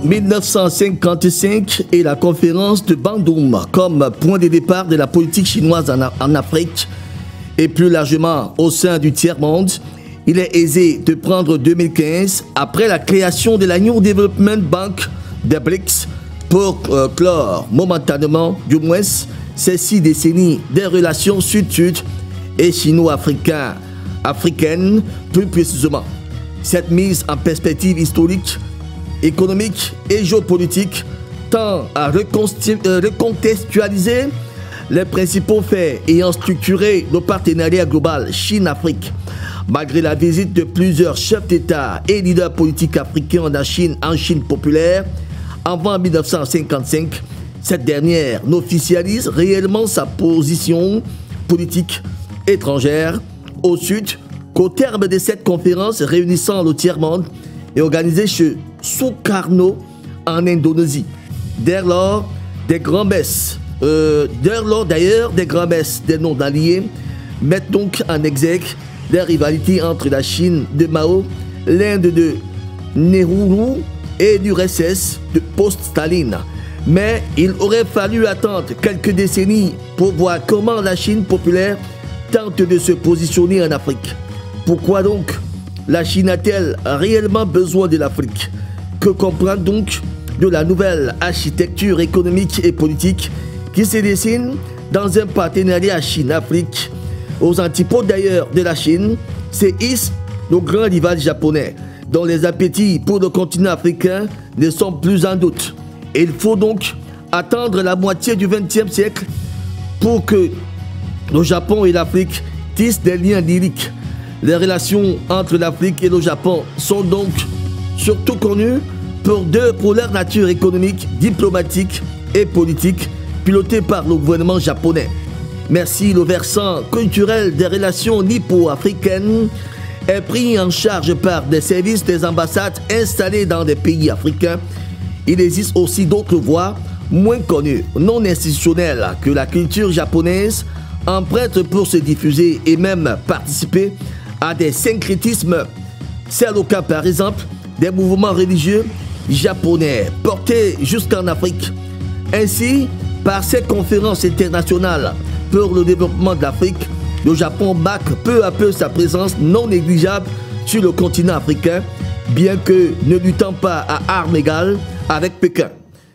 1955 et la conférence de Bandung comme point de départ de la politique chinoise en Afrique et plus largement au sein du tiers-monde, il est aisé de prendre 2015 après la création de la New Development Bank des BRICS pour clore momentanément, du moins, ces 6 décennies des relations sud-sud et chino-africaines plus précisément. Cette mise en perspective historique, économique et géopolitique tend à recontextualiser les principaux faits ayant structuré le partenariat global Chine-Afrique. Malgré la visite de plusieurs chefs d'État et leaders politiques africains en Chine populaire avant 1955, cette dernière n'officialise réellement sa position politique étrangère au Sud qu'au terme de cette conférence réunissant le tiers-monde et organisée chez Sukarno en Indonésie. Dès lors, des grands-messes, des noms d'alliés mettent donc en exergue les rivalités entre la Chine de Mao, l'Inde de Nehru et l'URSS de post-Staline. Mais il aurait fallu attendre quelques décennies pour voir comment la Chine populaire tente de se positionner en Afrique. Pourquoi donc la Chine a-t-elle réellement besoin de l'Afrique? Que comprendre donc de la nouvelle architecture économique et politique qui se dessine dans un partenariat Chine-Afrique? Aux antipodes d'ailleurs de la Chine, c'est hisse le grand rival japonais, dont les appétits pour le continent africain ne sont plus en doute. Et il faut donc attendre la moitié du XXe siècle pour que le Japon et l'Afrique tissent des liens lyriques. Les relations entre l'Afrique et le Japon sont donc surtout connues pour leur nature économique, diplomatique et politique, pilotée par le gouvernement japonais. Merci, le versant culturel des relations nippo-africaines est pris en charge par des services des ambassades installées dans des pays africains. Il existe aussi d'autres voies moins connues, non institutionnelles, que la culture japonaise emprunte pour se diffuser et même participer à des syncrétismes. C'est le cas par exemple des mouvements religieux japonais portés jusqu'en Afrique. Ainsi, par cette conférence internationale pour le développement de l'Afrique, le Japon marque peu à peu sa présence non négligeable sur le continent africain, bien que ne luttant pas à armes égales avec Pékin.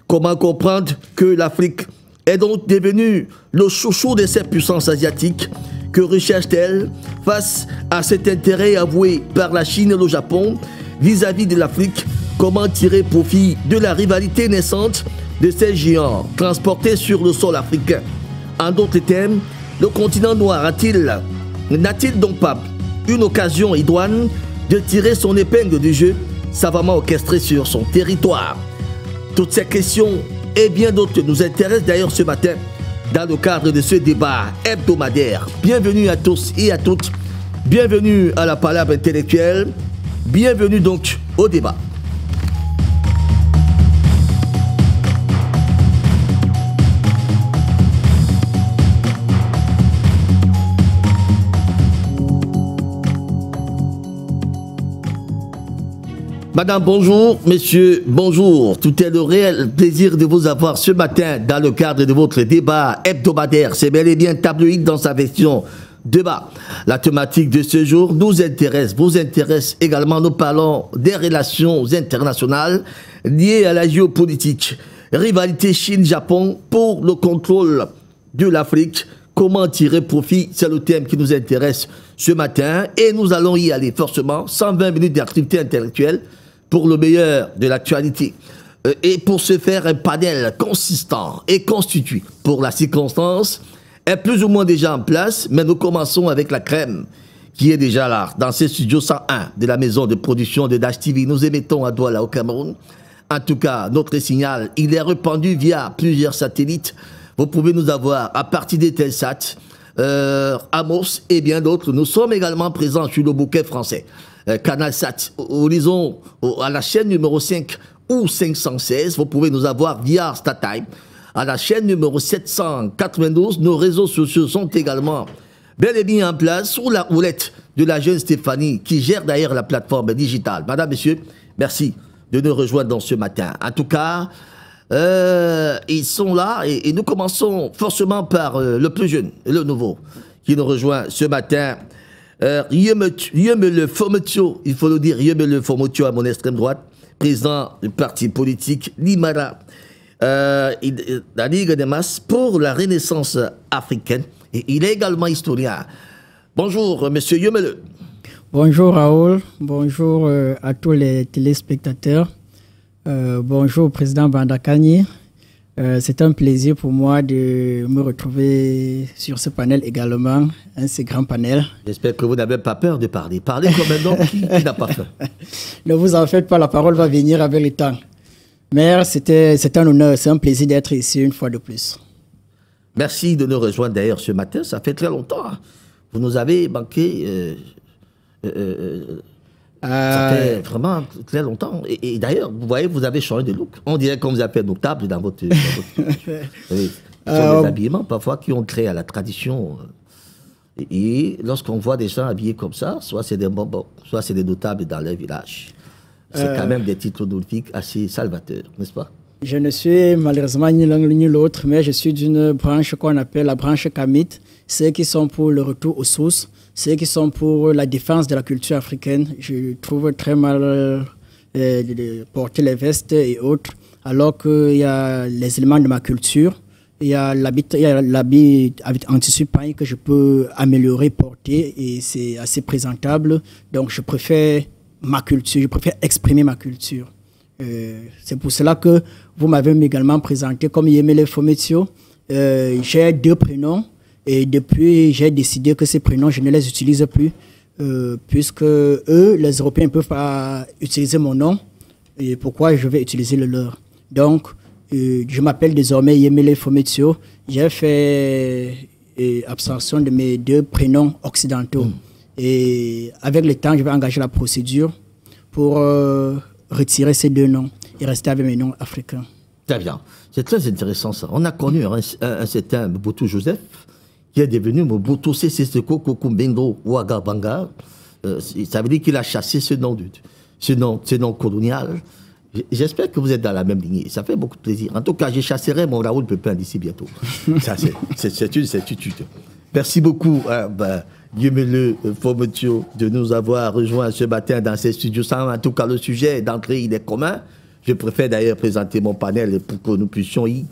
Comment comprendre que l'Afrique est donc devenue le chouchou de ces puissances asiatiques? Que recherche-t-elle face à cet intérêt avoué par la Chine et le Japon vis-à-vis de l'Afrique? Comment tirer profit de la rivalité naissante de ces géants transportés sur le sol africain? En d'autres termes, le continent noir n'a-t-il donc pas une occasion idoine de tirer son épingle du jeu savamment orchestré sur son territoire? Toutes ces questions et bien d'autres nous intéressent d'ailleurs ce matin dans le cadre de ce débat hebdomadaire. Bienvenue à tous et à toutes, bienvenue à la palabre intellectuelle, bienvenue donc au débat. Madame, bonjour. Messieurs, bonjour. Tout est le réel plaisir de vous avoir ce matin dans le cadre de votre débat hebdomadaire. C'est bel et bien tabloïd dans sa version débat. La thématique de ce jour nous intéresse, vous intéresse également. Nous parlons des relations internationales liées à la géopolitique. Rivalité Chine-Japon pour le contrôle de l'Afrique. Comment tirer profit? C'est le thème qui nous intéresse ce matin. Et nous allons y aller forcément. 120 minutes d'activité intellectuelle pour le meilleur de l'actualité. Et pour ce faire, un panel consistant et constitué pour la circonstance est plus ou moins déjà en place, mais nous commençons avec la crème qui est déjà là, dans ce studio 101 de la maison de production de Dash TV. Nous émettons à Douala au Cameroun. En tout cas, notre signal, il est répandu via plusieurs satellites. Vous pouvez nous avoir à partir des Telsat, Amos et bien d'autres. Nous sommes également présents sur le bouquet français. Canal Sat, horizon à la chaîne numéro 5 ou 516. Vous pouvez nous avoir via StarTime à la chaîne numéro 792. Nos réseaux sociaux sont également bel et bien en place sous la houlette de la jeune Stéphanie qui gère d'ailleurs la plateforme digitale. Madame, messieurs, merci de nous rejoindre dans ce matin. En tout cas, ils sont là et nous commençons forcément par le plus jeune, le nouveau, qui nous rejoint ce matin. Yemele Fomotio, il faut le dire, Yemele Fomotio à mon extrême droite, président du parti politique Limara, la Ligue des masses pour la Renaissance africaine. Et il est également historien. Bonjour, monsieur Yemele. Bonjour Raoul, bonjour à tous les téléspectateurs. Bonjour président Bandakani. C'est un plaisir pour moi de me retrouver sur ce panel également, un si grand panel. J'espère que vous n'avez pas peur de parler. Parlez comme un homme qui n'a pas peur. Ne vous en faites pas, la parole va venir avec le temps. Mais c'est un honneur, c'est un plaisir d'être ici une fois de plus. Merci de nous rejoindre d'ailleurs ce matin, ça fait très longtemps. Hein. Vous nous avez manqué... ça fait vraiment très longtemps. Et d'ailleurs, vous voyez, vous avez changé de look. On dirait qu'on vous appelle notable dans votre... ce sont des habillements parfois qui ont créé à la tradition. Et lorsqu'on voit des gens habillés comme ça, soit c'est des bonbons, soit c'est des notables dans leur village. C'est quand même des titres honorifiques assez salvateurs, n'est-ce pas? Je ne suis malheureusement ni l'un ni l'autre, mais je suis d'une branche qu'on appelle la branche Kamite, ceux qui sont pour le retour aux sources, ceux qui sont pour la défense de la culture africaine. Je trouve très mal de porter les vestes et autres, alors qu'il y a les éléments de ma culture. Il y a l'habit en tissu paille que je peux améliorer, porter, et c'est assez présentable. Donc je préfère ma culture, je préfère exprimer ma culture. C'est pour cela que vous m'avez également présenté comme Yemele Fomotio. J'ai 2 prénoms et depuis j'ai décidé que ces prénoms je ne les utilise plus puisque eux, les Européens, ne peuvent pas utiliser mon nom. Et pourquoi je vais utiliser le leur? Donc je m'appelle désormais Yemele Fomotio. J'ai fait abstraction de mes 2 prénoms occidentaux. Et avec le temps, je vais engager la procédure pour retirer ces 2 noms et rester avec mes noms africains. Très bien. C'est très intéressant ça. On a connu un certain Mobutu Joseph qui est devenu Mobutu Sese Seko Kokumbendo Ouagabanga. Ça veut dire qu'il a chassé ce nom colonial. J'espère que vous êtes dans la même lignée. Ça fait beaucoup de plaisir. En tout cas, je chasserai mon Raoul Pepin d'ici bientôt. Ça, c'est une certitude. Merci beaucoup, Yemele Fomotio, de nous avoir rejoints ce matin dans ces studios. En tout cas, le sujet d'entrée, il est commun. Je préfère d'ailleurs présenter mon panel pour que nous puissions y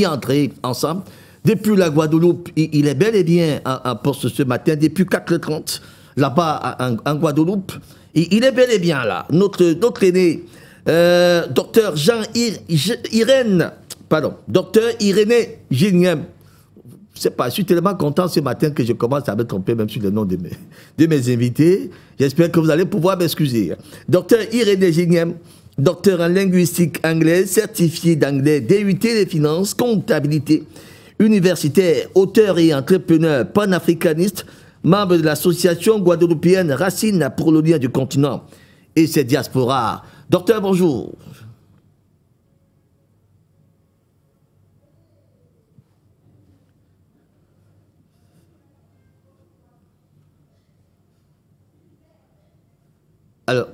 entrer ensemble. Depuis la Guadeloupe, il est bel et bien en poste ce matin, depuis 4h30, là-bas en Guadeloupe. Il est bel et bien là. Notre aîné, docteur Irénée Gilnième. Je ne sais pas, je suis tellement content ce matin que je commence à me tromper même sur le nom de mes invités. J'espère que vous allez pouvoir m'excuser. Docteur Irénée Gilnième, docteur en linguistique anglaise, certifié d'anglais, DUT des finances, comptabilité, universitaire, auteur et entrepreneur panafricaniste, membre de l'association guadeloupéenne Racine pour le lien du continent et ses diasporas. Docteur, bonjour. Alors,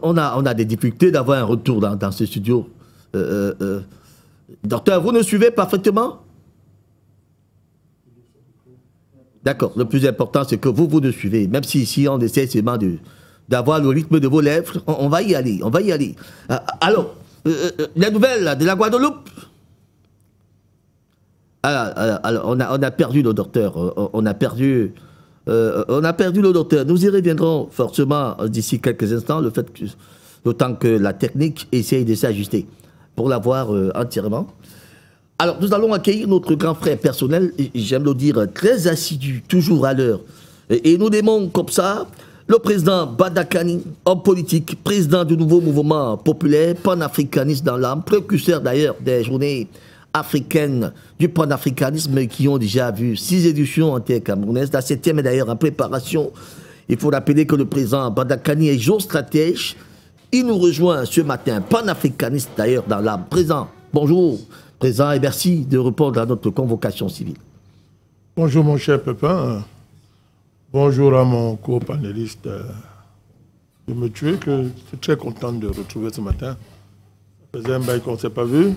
on a des difficultés d'avoir un retour dans ce studio. Docteur, vous nous suivez parfaitement? D'accord. Le plus important, c'est que vous nous suivez. Même si ici, on essaie seulement d'avoir le rythme de vos lèvres, on va y aller. On va y aller. Alors, la nouvelle de la Guadeloupe? Alors, on a perdu le docteur. On a perdu le docteur. Nous y reviendrons forcément d'ici quelques instants, le temps que la technique essaye de s'ajuster pour l'avoir entièrement. Alors, nous allons accueillir notre grand frère personnel, j'aime le dire, très assidu, toujours à l'heure. Et nous l'aimons comme ça, le président Bandakani, homme politique, président du nouveau mouvement populaire, panafricaniste dans l'âme, précurseur d'ailleurs des journées africaines du panafricanisme qui ont déjà vu 6 éditions en terre camerounaise. La 7e est d'ailleurs en préparation. Il faut rappeler que le président Bandakani est géostratège. Il nous rejoint ce matin, panafricaniste d'ailleurs dans l'âme. Président, bonjour. Président, et merci de répondre à notre convocation civile. Bonjour mon cher Pepin. Bonjour à mon co-panéliste de me tuer que je suis très content de retrouver ce matin. Ça faisait un bail qu'on ne s'est pas vu.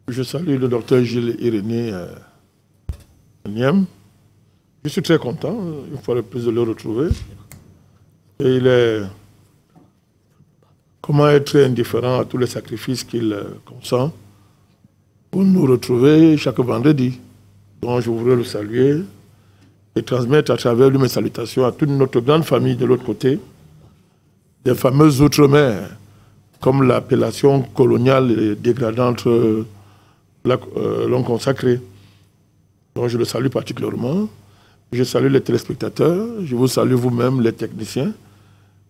Je salue le docteur Gilles Irénée Niem. Je suis très content, une fois de plus, de le retrouver. Et il est... Comment être indifférent à tous les sacrifices qu'il consent pour nous retrouver chaque vendredi. Donc je voudrais le saluer et transmettre à travers lui mes salutations à toute notre grande famille de l'autre côté, des fameuses Outre-mer, comme l'appellation coloniale et dégradante l'ont consacré. Donc je le salue particulièrement. Je salue les téléspectateurs, je vous salue vous-même, les techniciens.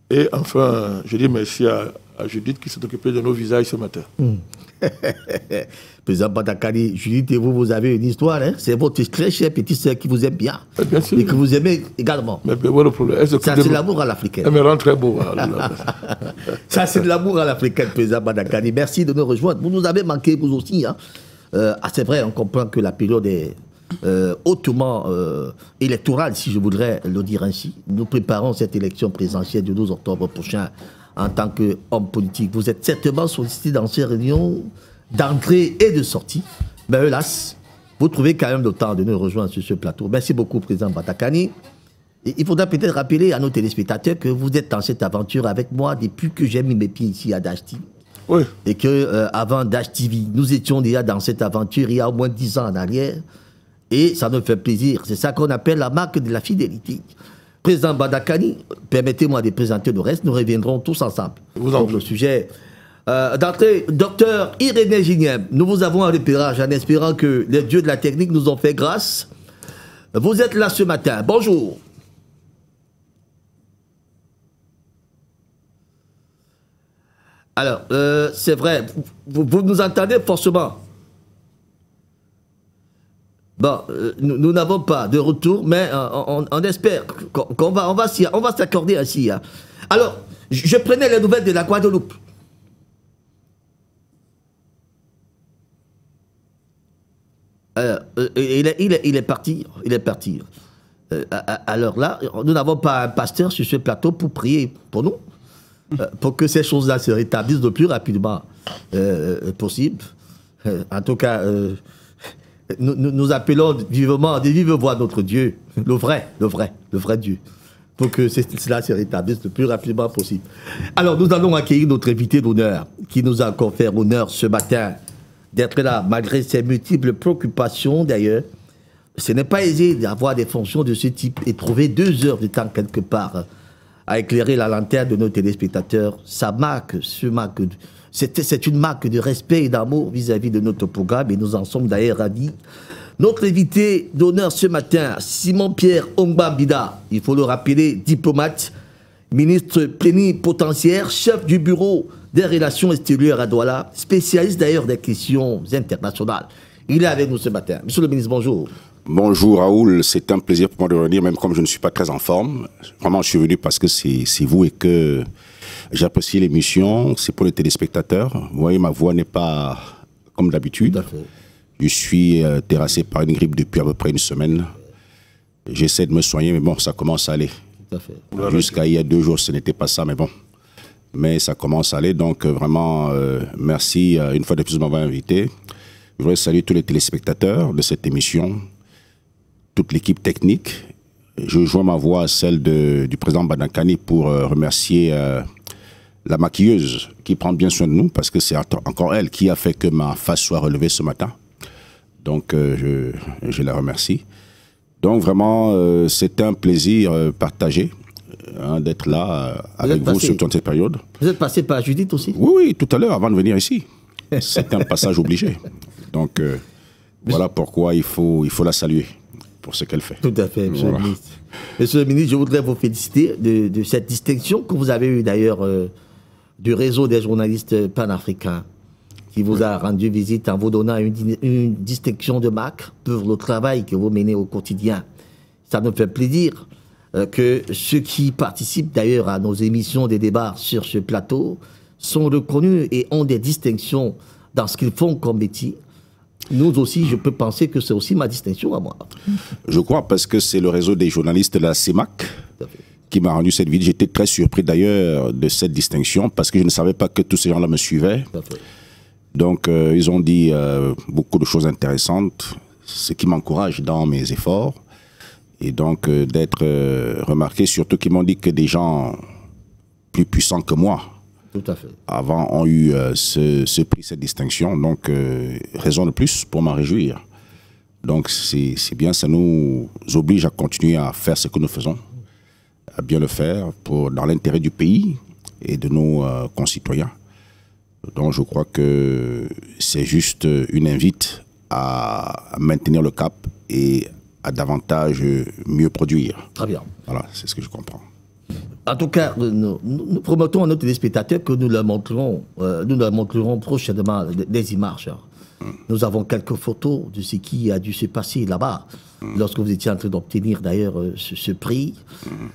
Et enfin, je dis merci à Judith qui s'est occupée de nos visages ce matin. Président Badakani, Judith et vous avez une histoire. Hein? C'est votre très chère petite sœur qui vous aime bien. Bien sûr. Et que vous aimez également. Mais voilà le problème. Ça, c'est de l'amour à l'africaine. Elle me rend très beau. Ça, c'est de l'amour à l'africaine, président Badakani. Merci de nous rejoindre. Vous nous avez manqué, vous aussi. Hein? C'est vrai, on comprend que la période est hautement électorale, si je voudrais le dire ainsi. Nous préparons cette élection présidentielle du 12 octobre prochain en tant qu'homme politique. Vous êtes certainement sollicité dans ces réunions d'entrée et de sortie. Mais hélas, vous trouvez quand même le temps de nous rejoindre sur ce plateau. Merci beaucoup, président Badakani. Il faudra peut-être rappeler à nos téléspectateurs que vous êtes dans cette aventure avec moi depuis que j'ai mis mes pieds ici à Dash TV. Oui. Et que avant Dash TV, nous étions déjà dans cette aventure il y a au moins 10 ans en arrière. Et ça nous fait plaisir. C'est ça qu'on appelle la marque de la fidélité. Président Badakani, permettez-moi de présenter le reste. Nous reviendrons tous ensemble. Sur le sujet. D'entrée, docteur Irénée Niem, nous vous avons en repérage en espérant que les dieux de la technique nous ont fait grâce. Vous êtes là ce matin. Bonjour. Alors, c'est vrai, vous nous entendez forcément. Bon, nous n'avons pas de retour, mais on espère qu'on va s'accorder ainsi. Hein. Alors, je prenais les nouvelles de la Guadeloupe. Il est parti. Alors là, nous n'avons pas un pasteur sur ce plateau pour prier pour nous, pour que ces choses-là se rétablissent le plus rapidement possible. En tout cas... Nous appelons vivement, de vive voix notre Dieu, le vrai Dieu, pour que cela se rétablisse le plus rapidement possible. Alors, nous allons accueillir notre invité d'honneur, qui nous a encore fait honneur ce matin d'être là, malgré ses multiples préoccupations d'ailleurs. Ce n'est pas aisé d'avoir des fonctions de ce type et trouver 2 heures de temps quelque part à éclairer la lanterne de nos téléspectateurs. Ça marque, c'est une marque de respect et d'amour vis-à-vis de notre programme et nous en sommes d'ailleurs ravis. Notre invité d'honneur ce matin, Simon-Pierre Ongbambida, il faut le rappeler, diplomate, ministre plénipotentiaire, chef du bureau des relations extérieures à Douala, spécialiste d'ailleurs des questions internationales. Il est avec nous ce matin. Monsieur le ministre, bonjour. Bonjour Raoul, c'est un plaisir pour moi de revenir, même comme je ne suis pas très en forme. Vraiment, je suis venu parce que c'est vous et que... J'apprécie l'émission, c'est pour les téléspectateurs. Vous voyez, ma voix n'est pas comme d'habitude. Je suis terrassé par une grippe depuis à peu près 1 semaine. J'essaie de me soigner, mais bon, ça commence à aller. Jusqu'à il y a 2 jours, ce n'était pas ça, mais bon. Mais ça commence à aller, donc vraiment, merci une fois de plus de m'avoir invité. Je voudrais saluer tous les téléspectateurs de cette émission, toute l'équipe technique. Je joins ma voix à celle du président Badakani pour remercier... la maquilleuse qui prend bien soin de nous, parce que c'est encore elle qui a fait que ma face soit relevée ce matin. Donc, je la remercie. Donc, vraiment, c'est un plaisir partagé d'être là avec vous sur toute cette période. Vous êtes passé par Judith aussi? Oui, tout à l'heure, avant de venir ici. C'est un passage obligé. Donc, voilà pourquoi il faut la saluer pour ce qu'elle fait. Tout à fait, monsieur le ministre. Monsieur le ministre, je voudrais vous féliciter de cette distinction que vous avez eue d'ailleurs du réseau des journalistes panafricains qui vous a rendu visite en vous donnant une distinction de marque pour le travail que vous menez au quotidien. Ça nous fait plaisir que ceux qui participent d'ailleurs à nos émissions des débats sur ce plateau sont reconnus et ont des distinctions dans ce qu'ils font comme métier. Nous aussi, je peux penser que c'est aussi ma distinction à moi. Je crois parce que c'est le réseau des journalistes de la CEMAC qui m'a rendu cette visite. J'étais très surpris d'ailleurs de cette distinction parce que je ne savais pas que tous ces gens-là me suivaient. Donc ils ont dit beaucoup de choses intéressantes, ce qui m'encourage dans mes efforts. Et donc d'être remarqué, surtout qu'ils m'ont dit que des gens plus puissants que moi, tout à fait, avant ont eu ce prix, cette distinction. Donc raison de plus pour m'en réjouir. Donc c'est bien, ça nous oblige à continuer à faire ce que nous faisons, à bien le faire dans l'intérêt du pays et de nos concitoyens. Donc je crois que c'est juste une invite à maintenir le cap et à davantage mieux produire. Très bien. Voilà, c'est ce que je comprends. En tout cas, nous promettons à nos téléspectateurs que nous leur montrerons prochainement des images. Nous avons quelques photos de ce qui a dû se passer là-bas, lorsque vous étiez en train d'obtenir d'ailleurs ce prix.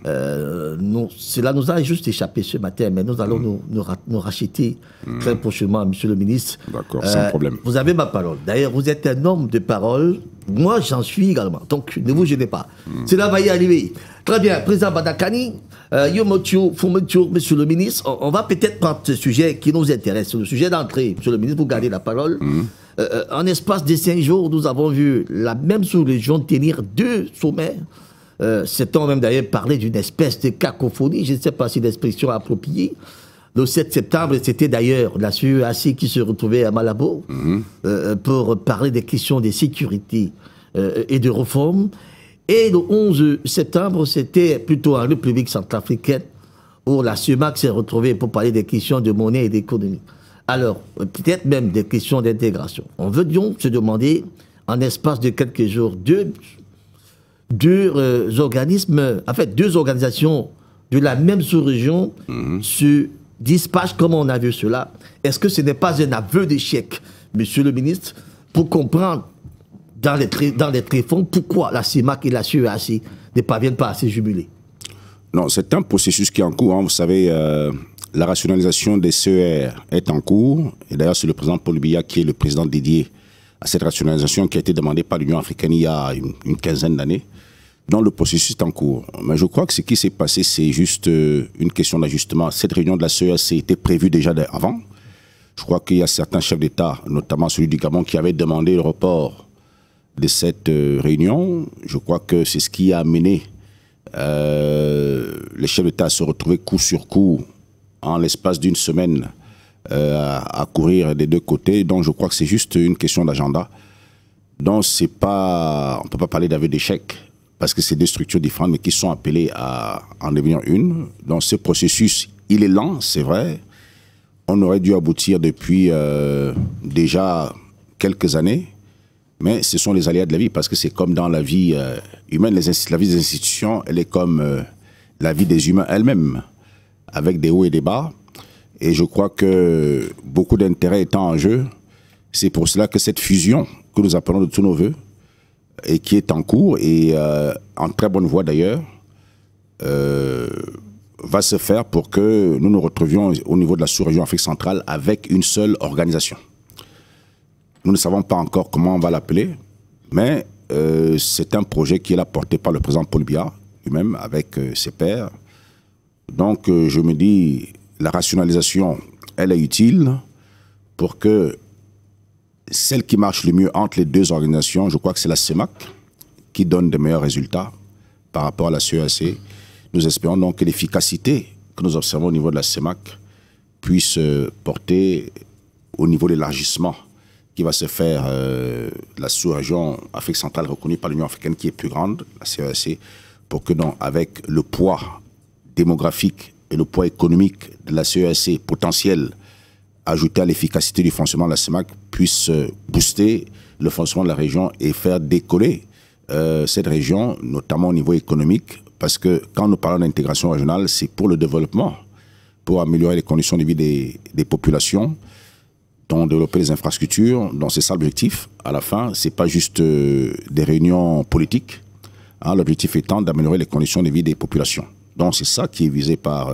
Cela nous a juste échappé ce matin, mais nous allons nous racheter très prochainement, monsieur le ministre. D'accord, sans problème. Vous avez ma parole. D'ailleurs, vous êtes un homme de parole. Moi, j'en suis également. Donc, ne vous gênez pas. Cela va y arriver. Très bien. Président Badakani, Yomotio, Fomotio, monsieur le ministre, on va peut-être prendre ce sujet qui nous intéresse, le sujet d'entrée. Monsieur le ministre, vous gardez la parole. En espace de 5 jours, nous avons vu la même sous-région tenir 2 sommets. Certains même d'ailleurs parlé d'une espèce de cacophonie, je ne sais pas si l'expression appropriée. Le 7 septembre, c'était d'ailleurs la CEAC qui se retrouvait à Malabo pour parler des questions de sécurité et de réforme. Et le 11 septembre, c'était plutôt en République centrafricaine où la CEMAC s'est retrouvée pour parler des questions de monnaie et d'économie. Alors, peut-être même des questions d'intégration. On veut donc se demander, en espace de quelques jours, deux organisations de la même sous-région se dispatchent comme on a vu cela. Est-ce que ce n'est pas un aveu d'échec, monsieur le ministre, pour comprendre dans les tréfonds pourquoi la CEMAC et la CEAC ne parviennent pas à se jubiler? Non, c'est un processus qui est en cours. Hein. Vous savez, la rationalisation des CER est en cours. Et d'ailleurs, c'est le président Paul Biya qui est le président dédié à cette rationalisation qui a été demandée par l'Union africaine il y a une quinzaine d'années. Donc le processus est en cours. Mais je crois que ce qui s'est passé, c'est juste une question d'ajustement. Cette réunion de la CEAC était prévue déjà avant. Je crois qu'il y a certains chefs d'État, notamment celui du Gabon, qui avaient demandé le report de cette réunion. Je crois que c'est ce qui a amené les chefs d'État à se retrouver coup sur coup en l'espace d'une semaine à courir des deux côtés. Donc je crois que c'est juste une question d'agenda. Donc c'est pas, on ne peut pas parler d'aveu d'échec parce que c'est deux structures différentes mais qui sont appelées à en devenir une. Donc ce processus, il est lent, c'est vrai. On aurait dû aboutir depuis déjà quelques années. Mais ce sont les aléas de la vie, parce que c'est comme dans la vie humaine, la vie des institutions, elle est comme la vie des humains elle-même, avec des hauts et des bas. Et je crois que beaucoup d'intérêts étant en jeu, c'est pour cela que cette fusion, que nous appelons de tous nos voeux, et qui est en cours, et en très bonne voie d'ailleurs, va se faire pour que nous nous retrouvions au niveau de la sous-région Afrique centrale avec une seule organisation. Nous ne savons pas encore comment on va l'appeler, mais c'est un projet qui est là porté par le président Paul Biya lui-même avec ses pairs. Donc je me dis, la rationalisation, elle est utile pour que celle qui marche le mieux entre les deux organisations, je crois que c'est la CEMAC qui donne de meilleurs résultats par rapport à la CEAC. Nous espérons donc que l'efficacité que nous observons au niveau de la CEMAC puisse porter au niveau de l'élargissement qui va se faire la sous-région Afrique centrale reconnue par l'Union africaine qui est plus grande, la CEAC, pour que donc, avec le poids démographique et le poids économique de la CEAC potentiel ajouté à l'efficacité du fonctionnement de la CEMAC puisse booster le fonctionnement de la région et faire décoller cette région, notamment au niveau économique, parce que quand nous parlons d'intégration régionale, c'est pour le développement, pour améliorer les conditions de vie des populations, dont développer les infrastructures, donc c'est ça l'objectif. À la fin, ce n'est pas juste des réunions politiques, hein, l'objectif étant d'améliorer les conditions de vie des populations. Donc c'est ça qui est visé par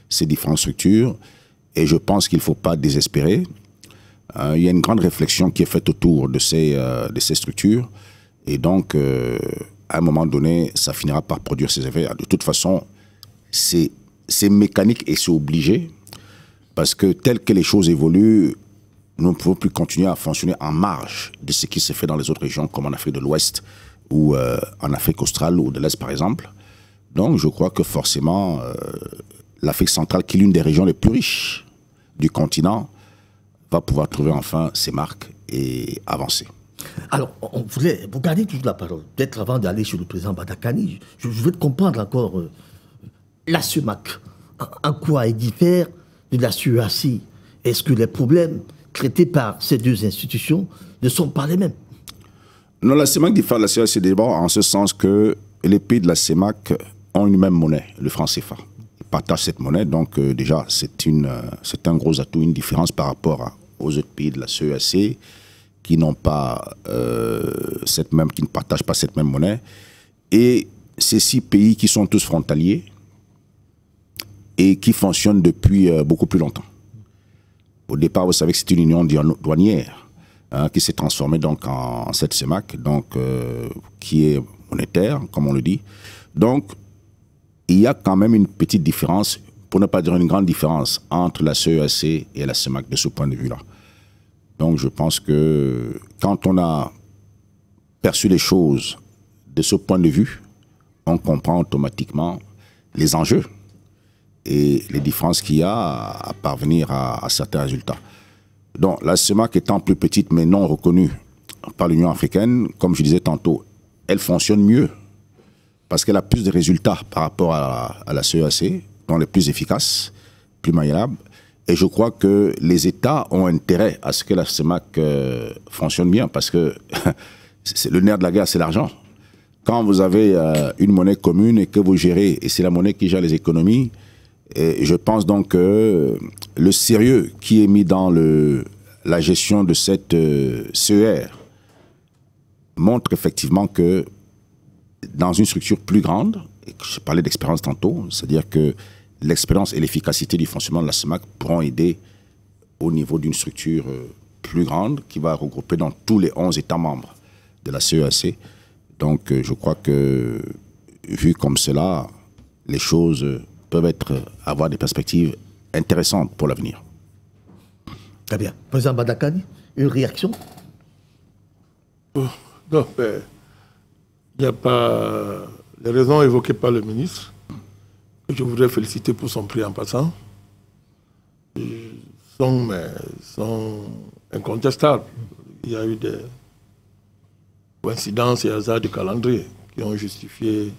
ces différentes structures, et je pense qu'il ne faut pas désespérer. Il y a une grande réflexion qui est faite autour de ces structures, et donc à un moment donné, ça finira par produire ses effets. De toute façon, c'est mécanique et c'est obligé, parce que tel que les choses évoluent, nous ne pouvons plus continuer à fonctionner en marge de ce qui se fait dans les autres régions, comme en Afrique de l'Ouest ou en Afrique australe ou de l'Est, par exemple. Donc, je crois que forcément, l'Afrique centrale, qui est l'une des régions les plus riches du continent, va pouvoir trouver enfin ses marques et avancer. Alors, vous gardez toujours la parole. Peut-être avant d'aller sur le président Badakani, je veux comprendre encore la CEMAC. En quoi elle diffère de la CEAC? Est-ce que les problèmes traités par ces deux institutions ne sont pas les mêmes? Non, la CEMAC diffère de la CEAC d'abord en ce sens que les pays de la CEMAC ont une même monnaie, le franc CFA. Ils partagent cette monnaie, donc déjà c'est un gros atout, une différence par rapport aux autres pays de la CEAC qui n'ont pas qui ne partagent pas cette même monnaie. Et ces 6 pays qui sont tous frontaliers et qui fonctionnent depuis beaucoup plus longtemps. Au départ, vous savez que c'est une union douanière qui s'est transformée donc en cette CEMAC, donc qui est monétaire, comme on le dit. Donc, il y a quand même une petite différence, pour ne pas dire une grande différence, entre la CEAC et la CEMAC de ce point de vue-là. Donc, je pense que quand on a perçu les choses de ce point de vue, on comprend automatiquement les enjeux et les différences qu'il y a à parvenir à certains résultats. Donc, la CEMAC étant plus petite mais non reconnue par l'Union africaine, comme je disais tantôt, elle fonctionne mieux parce qu'elle a plus de résultats par rapport à la CEAC, donc elle est plus efficace, plus maniable. Et je crois que les États ont intérêt à ce que la CEMAC fonctionne bien parce que le nerf de la guerre, c'est l'argent. Quand vous avez une monnaie commune et que vous gérez, et c'est la monnaie qui gère les économies, et je pense donc que le sérieux qui est mis dans la gestion de cette CER montre effectivement que dans une structure plus grande, et je parlais d'expérience tantôt, c'est-à-dire que l'expérience et l'efficacité du fonctionnement de la CEMAC pourront aider au niveau d'une structure plus grande qui va regrouper dans tous les 11 États membres de la CEAC. Donc je crois que, vu comme cela, les choses peuvent avoir des perspectives intéressantes pour l'avenir. Très bien. Président Badakani, une réaction? Non, mais il n'y a pas... Les raisons évoquées par le ministre, que je voudrais féliciter pour son prix en passant, sont incontestables. Il y a eu des coïncidences et hasards du calendrier qui ont justifié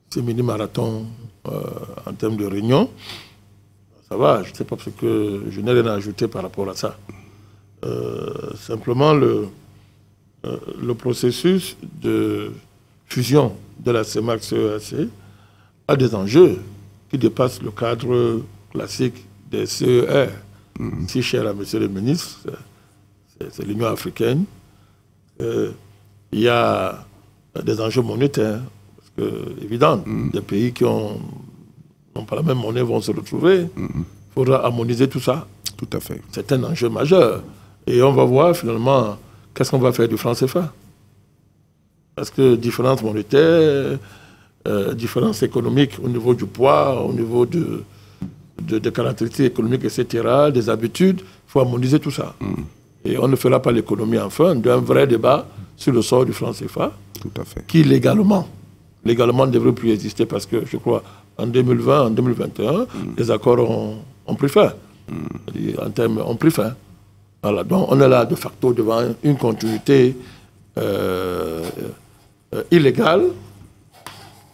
ces mini-marathons en termes de réunion. Ça va, je ne sais pas parce que je n'ai rien à ajouter par rapport à ça. Simplement, le processus de fusion de la CEMAC-CEAC a des enjeux qui dépassent le cadre classique des CER. Si cher à M. le ministre, c'est l'Union africaine. Il y a des enjeux monétaires, parce que, évident, des pays qui n'ont pas la même monnaie vont se retrouver. Il faudra harmoniser tout ça. Tout à fait. C'est un enjeu majeur. Et on va voir finalement qu'est-ce qu'on va faire du franc CFA. Parce que différences monétaires, différences économiques au niveau du poids, au niveau des caractéristiques économiques, etc., des habitudes, il faut harmoniser tout ça. Et on ne fera pas l'économie enfin d'un vrai débat sur le sort du franc CFA, tout à fait, qui légalement ne devrait plus exister parce que je crois en 2020, en 2021, les accords ont pris fin. En termes, ont pris fin. Voilà, donc on est là de facto devant une continuité illégale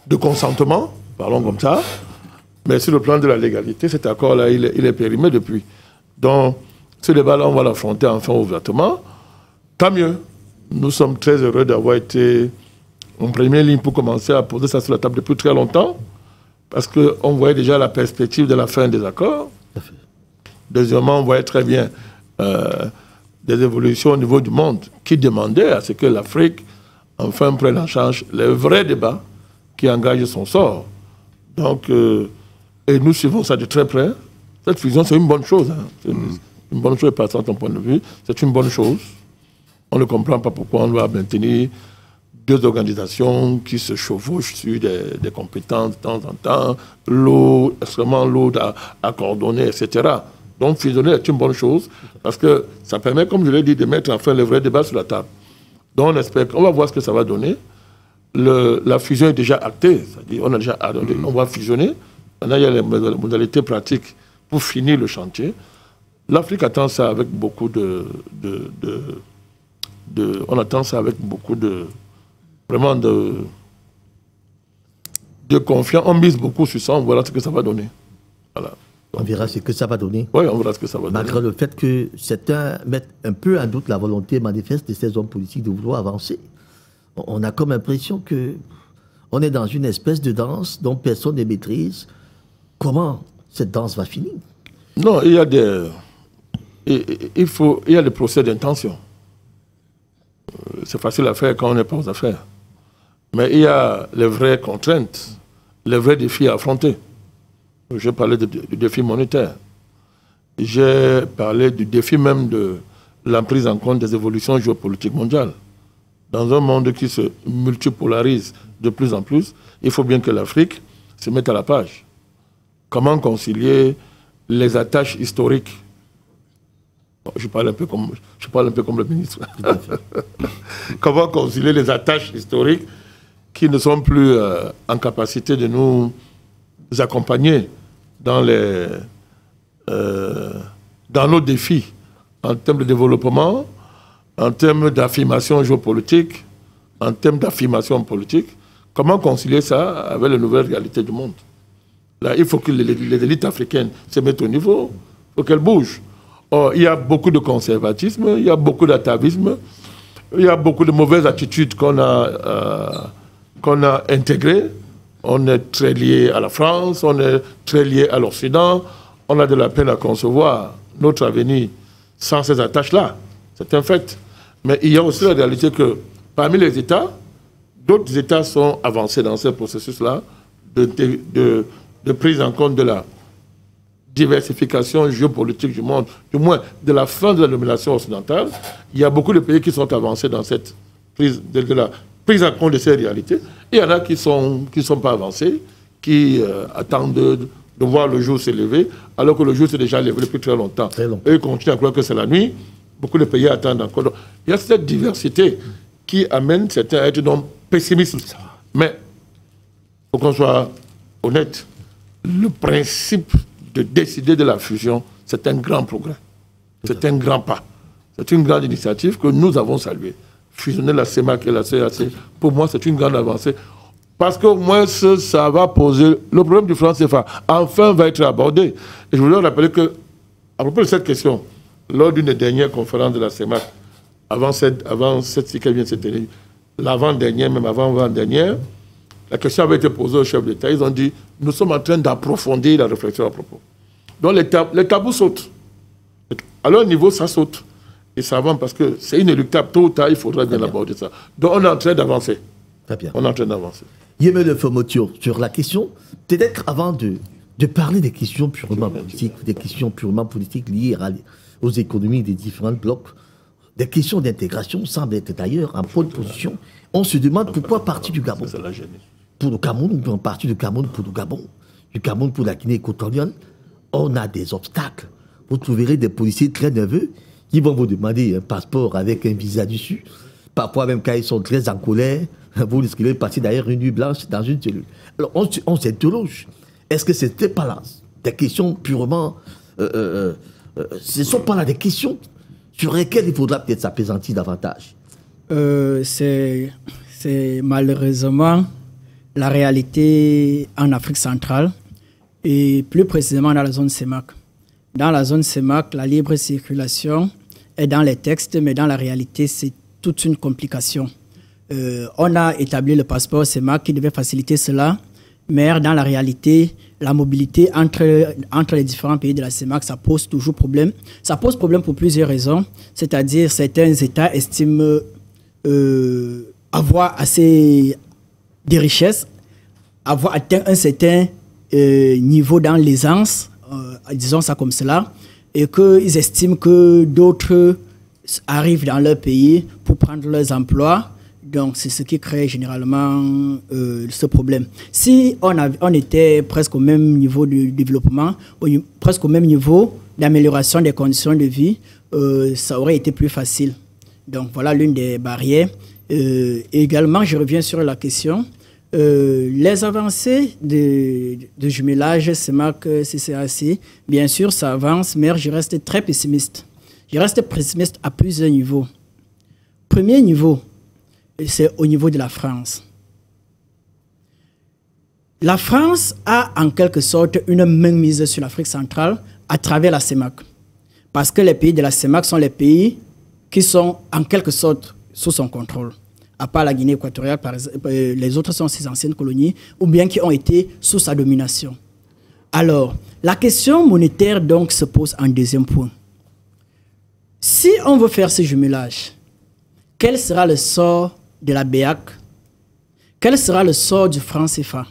de consentement, parlons comme ça, mais sur le plan de la légalité, cet accord-là, il est périmé depuis. Donc, ce débat-là, on va l'affronter enfin ouvertement. Tant mieux. Nous sommes très heureux d'avoir été en première ligne pour commencer à poser ça sur la table depuis très longtemps, parce qu'on voyait déjà la perspective de la fin des accords. Deuxièmement, on voyait très bien des évolutions au niveau du monde qui demandaient à ce que l'Afrique enfin prenne en charge les vrais débats qui engagent son sort. Donc, et nous suivons ça de très près. Cette fusion, c'est une bonne chose. Hein. C'est une bonne chose, par ton point de vue. C'est une bonne chose. On ne comprend pas pourquoi on doit maintenir deux organisations qui se chevauchent sur des compétences de temps en temps, l'eau, extrêmement lourde à coordonner, etc. Donc fusionner est une bonne chose parce que ça permet, comme je l'ai dit, de mettre enfin le vrai débat sur la table. Donc on espère qu'on va voir ce que ça va donner. La fusion est déjà actée, c'est-à-dire on a déjà adopté, on va fusionner. Maintenant il y a les modalités pratiques pour finir le chantier. L'Afrique attend ça avec beaucoup on attend ça avec beaucoup vraiment de confiance. On mise beaucoup sur ça, on verra ce que ça va donner. Voilà. On verra ce que ça va donner. Oui, on verra ce que ça va donner. Malgré le fait que certains mettent un peu en doute la volonté manifeste de ces hommes politiques de vouloir avancer, on a comme l'impression qu'on est dans une espèce de danse dont personne ne maîtrise. Comment cette danse va finir? Non, il y a des procès d'intention. C'est facile à faire quand on n'est pas aux affaires. Mais il y a les vraies contraintes, les vrais défis à affronter. J'ai parlé du défi monétaire. J'ai parlé du défi même de la prise en compte des évolutions géopolitiques mondiales. Dans un monde qui se multipolarise de plus en plus, il faut bien que l'Afrique se mette à la page. Comment concilier les attaches historiques? Je parle un peu comme le ministre. Comment concilier les attaches historiques qui ne sont plus en capacité de nous accompagner dans nos défis en termes de développement, en termes d'affirmation géopolitique, en termes d'affirmation politique. Comment concilier ça avec les nouvelles réalités du monde? Là, il faut que les élites africaines se mettent au niveau, il faut qu'elles bougent. Or, il y a beaucoup de conservatisme, il y a beaucoup d'atavisme, il y a beaucoup de mauvaises attitudes qu'on a intégrées. On est très lié à la France, on est très lié à l'Occident. On a de la peine à concevoir notre avenir sans ces attaches-là. C'est un fait. Mais il y a aussi la réalité que parmi les États, d'autres États sont avancés dans ce processus-là de prise en compte de la diversification géopolitique du monde, du moins de la fin de la domination occidentale. Il y a beaucoup de pays qui sont avancés dans cette prise de la prise en compte de ces réalités. Il y en a qui sont pas avancés, qui attendent de voir le jour s'élever, alors que le jour s'est déjà levé depuis très longtemps. Et ils continuent à croire que c'est la nuit. Beaucoup de pays attendent encore. Donc, il y a cette diversité qui amène certains à être donc pessimistes. Mais il faut qu'on soit honnête. Le principe de décider de la fusion, c'est un grand progrès. C'est un grand pas. C'est une grande initiative que nous avons saluée. Fusionner la CEMAC et la CAC, pour moi, c'est une grande avancée. Parce qu'au moins, ça va poser... Le problème du franc CFA, enfin, va être abordé. Et je voulais rappeler que, à propos de cette question, lors d'une des dernières conférences de la CEMAC, avant cette qui vient de se tenir, l'avant-dernière, même avant-avant-dernière, la question avait été posée au chef d'État. Ils ont dit, nous sommes en train d'approfondir la réflexion à propos. Donc les tabous sautent. À leur niveau, ça saute. Et ça avance parce que c'est inéluctable. Tôt ou tard, il faudra bien aborder ça. Donc on est en train d'avancer. Très bien. On est en train d'avancer. Yémé Le Fomotio, sur la question, peut-être avant de parler des questions purement politiques, liées aux économies des différents blocs, des questions d'intégration semblent être d'ailleurs en bonne position. On se demande pourquoi partir du Gabon. Ça l'a gêné. Pour le Cameroun, on partit du Cameroun pour le Gabon, du Cameroun pour la Guinée équatoriale, on a des obstacles. Vous trouverez des policiers très nerveux qui vont vous demander un passeport avec un visa dessus. Parfois même quand ils sont très en colère, vous risquez de passer derrière une nuit blanche dans une cellule. Alors on s'interroge. Est-ce que c'était pas là des questions purement... ce ne sont pas là des questions sur lesquelles il faudra peut-être s'apaisantir davantage? C'est malheureusement la réalité en Afrique centrale et plus précisément dans la zone CEMAC. Dans la zone CEMAC, la libre circulation est dans les textes, mais dans la réalité, c'est toute une complication. On a établi le passeport CEMAC qui devait faciliter cela, mais dans la réalité, la mobilité entre les différents pays de la CEMAC, ça pose toujours problème. Ça pose problème pour plusieurs raisons, c'est-à-dire certains États estiment avoir assez de richesses, avoir atteint un certain niveau dans l'aisance, disons ça comme cela, et qu'ils estiment que d'autres arrivent dans leur pays pour prendre leurs emplois Donc, c'est ce qui crée généralement ce problème. Si on était presque au même niveau de développement, presque au même niveau d'amélioration des conditions de vie, ça aurait été plus facile. Donc, voilà l'une des barrières. Également, je reviens sur la question. Les avancées de jumelage CEMAC-CCAC, bien sûr, ça avance, mais je reste très pessimiste. Je reste pessimiste à plusieurs niveaux. Premier niveau, c'est au niveau de la France. La France a en quelque sorte une mainmise sur l'Afrique centrale à travers la CEMAC. Parce que les pays de la CEMAC sont les pays qui sont en quelque sorte sous son contrôle. À part la Guinée équatoriale, par exemple, les autres sont ses anciennes colonies, ou bien qui ont été sous sa domination. Alors, la question monétaire donc se pose en deuxième point. Si on veut faire ce jumelage, quel sera le sort de la BEAC? Quel sera le sort du franc CFA?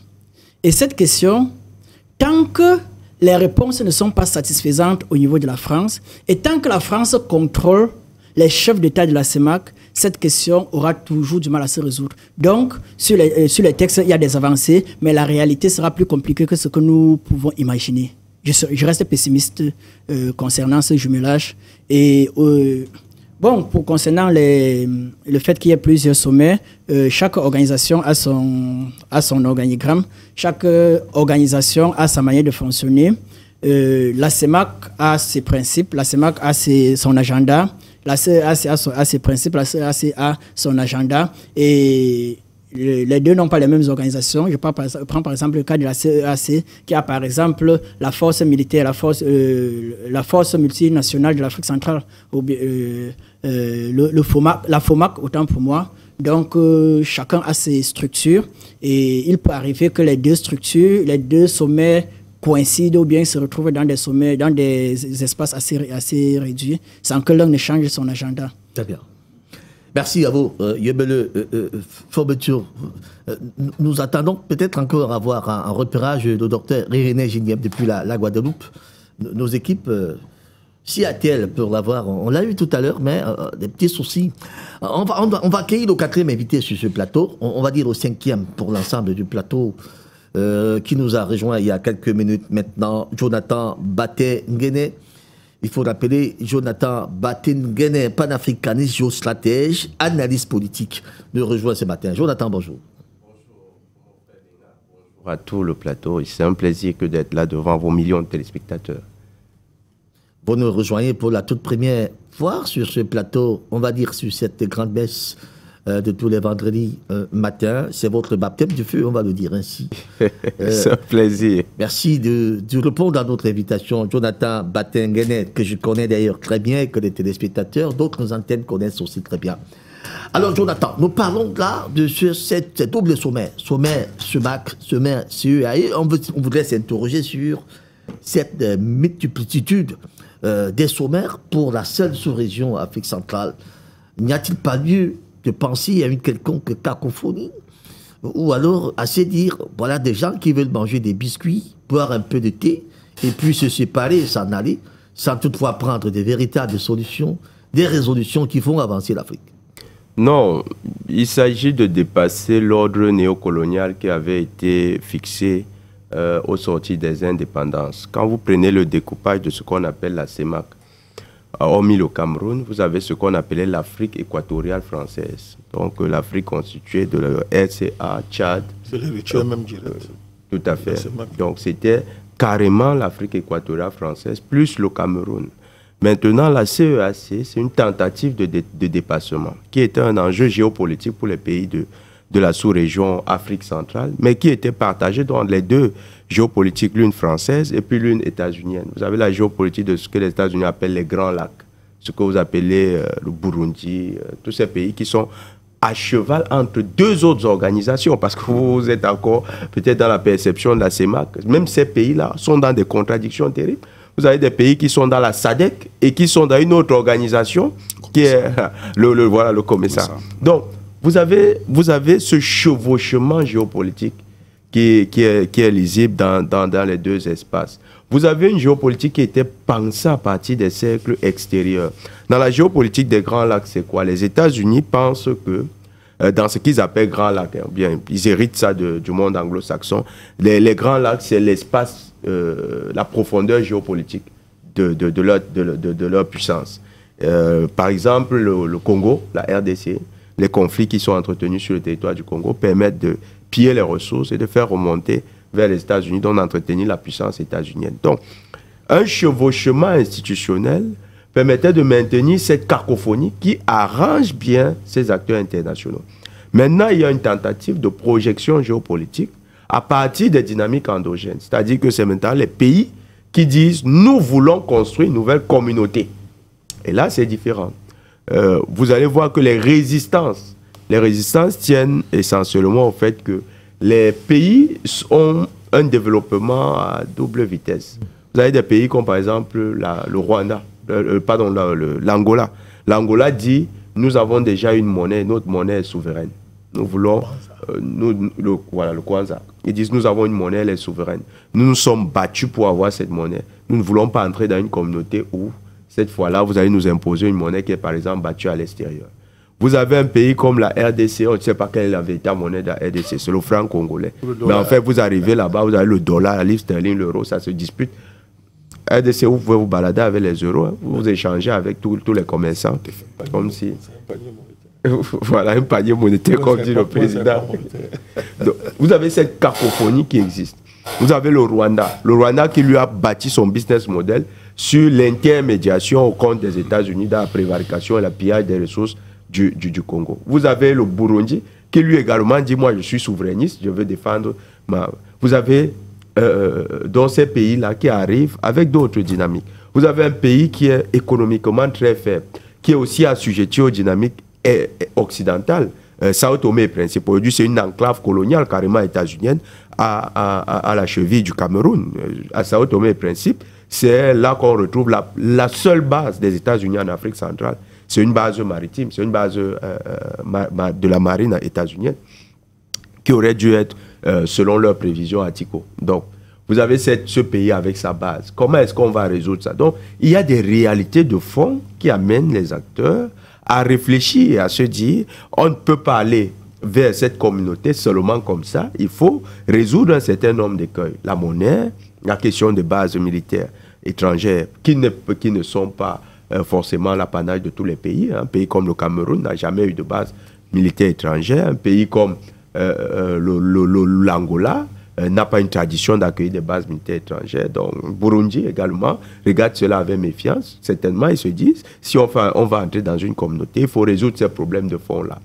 Et cette question, tant que les réponses ne sont pas satisfaisantes au niveau de la France, et tant que la France contrôle les chefs d'État de la CEMAC, cette question aura toujours du mal à se résoudre. Donc, sur les textes, il y a des avancées, mais la réalité sera plus compliquée que ce que nous pouvons imaginer. Je reste pessimiste concernant ce jumelage. Et bon, concernant le fait qu'il y ait plusieurs sommets, chaque organisation a son organigramme, chaque organisation a sa manière de fonctionner. La CEMAC a ses principes, la CEMAC a son agenda, la CEAC a ses principes, la CEAC a son agenda, et les deux n'ont pas les mêmes organisations. Je prends par exemple le cas de la CEAC, qui a par exemple la force militaire, la force multinationale de l'Afrique centrale, la FOMAC, autant pour moi. Donc, chacun a ses structures, et il peut arriver que les deux structures, les deux sommets coïncident ou bien se retrouvent dans des sommets, dans des espaces assez réduits, sans que l'un ne change son agenda. Très bien. Merci à vous, Yebele Forbetur. Nous attendons peut-être encore avoir un repérage de docteur Irénée Gignem depuis la Guadeloupe. Nos équipes s'y attellent pour l'avoir. On l'a eu tout à l'heure, mais des petits soucis. On va accueillir le quatrième invité sur ce plateau. On va dire au cinquième pour l'ensemble du plateau, qui nous a rejoint il y a quelques minutes maintenant, Jonathan Baté-Nguéné. Il faut rappeler Jonathan Baté-Nguéné, panafricaniste, géostratège, analyste politique, nous rejoint ce matin. Jonathan, bonjour. Bonjour à tout le plateau. C'est un plaisir que d'être là devant vos millions de téléspectateurs. Vous nous rejoignez pour la toute première fois sur ce plateau, on va dire sur cette grande messe de tous les vendredis matin. C'est votre baptême du feu, on va le dire ainsi. C'est un plaisir. Merci de répondre à notre invitation. Jonathan Baté-Nguéné, que je connais d'ailleurs très bien, que les téléspectateurs, d'autres antennes connaissent aussi très bien. Alors Jonathan, nous parlons là de ce double sommet CEMAC, sommet CEAC. On voudrait s'interroger sur cette multiplicitude des sommaires pour la seule sous-région Afrique centrale. N'y a-t-il pas lieu de penser à une quelconque cacophonie, ou alors à se dire, voilà des gens qui veulent manger des biscuits, boire un peu de thé, et puis se séparer et s'en aller, sans toutefois prendre des véritables solutions, des résolutions qui font avancer l'Afrique? Non, il s'agit de dépasser l'ordre néocolonial qui avait été fixé au sortir des indépendances. Quand vous prenez le découpage de ce qu'on appelle la CEMAC, hormis le Cameroun, vous avez ce qu'on appelait l'Afrique équatoriale française. Donc l'Afrique constituée de la RCA, Tchad. C'est l'héritier même direct. Tout à fait. Donc c'était carrément l'Afrique équatoriale française plus le Cameroun. Maintenant, la CEAC, c'est une tentative de dépassement qui était un enjeu géopolitique pour les pays de la sous-région Afrique centrale, mais qui était partagé dans les deux géopolitiques, l'une française et puis l'une états-unienne. Vous avez la géopolitique de ce que les États-Unis appellent les Grands Lacs, ce que vous appelez le Burundi, tous ces pays qui sont à cheval entre deux autres organisations, parce que vous êtes encore peut-être dans la perception de la CEMAC. Même ces pays-là sont dans des contradictions terribles. Vous avez des pays qui sont dans la SADC et qui sont dans une autre organisation qui est le COMESA. Donc, vous avez ce chevauchement géopolitique qui est lisible dans les deux espaces. Vous avez une géopolitique qui était pensée à partir des cercles extérieurs. Dans la géopolitique des Grands Lacs, c'est quoi? Les États-Unis pensent que dans ce qu'ils appellent Grand Lac. Bien, ils héritent ça du monde anglo-saxon. Les Grands Lacs, c'est l'espace, la profondeur géopolitique de leur puissance. Par exemple, le Congo, la RDC, les conflits qui sont entretenus sur le territoire du Congo permettent de piller les ressources et de faire remonter vers les États-Unis, dont entretenir la puissance états-unienne. Donc, un chevauchement institutionnel permettait de maintenir cette cacophonie qui arrange bien ces acteurs internationaux. Maintenant, il y a une tentative de projection géopolitique à partir des dynamiques endogènes. C'est-à-dire que c'est maintenant les pays qui disent « nous voulons construire une nouvelle communauté ». Et là, c'est différent. Vous allez voir que les résistances tiennent essentiellement au fait que les pays ont un développement à double vitesse. Vous avez des pays comme par exemple le Rwanda, l'Angola. L'Angola dit, nous avons déjà une monnaie, notre monnaie est souveraine. Nous voulons, le Kwanza. Ils disent, nous avons une monnaie, elle est souveraine. Nous nous sommes battus pour avoir cette monnaie. Nous ne voulons pas entrer dans une communauté où, cette fois-là, vous allez nous imposer une monnaie qui est par exemple battue à l'extérieur. Vous avez un pays comme la RDC, on ne sait pas quelle est la véritable monnaie de la RDC, c'est le franc congolais. Mais en fait, vous arrivez là-bas, vous avez le dollar, la livre sterling, l'euro, ça se dispute. RDC, vous pouvez vous balader avec les euros, hein, vous échangez avec tous les commerçants. Comme si... Voilà, un panier monétaire, comme dit le président. Donc, vous avez cette cacophonie qui existe. Vous avez le Rwanda qui lui a bâti son business model sur l'intermédiation au compte des États-Unis dans la prévarication et la pillage des ressources du Congo. Vous avez le Burundi qui lui également dit, moi je suis souverainiste, je veux défendre ma... Vous avez dans ces pays-là qui arrivent avec d'autres dynamiques. Vous avez un pays qui est économiquement très faible, qui est aussi assujetti aux dynamiques occidentales. Sao Tomé et Principe, aujourd'hui c'est une enclave coloniale carrément états-unienne à la cheville du Cameroun. À Sao Tomé et Principe, c'est là qu'on retrouve la seule base des États-Unis en Afrique centrale. C'est une base maritime, c'est une base de la marine états-unienne qui aurait dû être, selon leurs prévisions, à Tico. Donc, vous avez ce pays avec sa base. Comment est-ce qu'on va résoudre ça? Donc, il y a des réalités de fond qui amènent les acteurs à réfléchir et à se dire, on ne peut pas aller vers cette communauté seulement comme ça. Il faut résoudre un certain nombre d'écueils. La monnaie, la question des bases militaires étrangères qui ne sont pas forcément l'apanage de tous les pays. Un pays comme le Cameroun n'a jamais eu de base militaire étrangère. Un pays comme l'Angola n'a pas une tradition d'accueillir des bases militaires étrangères. Donc, Burundi également regarde cela avec méfiance. Certainement, ils se disent, si on va entrer dans une communauté, il faut résoudre ces problèmes de fond-là.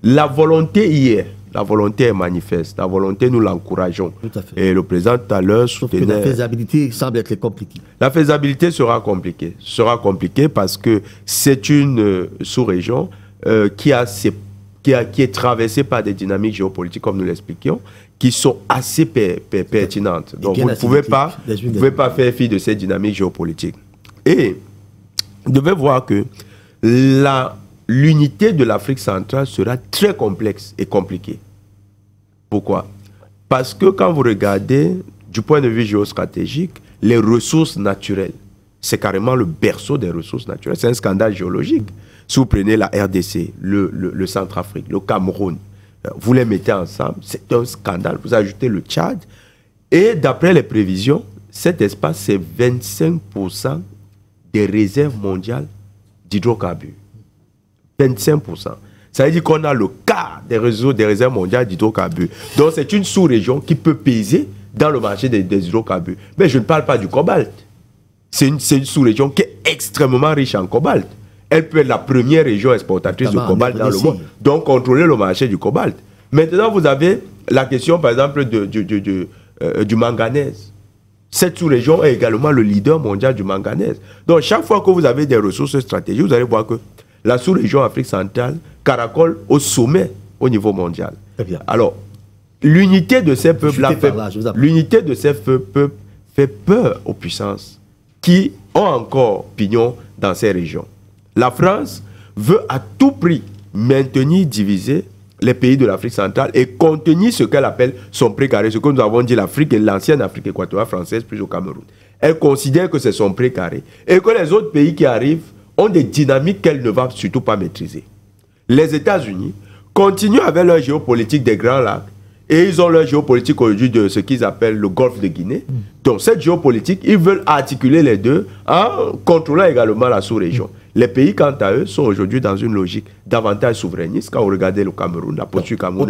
La volonté y est. La volonté est manifeste. La volonté, nous l'encourageons. Et le président tout à l'heure soutenait... La faisabilité semble être compliquée. La faisabilité sera compliquée. Sera compliquée parce que c'est une sous-région qui est traversée par des dynamiques géopolitiques, comme nous l'expliquions, qui sont assez pertinentes. Donc, vous ne pouvez pas faire fi de ces dynamiques géopolitiques. Et vous devez voir que l'unité de l'Afrique centrale sera très complexe et compliquée. Pourquoi? Parce que quand vous regardez, du point de vue géostratégique, les ressources naturelles, c'est carrément le berceau des ressources naturelles. C'est un scandale géologique. Si vous prenez la RDC, le Centrafrique, le Cameroun, vous les mettez ensemble, c'est un scandale. Vous ajoutez le Tchad, et d'après les prévisions, cet espace, c'est 25% des réserves mondiales d'hydrocarbures. 25%. Ça veut dire qu'on a le quart des réserves mondiales d'hydrocarbures. Donc c'est une sous-région qui peut peser dans le marché des hydrocarbures. Mais je ne parle pas du cobalt. C'est une sous-région qui est extrêmement riche en cobalt. Elle peut être la première région exportatrice de cobalt dans le monde. Donc contrôler le marché du cobalt. Maintenant, vous avez la question, par exemple, du manganèse. Cette sous-région est également le leader mondial du manganèse. Donc chaque fois que vous avez des ressources stratégiques, vous allez voir que la sous-région Afrique centrale caracole au sommet au niveau mondial. Alors, l'unité de ces peuples-là fait peur aux puissances qui ont encore pignon dans ces régions. La France veut à tout prix maintenir, diviser les pays de l'Afrique centrale et contenir ce qu'elle appelle son précaré, ce que nous avons dit l'Afrique et l'ancienne Afrique équatoriale française plus au Cameroun. Elle considère que c'est son précaré et que les autres pays qui arrivent ont des dynamiques qu'elle ne va surtout pas maîtriser. Les États-Unis continuent avec leur géopolitique des Grands Lacs. Et ils ont leur géopolitique aujourd'hui de ce qu'ils appellent le Golfe de Guinée. Donc cette géopolitique, ils veulent articuler les deux en contrôlant également la sous-région. Les pays, quant à eux, sont aujourd'hui dans une logique davantage souverainiste. Quand vous regardez le Cameroun, la posture Cameroun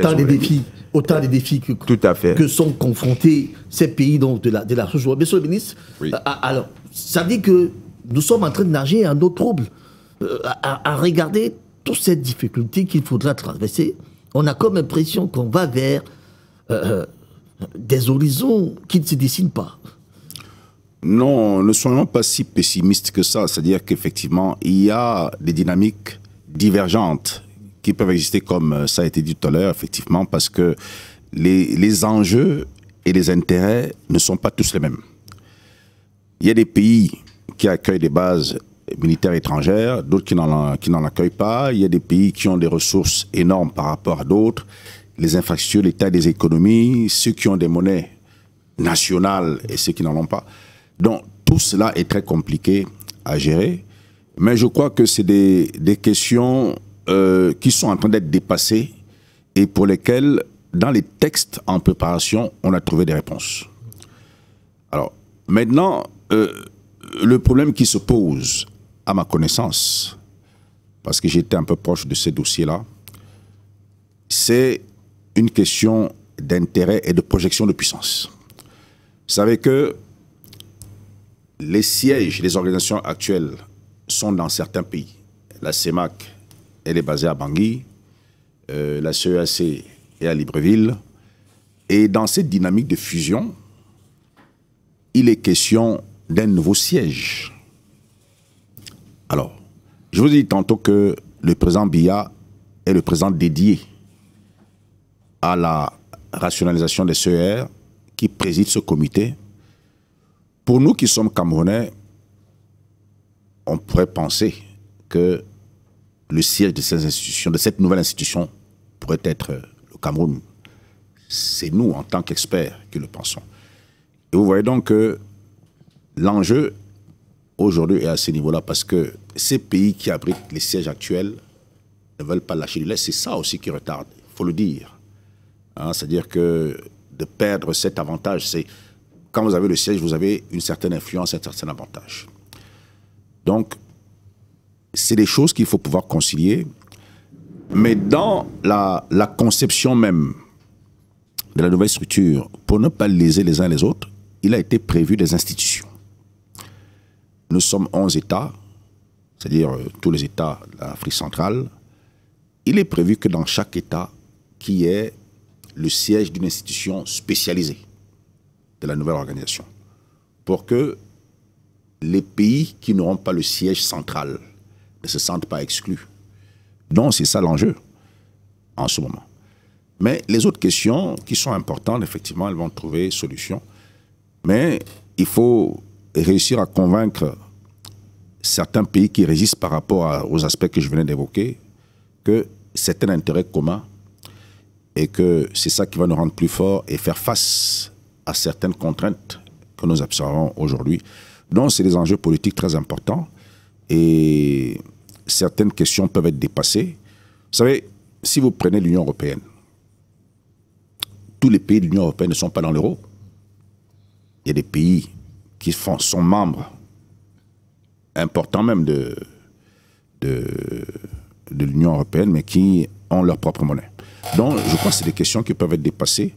autant de défis que, tout à fait, que sont confrontés ces pays donc, de la sous-région. Monsieur le ministre, oui. Alors, ça dit que nous sommes en train de nager en eau trouble. À regarder toutes ces difficultés qu'il faudra traverser, on a comme impression qu'on va vers des horizons qui ne se dessinent pas. Non, ne soyons pas si pessimistes que ça. C'est-à-dire qu'effectivement, il y a des dynamiques divergentes qui peuvent exister, comme ça a été dit tout à l'heure, effectivement, parce que les enjeux et les intérêts ne sont pas tous les mêmes. Il y a des pays qui accueillent des bases militaires étrangères, d'autres qui n'en accueillent pas. Il y a des pays qui ont des ressources énormes par rapport à d'autres. Les infrastructures, l'état des économies, ceux qui ont des monnaies nationales et ceux qui n'en ont pas. Donc, tout cela est très compliqué à gérer. Mais je crois que c'est des questions qui sont en train d'être dépassées et pour lesquelles, dans les textes en préparation, on a trouvé des réponses. Alors, maintenant, le problème qui se pose, à ma connaissance, parce que j'étais un peu proche de ces dossiers-là, c'est une question d'intérêt et de projection de puissance. Vous savez que les sièges des organisations actuelles sont dans certains pays. La CEMAC, elle est basée à Bangui, la CEAC est à Libreville. Et dans cette dynamique de fusion, il est question d'un nouveau siège. Alors, je vous ai dit tantôt que le président Biya est le président dédié à la rationalisation des CER qui préside ce comité. Pour nous qui sommes Camerounais, on pourrait penser que le siège de ces institutions, de cette nouvelle institution, pourrait être le Cameroun. C'est nous, en tant qu'experts, qui le pensons. Et vous voyez donc que l'enjeu aujourd'hui est à ce niveau-là, parce que ces pays qui abritent les sièges actuels ne veulent pas lâcher du lest. C'est ça aussi qui retarde, il faut le dire. Hein, c'est-à-dire que de perdre cet avantage, c'est quand vous avez le siège, vous avez une certaine influence, un certain avantage. Donc, c'est des choses qu'il faut pouvoir concilier. Mais dans la conception même de la nouvelle structure, pour ne pas léser les uns les autres, il a été prévu des institutions. Nous sommes 11 États, c'est-à-dire tous les États de l'Afrique centrale. Il est prévu que dans chaque État, qu'il y ait le siège d'une institution spécialisée de la nouvelle organisation, pour que les pays qui n'auront pas le siège central ne se sentent pas exclus. Donc c'est ça l'enjeu en ce moment. Mais les autres questions qui sont importantes, effectivement, elles vont trouver solution. Mais il faut réussir à convaincre certains pays qui résistent par rapport aux aspects que je venais d'évoquer que c'est un intérêt commun et que c'est ça qui va nous rendre plus forts et faire face à certaines contraintes que nous observons aujourd'hui. Donc, c'est des enjeux politiques très importants et certaines questions peuvent être dépassées. Vous savez, si vous prenez l'Union européenne, tous les pays de l'Union européenne ne sont pas dans l'euro. Il y a des pays qui sont membres importants même de l'Union européenne, mais qui ont leur propre monnaie. Donc, je crois que c'est des questions qui peuvent être dépassées.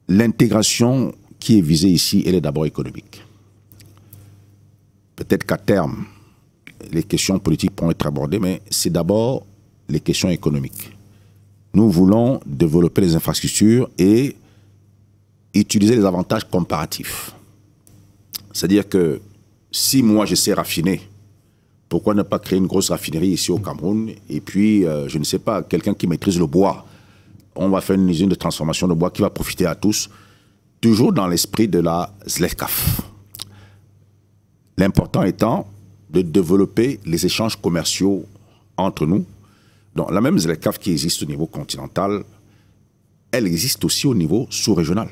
L'intégration qui est visée ici, elle est d'abord économique. Peut-être qu'à terme, les questions politiques pourront être abordées, mais c'est d'abord les questions économiques. Nous voulons développer les infrastructures et utiliser les avantages comparatifs. C'est-à-dire que si moi je sais raffiner, pourquoi ne pas créer une grosse raffinerie ici au Cameroun et puis, je ne sais pas, quelqu'un qui maîtrise le bois, on va faire une usine de transformation de bois qui va profiter à tous, toujours dans l'esprit de la ZLECAf. L'important étant de développer les échanges commerciaux entre nous. Donc la même ZLECAf qui existe au niveau continental, elle existe aussi au niveau sous-régional.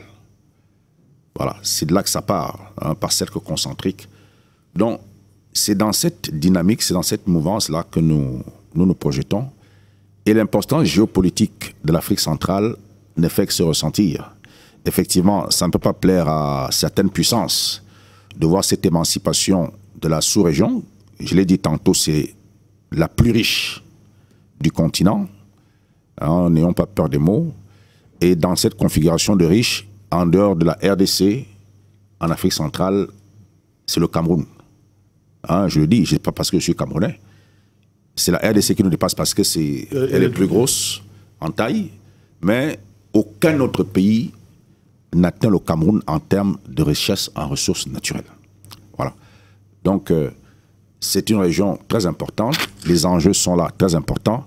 Voilà, c'est de là que ça part, hein, par cercle concentrique. Donc, c'est dans cette dynamique, c'est dans cette mouvance-là que nous nous projetons. Et l'importance géopolitique de l'Afrique centrale ne fait que se ressentir. Effectivement, ça ne peut pas plaire à certaines puissances de voir cette émancipation de la sous-région. Je l'ai dit tantôt, c'est la plus riche du continent. Hein, n'ayons pas peur des mots. Et dans cette configuration de riches, en dehors de la RDC, en Afrique centrale, c'est le Cameroun. Hein, je le dis, ce n'est pas parce que je suis camerounais. C'est la RDC qui nous dépasse parce que elle est plus grosse en taille, mais aucun autre pays n'atteint le Cameroun en termes de richesse en ressources naturelles. Voilà. Donc, c'est une région très importante. Les enjeux sont là, très importants.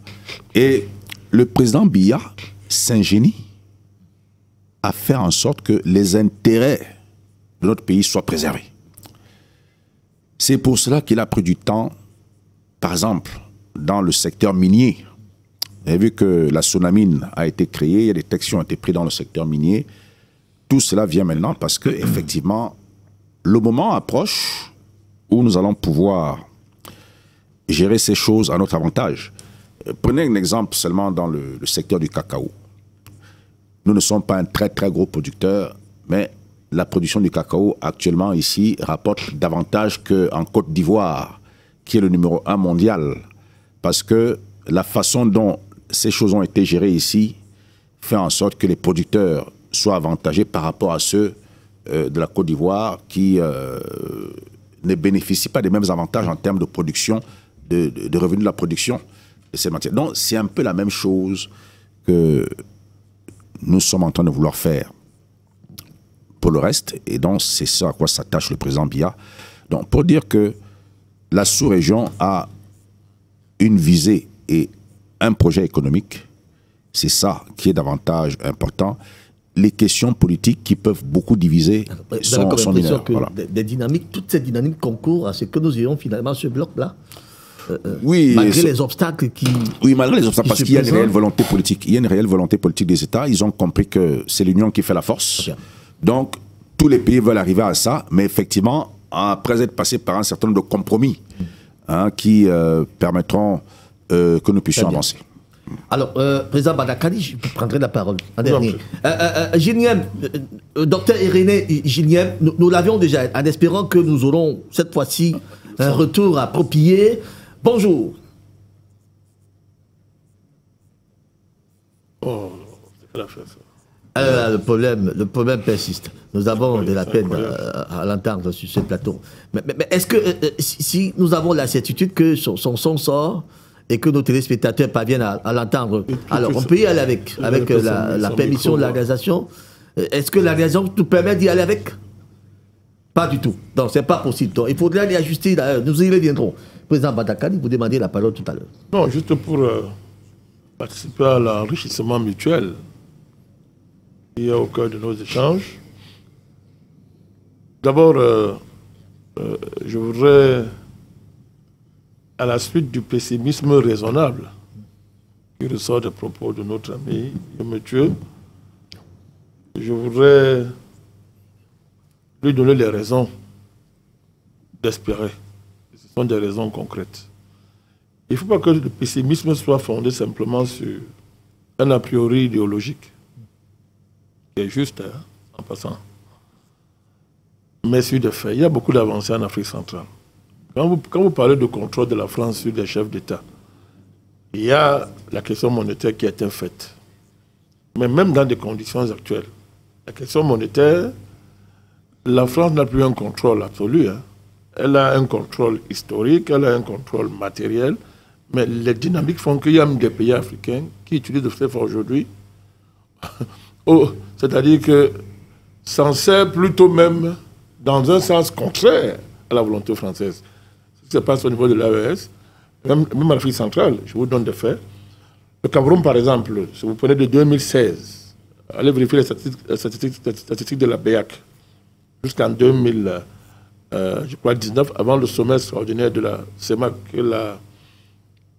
Et le président Biya s'ingénie à faire en sorte que les intérêts de notre pays soient préservés. C'est pour cela qu'il a pris du temps, par exemple, dans le secteur minier. Vous avez vu que la Sonamine a été créée, il y a des textes qui ont été pris dans le secteur minier. Tout cela vient maintenant parce que, effectivement, le moment approche où nous allons pouvoir gérer ces choses à notre avantage. Prenez un exemple seulement dans le secteur du cacao. Nous ne sommes pas un très très gros producteur, mais la production du cacao actuellement ici rapporte davantage qu'en Côte d'Ivoire, qui est le numéro 1 mondial. Parce que la façon dont ces choses ont été gérées ici fait en sorte que les producteurs soient avantagés par rapport à ceux de la Côte d'Ivoire qui ne bénéficient pas des mêmes avantages en termes de production, de revenus de la production de ces matières. Donc c'est un peu la même chose que nous sommes en train de vouloir faire pour le reste. Et donc c'est ça à quoi s'attache le président Biya. Donc pour dire que la sous-région a une visée et un projet économique, c'est ça qui est davantage important. Les questions politiques qui peuvent beaucoup diviser sont mineures. Voilà. Des dynamiques, toutes ces dynamiques concourent à ce que nous ayons finalement ce bloc-là. Oui, malgré les obstacles qui... Oui, malgré les obstacles, parce qu'il y a une réelle volonté politique. Il y a une réelle volonté politique des États. Ils ont compris que c'est l'union qui fait la force. Okay. Donc, tous les pays veulent arriver à ça, mais effectivement, après être passé par un certain nombre de compromis qui permettront que nous puissions avancer. Alors, président Badakani, je prendrai la parole en dernier. Giliem, docteur Irénée Giliem, nous l'avions déjà, en espérant que nous aurons cette fois-ci un retour approprié. Bonjour. Oh, c'est la fête, ça. Le problème persiste. Nous avons de la peine à l'entendre sur ce plateau. Mais est-ce que si nous avons la certitude que son son sort et que nos téléspectateurs parviennent à l'entendre, alors on peut y aller avec la permission de l'organisation. Est-ce que l'organisation nous permet d'y aller avec? Pas du tout. Donc c'est pas possible. Donc il faudrait aller ajuster. Nous y reviendrons. Président Badakani, vous demandez la parole tout à l'heure. Non, juste pour participer à l'enrichissement mutuel il y a au cœur de nos échanges. D'abord, je voudrais, à la suite du pessimisme raisonnable qui ressort des propos de notre ami Mathieu, je voudrais lui donner les raisons d'espérer. Ce sont des raisons concrètes. Il ne faut pas que le pessimisme soit fondé simplement sur un a priori idéologique, qui est juste, en passant. Mais sur des faits, il y a beaucoup d'avancées en Afrique centrale. Quand vous parlez de contrôle de la France sur des chefs d'État, il y a la question monétaire qui est un fait. Mais même dans des conditions actuelles, la question monétaire, la France n'a plus un contrôle absolu. Elle a un contrôle historique, elle a un contrôle matériel, mais les dynamiques font qu'il y a même des pays africains qui utilisent de ce fait aujourd'hui. C'est-à-dire que s'en sert plutôt même dans un sens contraire à la volonté française. Ce qui se passe au niveau de l'AES, même en Afrique centrale, je vous donne des faits. Le Cameroun, par exemple, si vous prenez de 2016, allez vérifier les statistiques de la BEAC, jusqu'en 2019, avant le sommet extraordinaire de la CEMAC, que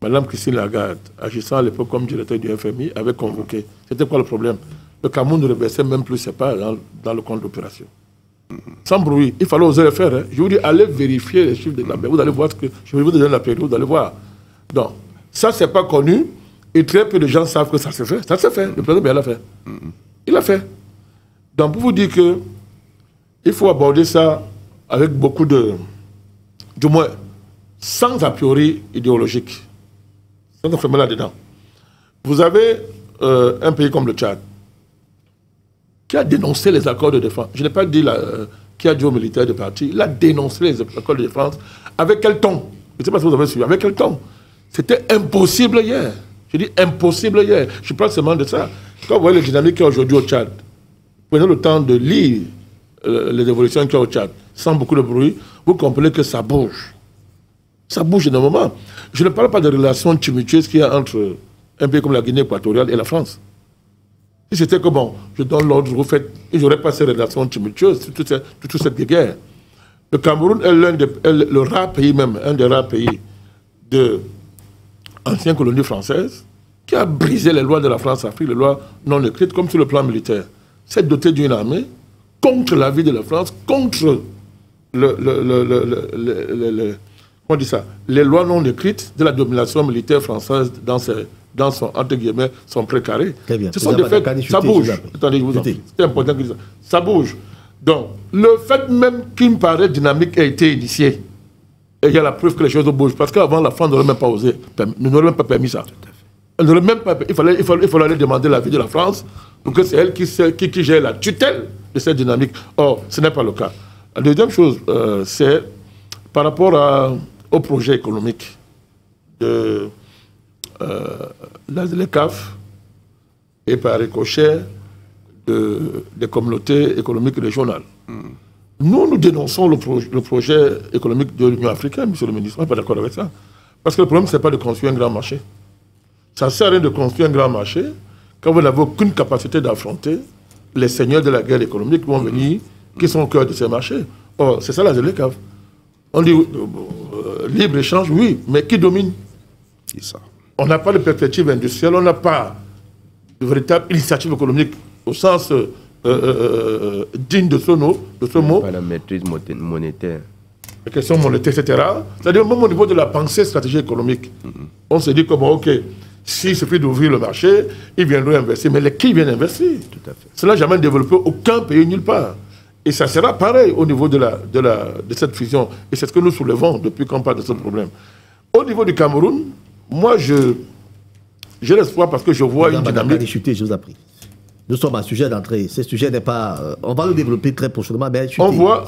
Mme Christine Lagarde, agissant à l'époque comme directeur du FMI, avait convoqué. C'était quoi le problème? Le Cameroun ne reversait même plus ses parts dans le compte d'opération. Sans bruit. Il fallait oser le faire. Je vous dis, allez vérifier les chiffres de la BEAC. Vous allez voir ce que je vais vous donner la période, vous allez voir. Donc, ça, c'est pas connu. Et très peu de gens savent que ça se fait. Ça se fait. Le président Biya l'a fait. Il l'a fait. Donc, pour vous dire que il faut aborder ça avec beaucoup de... Du moins, sans a priori idéologique. Sans enfermer là-dedans. Vous avez un pays comme le Tchad qui a dénoncé les accords de défense. Je n'ai pas dit qui a dit aux militaires de partir. Il a dénoncé les accords de défense. Avec quel ton? Je ne sais pas si vous avez suivi. Avec quel ton? C'était impossible hier. Je dis impossible hier. Je parle seulement de ça. Quand vous voyez les dynamiques qu'il y a aujourd'hui au Tchad, prenez le temps de lire les évolutions qu'il y a au Tchad, sans beaucoup de bruit, vous comprenez que ça bouge. Ça bouge énormément. Je ne parle pas de relations tumultueuses qu'il y a entre un pays comme la Guinée équatoriale et la France. Si c'était que bon, je donne l'ordre, vous faites, il n'y aurait pas ces relations tumultueuses, toute cette guerre. Le Cameroun est le rare pays même, un des rares pays de ancienne colonie française qui a brisé les lois de la France-Afrique, les lois non écrites, comme sur le plan militaire. C'est doté d'une armée contre la vie de la France, contre on dit ça, les lois non écrites de la domination militaire française dans son, entre guillemets, son précaré. Très bien. Ce sont des faits, ça bouge. Attendez, je vous en prie. C'est important que ça bouge. Donc, le fait même qu'une pareille dynamique ait été initiée, et il y a la preuve que les choses bougent, parce qu'avant, la France n'aurait même pas osé, n'aurait même pas permis ça. Elle n'aurait même pas, il fallait aller demander l'avis de la France, pour que c'est elle qui gère la tutelle de cette dynamique. Or, ce n'est pas le cas. La deuxième chose, c'est par rapport au projet économique de les CAF et par ricochet des communautés économiques régionales. Nous dénonçons le projet économique de l'Union africaine, monsieur le ministre. On n'est pas d'accord avec ça. Parce que le problème, ce n'est pas de construire un grand marché. Ça ne sert à rien de construire un grand marché quand vous n'avez aucune capacité d'affronter les seigneurs de la guerre économique qui vont venir, qui sont au cœur de ces marchés. Or, c'est ça la ZLECAF. On dit libre-échange, oui, mais qui domine? C'est ça. On n'a pas de perspective industrielle, on n'a pas de véritable initiative économique au sens digne de ce mot. Pas la maîtrise monétaire. La question monétaire, etc. C'est-à-dire, même au niveau de la pensée stratégique économique, on se dit que, bon, ok, s'il suffit d'ouvrir le marché, ils viendront investir. Mais qui viennent investir? Tout à fait. Cela n'a jamais développé aucun pays nulle part. Et ça sera pareil au niveau de cette fusion. Et c'est ce que nous soulevons depuis qu'on parle de ce problème. Au niveau du Cameroun, moi, j'ai l'espoir parce que je vois une dynamique. Je vous en prie. Nous sommes à sujet d'entrée. Ce sujet n'est pas... on va le développer très prochainement, mais on voit.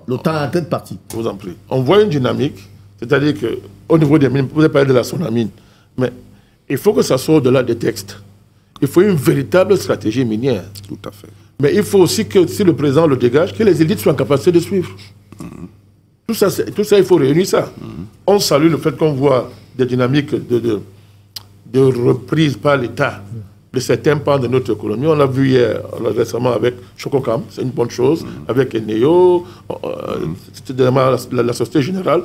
Le temps est en train de partir. Je vous en prie. On voit une dynamique, c'est-à-dire qu'au niveau des mines, vous avez parlé de la Sonamine, mais il faut que ça soit au-delà des textes. Il faut une véritable stratégie minière. Tout à fait. Mais il faut aussi que, si le président le dégage, que les élites soient en capacité de suivre. Tout ça, il faut réunir ça. On salue le fait qu'on voit des dynamiques de reprise par l'État de certains pans de notre économie. On l'a vu hier, récemment avec Chococam, c'est une bonne chose, avec Eneo, la Société Générale.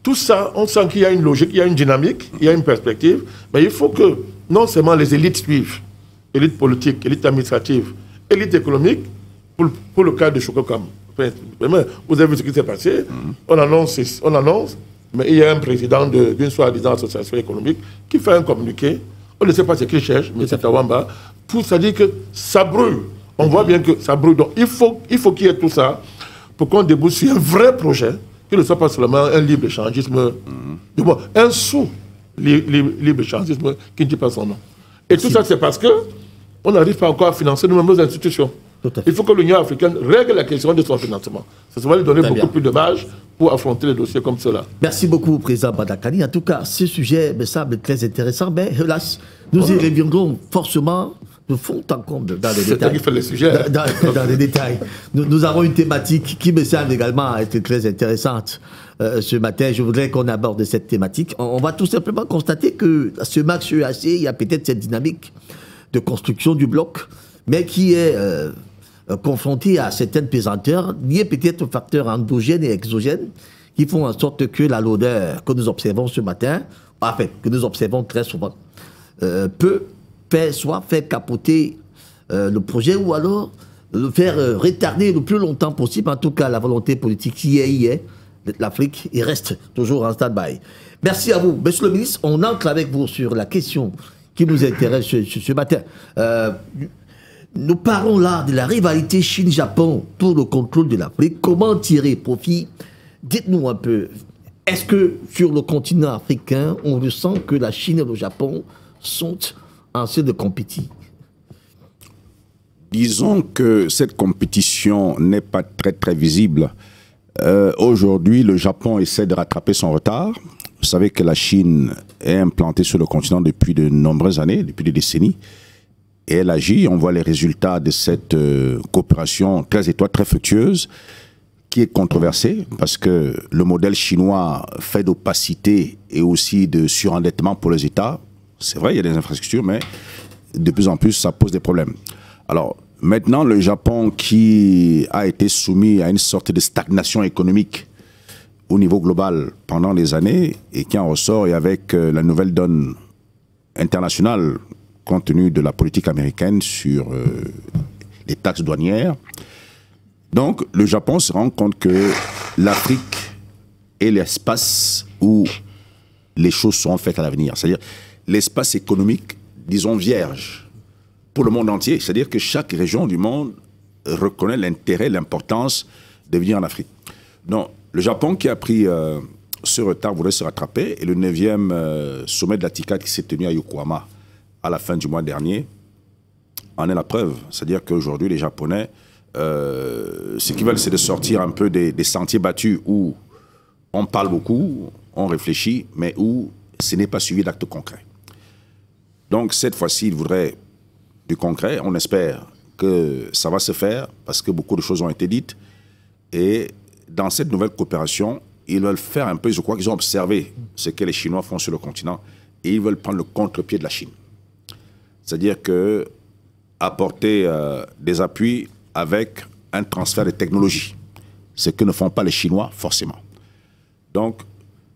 Tout ça, on sent qu'il y a une logique, il y a une dynamique, il y a une perspective, mais il faut que non seulement les élites suivent, élites politiques, élites administratives, élites économiques, pour le cas de Chococam. Vous avez vu ce qui s'est passé, on annonce, mais il y a un président d'une soi-disant association économique qui fait un communiqué. On ne sait pas ce qu'il cherche, mais c'est Tawamba. Tout ça dit que ça brûle. On voit bien que ça brûle. Donc il faut qu'il y ait tout ça pour qu'on débouche sur un vrai projet, qu'il ne soit pas seulement un libre-échangisme, un sous-libre-échangisme qui ne dit pas son nom. Et tout ça, c'est parce qu'on n'arrive pas encore à financer nous-mêmes nos institutions. Il faut que l'Union africaine règle la question de son financement. Ça va lui donner beaucoup plus de marge pour affronter les dossiers comme cela. Merci beaucoup, Président Badakani. En tout cas, ce sujet me semble très intéressant, mais hélas, nous y reviendrons forcément de fond en comble dans les détails. C'est toi qui fais les sujets. Dans les détails. Nous avons une thématique qui me semble également être très intéressante. Ce matin, je voudrais qu'on aborde cette thématique. On va tout simplement constater que ce max EAC, il y a peut-être cette dynamique de construction du bloc, mais qui est confronté à certaines pesanteurs, liées peut-être aux facteurs endogènes et exogènes, qui font en sorte que la lourdeur que nous observons ce matin, enfin, que nous observons très souvent, peut soit faire capoter le projet, ou alors le faire retarder le plus longtemps possible, en tout cas la volonté politique qui y est, l'Afrique, il reste toujours en stand-by. Merci à vous. Monsieur le ministre, on entre avec vous sur la question qui nous intéresse ce matin. Nous parlons là de la rivalité Chine-Japon pour le contrôle de l'Afrique. Comment tirer profit? Dites-nous un peu, est-ce que sur le continent africain, on ressent que la Chine et le Japon sont en train de compétir? Disons que cette compétition n'est pas très visible. Aujourd'hui, le Japon essaie de rattraper son retard. Vous savez que la Chine est implantée sur le continent depuis de nombreuses années, depuis des décennies. Et elle agit, on voit les résultats de cette coopération très étroite, très fructueuse, qui est controversée parce que le modèle chinois fait d'opacité et aussi de surendettement pour les États. C'est vrai, il y a des infrastructures, mais de plus en plus, ça pose des problèmes. Alors, maintenant, le Japon qui a été soumis à une sorte de stagnation économique au niveau global pendant des années et qui en ressort, et avec la nouvelle donne internationale, compte tenu de la politique américaine sur les taxes douanières. Donc, le Japon se rend compte que l'Afrique est l'espace où les choses seront faites à l'avenir. C'est-à-dire l'espace économique, disons, vierge pour le monde entier. C'est-à-dire que chaque région du monde reconnaît l'intérêt, l'importance de venir en Afrique. Donc, le Japon qui a pris ce retard voudrait se rattraper. Et le 9e sommet de la TICAD qui s'est tenu à Yokohama à la fin du mois dernier en est la preuve. C'est-à-dire qu'aujourd'hui, les Japonais, ce qu'ils veulent, c'est de sortir un peu des sentiers battus où on parle beaucoup, on réfléchit, mais où ce n'est pas suivi d'actes concrets. Donc, cette fois-ci, ils voudraient du concret. On espère que ça va se faire parce que beaucoup de choses ont été dites. Et dans cette nouvelle coopération, ils veulent faire un peu, je crois qu'ils ont observé ce que les Chinois font sur le continent et ils veulent prendre le contre-pied de la Chine. C'est-à-dire que apporter des appuis avec un transfert de technologie, ce que ne font pas les Chinois forcément. Donc,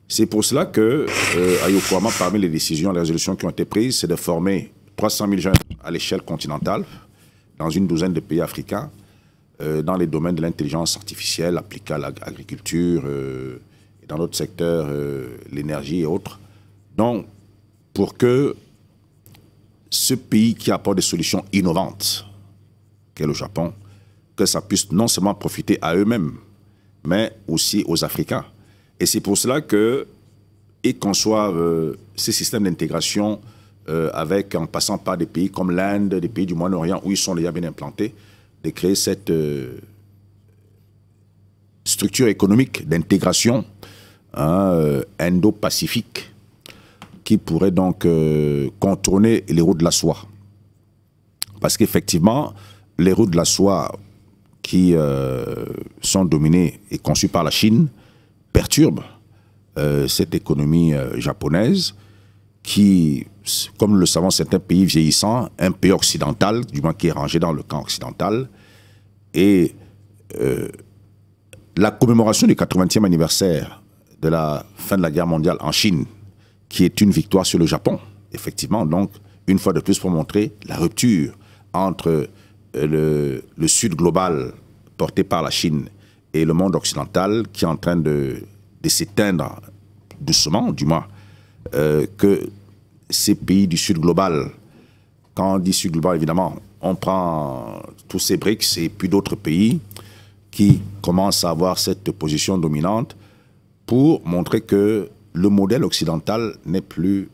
c'est pour cela que à Yokohama, parmi les décisions, les résolutions qui ont été prises, c'est de former 300 000 jeunes à l'échelle continentale dans une douzaine de pays africains dans les domaines de l'intelligence artificielle appliquée à l'agriculture et dans d'autres secteurs, l'énergie et autres. Donc, pour que ce pays qui apporte des solutions innovantes, qu'est le Japon, que ça puisse non seulement profiter à eux-mêmes, mais aussi aux Africains. Et c'est pour cela qu'ils conçoivent ces systèmes d'intégration en passant par des pays comme l'Inde, des pays du Moyen-Orient, où ils sont déjà bien implantés, de créer cette structure économique d'intégration indo-pacifique qui pourrait donc contourner les routes de la soie. Parce qu'effectivement, les routes de la soie qui sont dominées et conçues par la Chine perturbent cette économie japonaise qui, comme nous le savons, c'est un pays vieillissant, un pays occidental, du moins qui est rangé dans le camp occidental. Et la commémoration du 80e anniversaire de la fin de la guerre mondiale en Chine, qui est une victoire sur le Japon, effectivement, donc, une fois de plus pour montrer la rupture entre le sud global porté par la Chine et le monde occidental qui est en train de s'éteindre doucement, du moins, que ces pays du sud global, quand on dit sud global, évidemment, on prend tous ces BRICS et puis d'autres pays qui commencent à avoir cette position dominante pour montrer que le modèle occidental n'est plus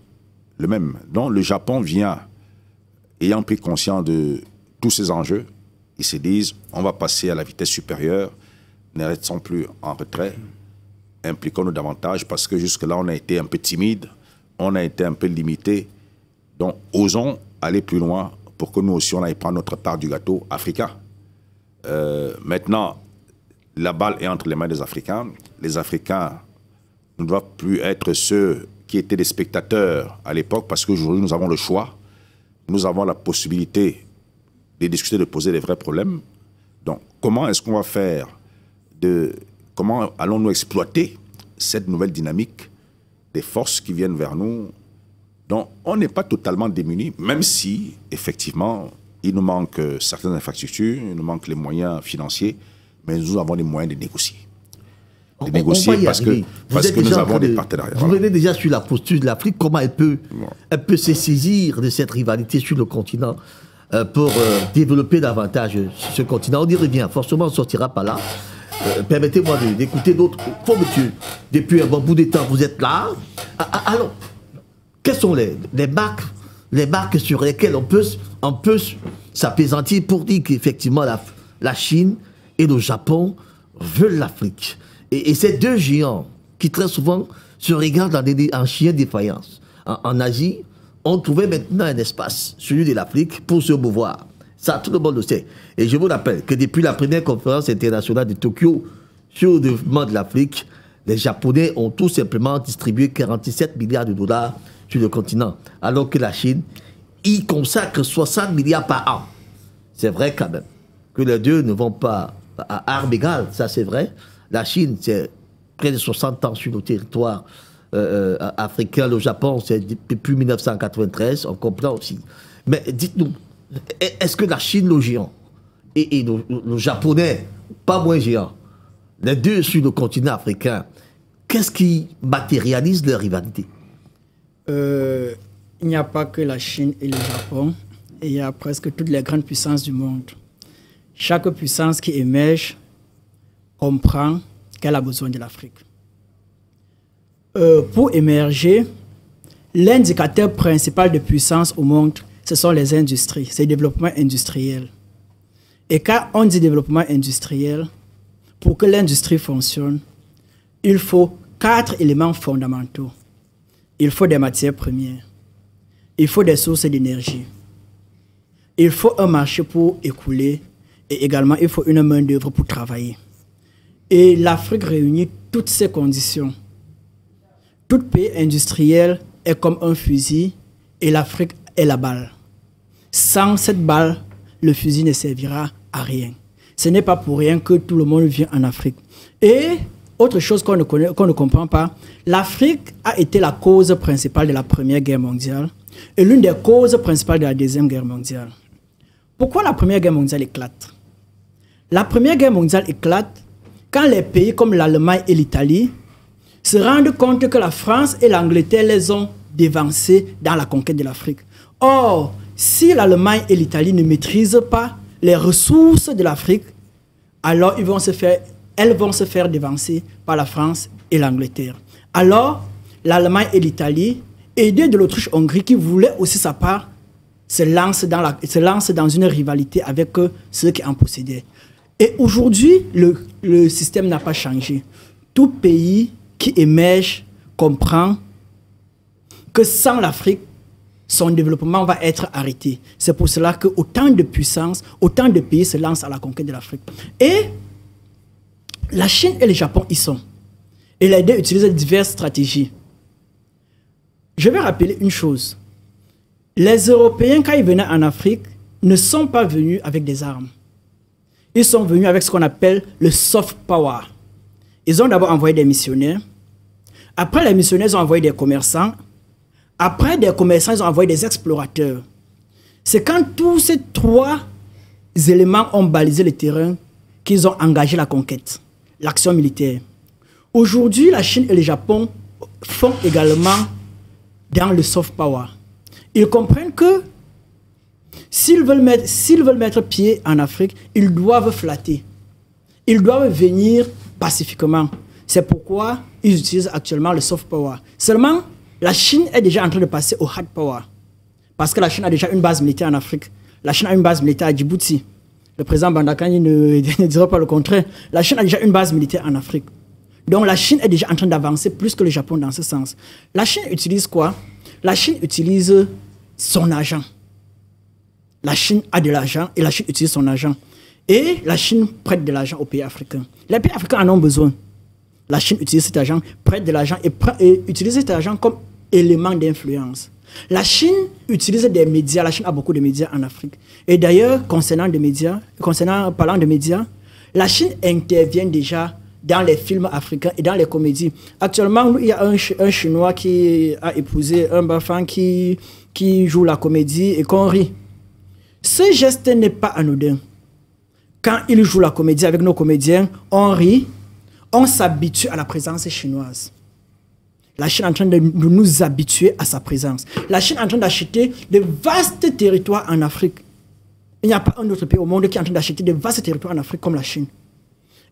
le même. Donc le Japon vient, ayant pris conscience de tous ces enjeux, ils se disent, on va passer à la vitesse supérieure, ne restons plus en retrait, impliquons-nous davantage, parce que jusque-là, on a été un peu timide, on a été un peu limité. Donc, osons aller plus loin pour que nous aussi, on aille prendre notre part du gâteau africain. Maintenant, la balle est entre les mains des Africains. Les Africains ne doivent plus être ceux qui étaient des spectateurs à l'époque, parce qu'aujourd'hui, nous avons le choix. Nous avons la possibilité de discuter, de poser des vrais problèmes. Donc, comment est-ce qu'on va faire comment allons-nous exploiter cette nouvelle dynamique des forces qui viennent vers nous? Donc, on n'est pas totalement démunis, même si, effectivement, il nous manque certaines infrastructures, il nous manque les moyens financiers, mais nous avons les moyens de négocier. de négocier parce que nous avons des partenariats. Vous venez déjà sur la posture de l'Afrique, comment elle peut se saisir de cette rivalité sur le continent pour développer davantage ce continent. On y revient, forcément on ne sortira pas là. Permettez-moi d'écouter d'autres. Faut, monsieur, depuis un bon bout de temps, vous êtes là. Alors, quelles sont les marques sur lesquelles on peut s'apaisantir pour dire qu'effectivement la Chine et le Japon veulent l'Afrique. Et ces deux géants qui très souvent se regardent en chien de défaillance. En Asie, on trouvait maintenant un espace, celui de l'Afrique, pour se mouvoir. Ça, tout le monde le sait. Et je vous rappelle que depuis la première conférence internationale de Tokyo sur le développement de l'Afrique, les Japonais ont tout simplement distribué 47 milliards de dollars sur le continent, alors que la Chine y consacre 60 milliards par an. C'est vrai quand même que les deux ne vont pas à armes égales, ça c'est vrai. La Chine, c'est près de 60 ans sur nos territoires africains. Le Japon, c'est depuis 1993, on comprend aussi. Mais dites-nous, est-ce que la Chine, le géant, et le Japonais, pas moins géant, les deux sur le continent africain, qu'est-ce qui matérialise leur rivalité? Il n'y a pas que la Chine et le Japon, il y a presque toutes les grandes puissances du monde. Chaque puissance qui émerge comprend qu'elle a besoin de l'Afrique. Pour émerger, l'indicateur principal de puissance au monde, ce sont les industries, c'est le développement industriel. Et quand on dit développement industriel, pour que l'industrie fonctionne, il faut 4 éléments fondamentaux. Il faut des matières premières, il faut des sources d'énergie, il faut un marché pour écouler et également il faut une main-d'œuvre pour travailler. Et l'Afrique réunit toutes ces conditions. Tout pays industriel est comme un fusil et l'Afrique est la balle. Sans cette balle, le fusil ne servira à rien. Ce n'est pas pour rien que tout le monde vient en Afrique. Et autre chose qu'on ne comprend pas, l'Afrique a été la cause principale de la Première Guerre mondiale et l'une des causes principales de la Deuxième Guerre mondiale. Pourquoi la Première Guerre mondiale éclate? La Première Guerre mondiale éclate quand les pays comme l'Allemagne et l'Italie se rendent compte que la France et l'Angleterre les ont dévancés dans la conquête de l'Afrique. Or, si l'Allemagne et l'Italie ne maîtrisent pas les ressources de l'Afrique, alors elles vont se faire dévancer par la France et l'Angleterre. Alors, l'Allemagne et l'Italie, aidés de l'Autriche-Hongrie qui voulaient aussi sa part, se lancent dans une rivalité avec ceux qui en possédaient. Et aujourd'hui, le système n'a pas changé. Tout pays qui émerge comprend que sans l'Afrique, son développement va être arrêté. C'est pour cela que autant de puissances, autant de pays se lancent à la conquête de l'Afrique. Et la Chine et le Japon y sont. Et les deux utilisent diverses stratégies. Je vais rappeler une chose. Les Européens, quand ils venaient en Afrique, ne sont pas venus avec des armes. Ils sont venus avec ce qu'on appelle le soft power. Ils ont d'abord envoyé des missionnaires. Après, les missionnaires ils ont envoyé des commerçants. Après, des commerçants, ils ont envoyé des explorateurs. C'est quand tous ces 3 éléments ont balisé le terrain qu'ils ont engagé la conquête, l'action militaire. Aujourd'hui, la Chine et le Japon font également dans le soft power. Ils comprennent que s'ils veulent mettre pied en Afrique, ils doivent flatter. Ils doivent venir pacifiquement. C'est pourquoi ils utilisent actuellement le soft power. Seulement, la Chine est déjà en train de passer au hard power. Parce que la Chine a déjà une base militaire en Afrique. La Chine a une base militaire à Djibouti. Le président Bandakani ne dira pas le contraire. La Chine a déjà une base militaire en Afrique. Donc la Chine est déjà en train d'avancer plus que le Japon dans ce sens. La Chine utilise quoi? La Chine utilise son argent. La Chine a de l'argent et la Chine utilise son argent. Et la Chine prête de l'argent aux pays africains. Les pays africains en ont besoin. La Chine utilise cet argent, prête de l'argent et utilise cet argent comme élément d'influence. La Chine utilise des médias. La Chine a beaucoup de médias en Afrique. Et d'ailleurs, parlant de médias, la Chine intervient déjà dans les films africains et dans les comédies. Actuellement, il y a un Chinois qui a épousé un Bafang qui joue la comédie et qu'on rit. Ce geste n'est pas anodin. Quand il joue la comédie avec nos comédiens, on rit, on s'habitue à la présence chinoise. La Chine est en train de nous habituer à sa présence. La Chine est en train d'acheter de vastes territoires en Afrique. Il n'y a pas un autre pays au monde qui est en train d'acheter de vastes territoires en Afrique comme la Chine.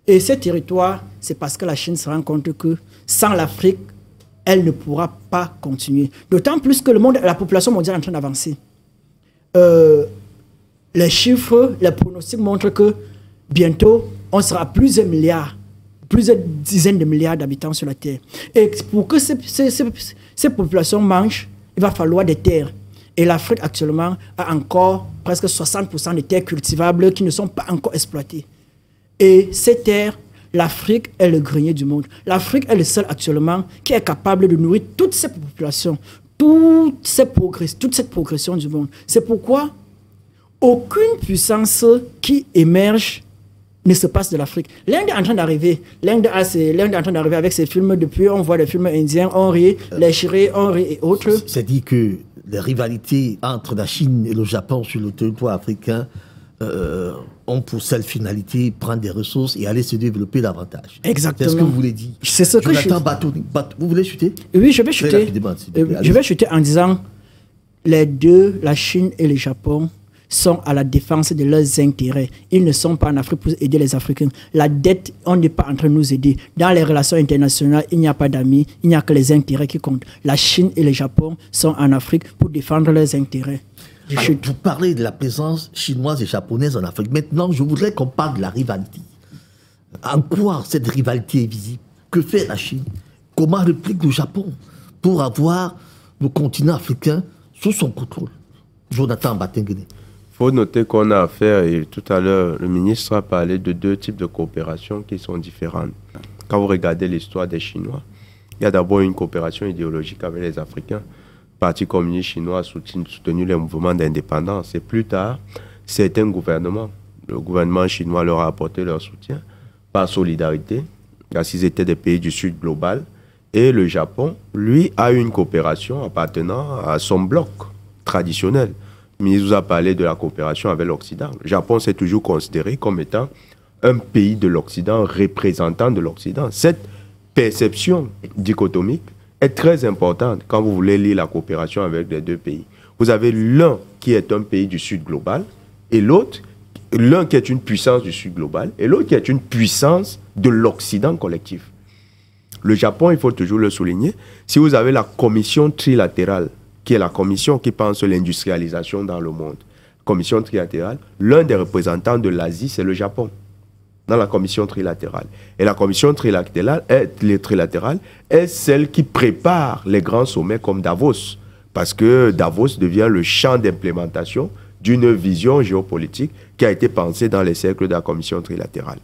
Et ces territoires, c'est parce que la Chine se rend compte que sans l'Afrique, elle ne pourra pas continuer. D'autant plus que la population mondiale est en train d'avancer. Les chiffres, les pronostics montrent que bientôt, on sera plusieurs dizaines de milliards d'habitants sur la Terre. Et pour que ces populations mangent, il va falloir des terres. Et l'Afrique actuellement a encore presque 60% de terres cultivables qui ne sont pas encore exploitées. Et ces terres, l'Afrique est le grenier du monde. L'Afrique est le seul actuellement qui est capable de nourrir toutes ces populations, toute cette progression du monde. C'est pourquoi aucune puissance qui émerge ne se passe de l'Afrique. L'Inde est en train d'arriver. L'Inde est en train d'arriver avec ses films. Depuis, on voit des films indiens, on rit, les chirés, on rit et autres. C'est dit que les rivalités entre la Chine et le Japon sur le territoire africain ont pour seule finalité prendre des ressources et aller se développer davantage. Exactement. C'est ce que vous voulez dire. C'est ce que vous voulez chuter? Oui, je vais chuter. Je vais chuter en disant les deux, la Chine et le Japon, sont à la défense de leurs intérêts. Ils ne sont pas en Afrique pour aider les Africains. La dette, on n'est pas en train de nous aider. Dans les relations internationales, il n'y a pas d'amis, il n'y a que les intérêts qui comptent. La Chine et le Japon sont en Afrique pour défendre leurs intérêts. Alors, vous parlez de la présence chinoise et japonaise en Afrique. Maintenant, je voudrais qu'on parle de la rivalité. En quoi cette rivalité est visible? Que fait la Chine? Comment réplique le Japon pour avoir le continent africain sous son contrôle? Jonathan Batenguene. Il faut noter qu'on a affaire, et tout à l'heure, le ministre a parlé de deux types de coopération qui sont différentes. Quand vous regardez l'histoire des Chinois, il y a d'abord une coopération idéologique avec les Africains. Le Parti communiste chinois a soutenu les mouvements d'indépendance. Et plus tard, certains gouvernements, le gouvernement chinois leur a apporté leur soutien par solidarité, parce qu'ils étaient des pays du Sud global. Et le Japon, lui, a eu une coopération appartenant à son bloc traditionnel. Le ministre vous a parlé de la coopération avec l'Occident. Le Japon s'est toujours considéré comme étant un pays de l'Occident, représentant de l'Occident. Cette perception dichotomique est très importante quand vous voulez lire la coopération avec les deux pays. Vous avez l'un qui est un pays du Sud global et l'autre, l'un qui est une puissance du Sud global et l'autre qui est une puissance de l'Occident collectif. Le Japon, il faut toujours le souligner, si vous avez la commission trilatérale, qui est la commission qui pense l'industrialisation dans le monde. Commission trilatérale, l'un des représentants de l'Asie, c'est le Japon, dans la commission trilatérale. Et la commission trilatérale est celle qui prépare les grands sommets comme Davos, parce que Davos devient le champ d'implémentation d'une vision géopolitique qui a été pensée dans les cercles de la commission trilatérale.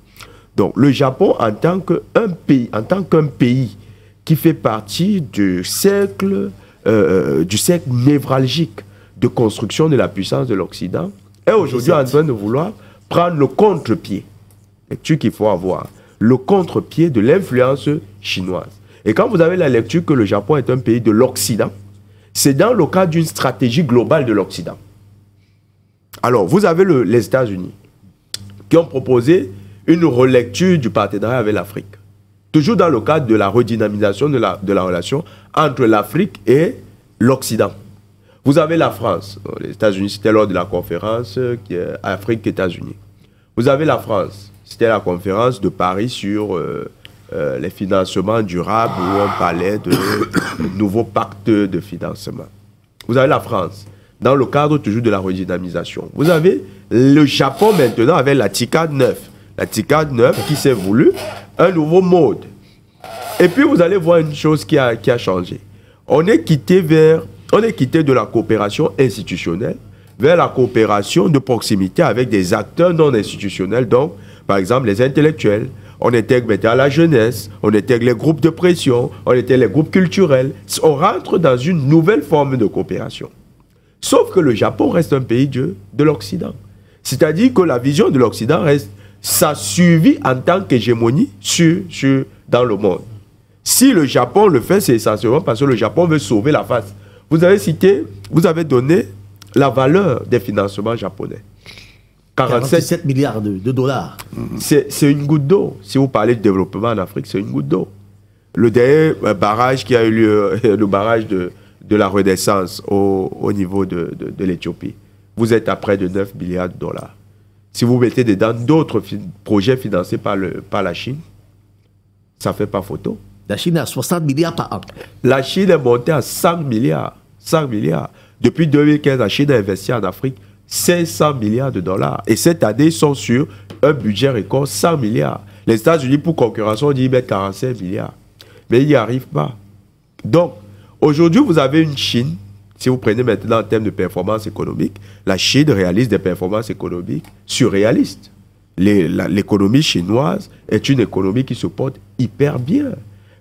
Donc le Japon, en tant qu'un pays qui fait partie du cercle névralgique de construction de la puissance de l'Occident, est aujourd'hui en train de vouloir prendre le contre-pied. Lecture qu'il faut avoir. Le contre-pied de l'influence chinoise. Et quand vous avez la lecture que le Japon est un pays de l'Occident, c'est dans le cadre d'une stratégie globale de l'Occident. Alors, vous avez les États-Unis qui ont proposé une relecture du partenariat avec l'Afrique. Toujours dans le cadre de la redynamisation de la relation entre l'Afrique et l'Occident. Vous avez la France. Les États-Unis, c'était lors de la conférence Afrique-États-Unis. Vous avez la France. C'était la conférence de Paris sur les financements durables où on parlait de nouveaux pactes de financement. Vous avez la France, dans le cadre toujours de la redynamisation. Vous avez le Japon maintenant avec la TICAD 9. La TICAD 9 qui s'est voulu un nouveau mode. Et puis vous allez voir une chose qui a changé. On est quitté de la coopération institutionnelle vers la coopération de proximité avec des acteurs non institutionnels, donc par exemple les intellectuels. On intègre maintenant la jeunesse, on intègre les groupes de pression, on intègre les groupes culturels. On rentre dans une nouvelle forme de coopération. Sauf que le Japon reste un pays de l'Occident. C'est-à-dire que la vision de l'Occident reste sa survie en tant qu'hégémonie dans le monde. Si le Japon le fait, c'est essentiellement parce que le Japon veut sauver la face. Vous avez donné la valeur des financements japonais. 47 milliards de dollars. C'est une goutte d'eau. Si vous parlez de développement en Afrique, c'est une goutte d'eau. Le dernier barrage qui a eu lieu, le barrage de la Renaissance au niveau de l'Éthiopie, vous êtes à près de 9 milliards de dollars. Si vous mettez dedans d'autres projets financés par la Chine, ça ne fait pas photo. La Chine a 60 milliards par an. La Chine est montée à 100 milliards. 100 milliards. Depuis 2015, la Chine a investi en Afrique 500 milliards de dollars. Et cette année, ils sont sur un budget record 100 milliards. Les États-Unis, pour concurrencer, on dit qu'ils mettent 45 milliards. Mais ils n'y arrivent pas. Donc, aujourd'hui, vous avez une Chine, si vous prenez maintenant en termes de performance économique, la Chine réalise des performances économiques surréalistes. L'économie chinoise est une économie qui se porte hyper bien.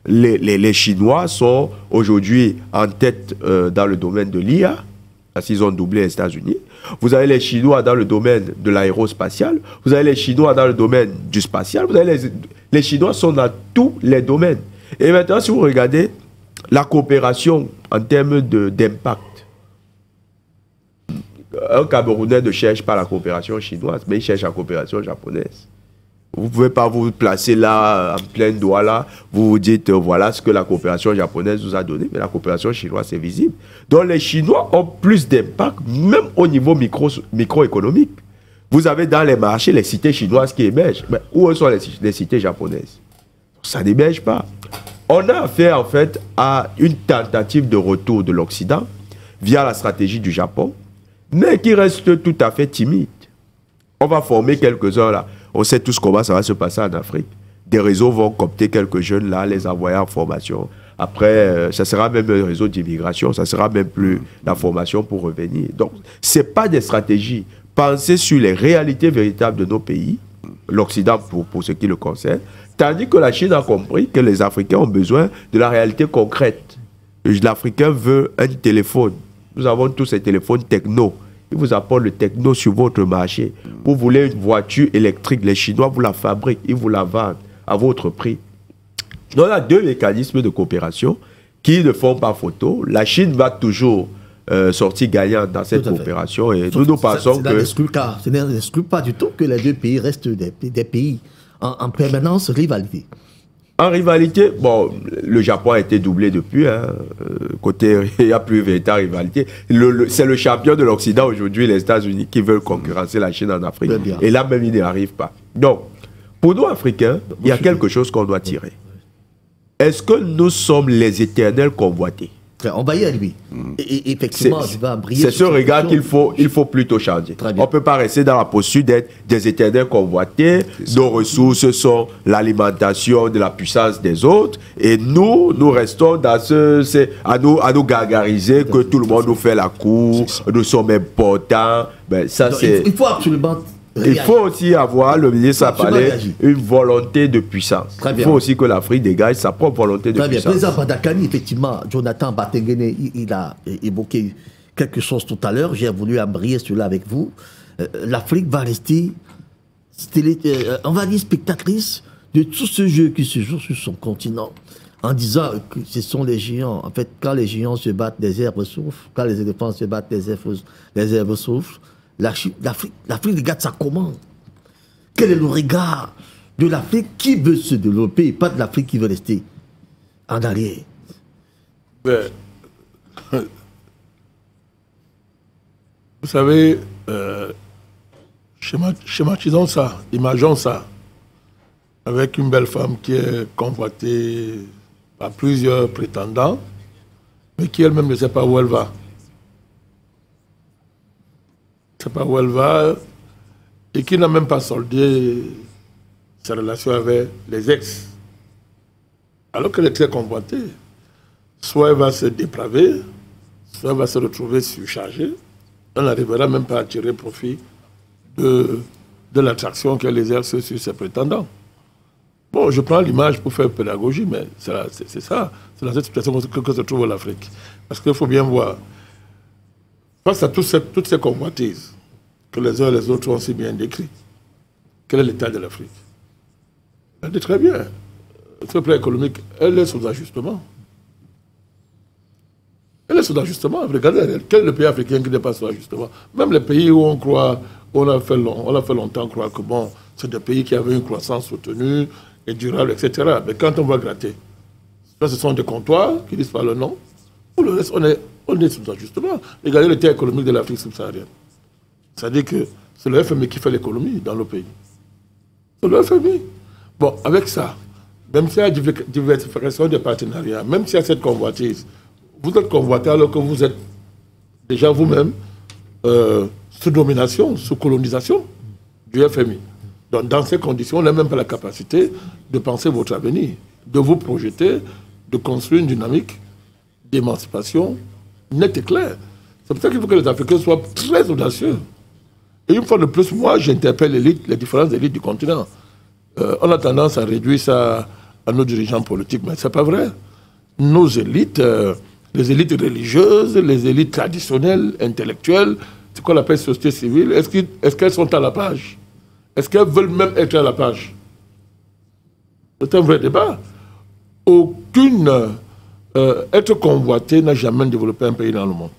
Les Chinois sont aujourd'hui en tête dans le domaine de l'IA, parce qu'ils ont doublé les États-Unis. Vous avez les Chinois dans le domaine de l'aérospatial, vous avez les Chinois dans le domaine du spatial, vous avez les Chinois sont dans tous les domaines. Et maintenant, si vous regardez la coopération en termes d'impact, un Camerounais ne cherche pas la coopération chinoise, mais il cherche la coopération japonaise. Vous ne pouvez pas vous placer là, en plein doigt là, vous vous dites, voilà ce que la coopération japonaise vous a donné, mais la coopération chinoise, c'est visible. Donc les Chinois ont plus d'impact, même au niveau microéconomique. Vous avez dans les marchés les cités chinoises qui émergent. Mais où sont les cités japonaises? Ça n'émerge pas. On a affaire en fait à une tentative de retour de l'Occident via la stratégie du Japon, mais qui reste tout à fait timide. On va former quelques-uns là. On sait tous comment ça va se passer en Afrique. Des réseaux vont coopter quelques jeunes là, les envoyer en formation. Après, ça sera même un réseau d'immigration, ça sera même plus la formation pour revenir. Donc, ce n'est pas des stratégies. Pensez sur les réalités véritables de nos pays, l'Occident pour ce qui le concerne, tandis que la Chine a compris que les Africains ont besoin de la réalité concrète. L'Africain veut un téléphone. Nous avons tous ces téléphones techno. Ils vous apportent le techno sur votre marché. Vous voulez une voiture électrique, les Chinois vous la fabriquent, ils vous la vendent à votre prix. Donc, il y a deux mécanismes de coopération qui ne font pas photo. La Chine va toujours sortir gagnante dans cette coopération. Et nous pensons que... Ce n'exclut pas du tout que les deux pays restent des pays en permanence rivalité. En rivalité, bon, le Japon a été doublé depuis. Côté, il n'y a plus véritable rivalité. C'est le champion de l'Occident aujourd'hui, les États-Unis, qui veulent concurrencer la Chine en Afrique. Et là même, il n'y arrive pas. Donc, pour nous, Africains, il y a quelque chose qu'on doit tirer. Est-ce que nous sommes les éternels convoités? On va y arriver. Et effectivement, je vais briller. C'est ce regard qu'il faut plutôt changer. On ne peut pas rester dans la posture d'être des éternels convoités. Nos ressources sont l'alimentation de la puissance des autres. Et nous restons dans à nous gargariser que tout le monde nous fait la cour, nous sommes importants. Ben, ça, il faut absolument... Il faut aussi avoir, le ministre a parlé, une volonté de puissance. Il faut aussi que l'Afrique dégage sa propre volonté de puissance. Président Badakani, effectivement, Jonathan Batengene, il a évoqué quelque chose tout à l'heure. J'ai voulu embrayer cela avec vous. L'Afrique va rester, on va dire, spectatrice de tout ce jeu qui se joue sur son continent. En disant que ce sont les géants. En fait, quand les géants se battent, les herbes souffrent. Quand les éléphants se battent, les herbes souffrent. L'Afrique regarde ça comment? Quel est le regard de l'Afrique qui veut se développer et pas de l'Afrique qui veut rester en arrière? Vous savez, schématisons ça, imaginons ça, avec une belle femme qui est convoitée par plusieurs prétendants, mais qui elle-même ne sait pas où elle va. Ne sait pas où elle va et qui n'a même pas soldé sa relation avec les ex. Alors qu'elle est très convoitée. Soit elle va se dépraver, soit elle va se retrouver surchargée. Elle n'arrivera même pas à tirer profit de l'attraction qu'elle exerce sur ses prétendants. Bon, je prends l'image pour faire pédagogie, mais c'est ça. C'est dans cette situation que se trouve l'Afrique. Parce qu'il faut bien voir, face à toutes ces convoitises que les uns et les autres ont si bien décrites, quel est l'état de l'Afrique? Elle est très bien. Sur le plan économique, elle est sous ajustement. Elle est sous ajustement. Regardez, quel est le pays africain qui n'est pas sous ajustement? Même les pays où on croit on a fait longtemps croire que bon, c'est des pays qui avaient une croissance soutenue et durable, etc. Mais quand on va gratter, là, ce sont des comptoirs qui disent pas le nom. Pour le reste, on est sous ajustement. Regardez le terre économique de l'Afrique subsaharienne. C'est-à-dire que c'est le FMI qui fait l'économie dans le pays. C'est le FMI. Bon, avec ça, même s'il y a diversification des partenariats, même s'il y a cette convoitise, vous êtes convoité alors que vous êtes déjà vous-même sous domination, sous colonisation du FMI. Donc, dans ces conditions, on n'a même pas la capacité de penser votre avenir, de vous projeter, de construire une dynamique d'émancipation nette et claire. C'est pour ça qu'il faut que les Africains soient très audacieux. Et une fois de plus, moi, j'interpelle les différentes élites du continent. On a tendance à réduire ça à nos dirigeants politiques, mais ce n'est pas vrai. Nos élites, les élites religieuses, les élites traditionnelles, intellectuelles, ce qu'on appelle société civile, est-ce qu'elles sont à la page? Est-ce qu'elles veulent même être à la page? C'est un vrai débat. Être convoité n'a jamais développé un pays dans le monde.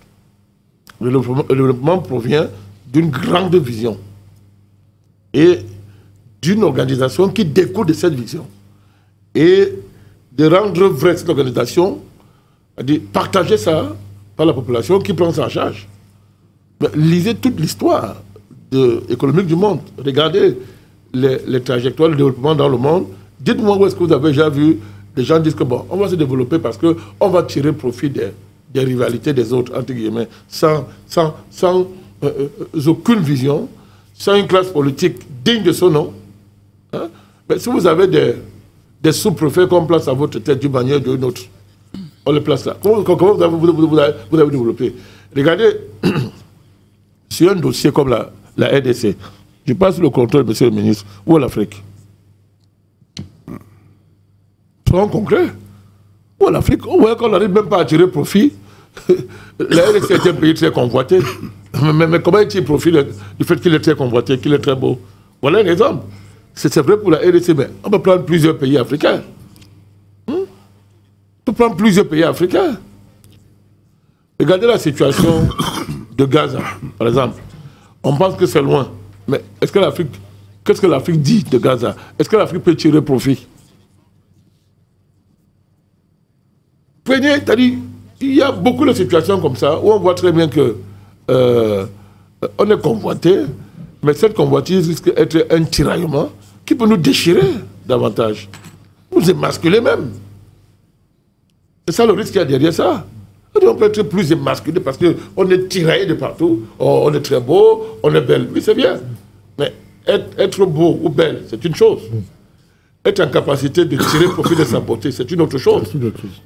Le développement provient d'une grande vision et d'une organisation qui découle de cette vision. Et de rendre vraie cette organisation, de partager ça par la population qui prend ça en charge. Mais lisez toute l'histoire économique du monde. Regardez les trajectoires de développement dans le monde. Dites-moi où est-ce que vous avez déjà vu des gens disent que bon, on va se développer parce qu'on va tirer profit des rivalités des autres, entre guillemets, sans aucune vision, sans une classe politique digne de son nom. Hein? Mais si vous avez des sous-préfets qu'on place à votre tête d'une manière ou d'une autre, on les place là. Comment vous avez développé? Regardez, sur un dossier comme la RDC, je passe le contrôle, monsieur le ministre, où est l'Afrique? Soyons concrets. Où est l'Afrique? On voit qu'on n'arrive même pas à tirer profit. La RDC est un pays très convoité. Mais comment il tire profit du fait qu'il est très convoité, qu'il est très beau? Voilà un exemple. C'est vrai pour la RDC, mais on peut prendre plusieurs pays africains. On peut prendre plusieurs pays africains. Regardez la situation de Gaza, par exemple. On pense que c'est loin. Mais est-ce que qu'est-ce que l'Afrique dit de Gaza? Est-ce que l'Afrique peut tirer profit? C'est-à-dire, il y a beaucoup de situations comme ça où on voit très bien que on est convoité, mais cette convoitise risque d'être un tiraillement qui peut nous déchirer davantage, nous émasculer même. C'est ça le risque qu'il y a derrière ça. On peut être plus émasculé parce qu'on est tiraillé de partout. Oh, on est très beau, on est belle. Oui, c'est bien. Mais être beau ou belle, c'est une chose. Être en capacité de tirer profit de sa beauté, c'est une autre chose.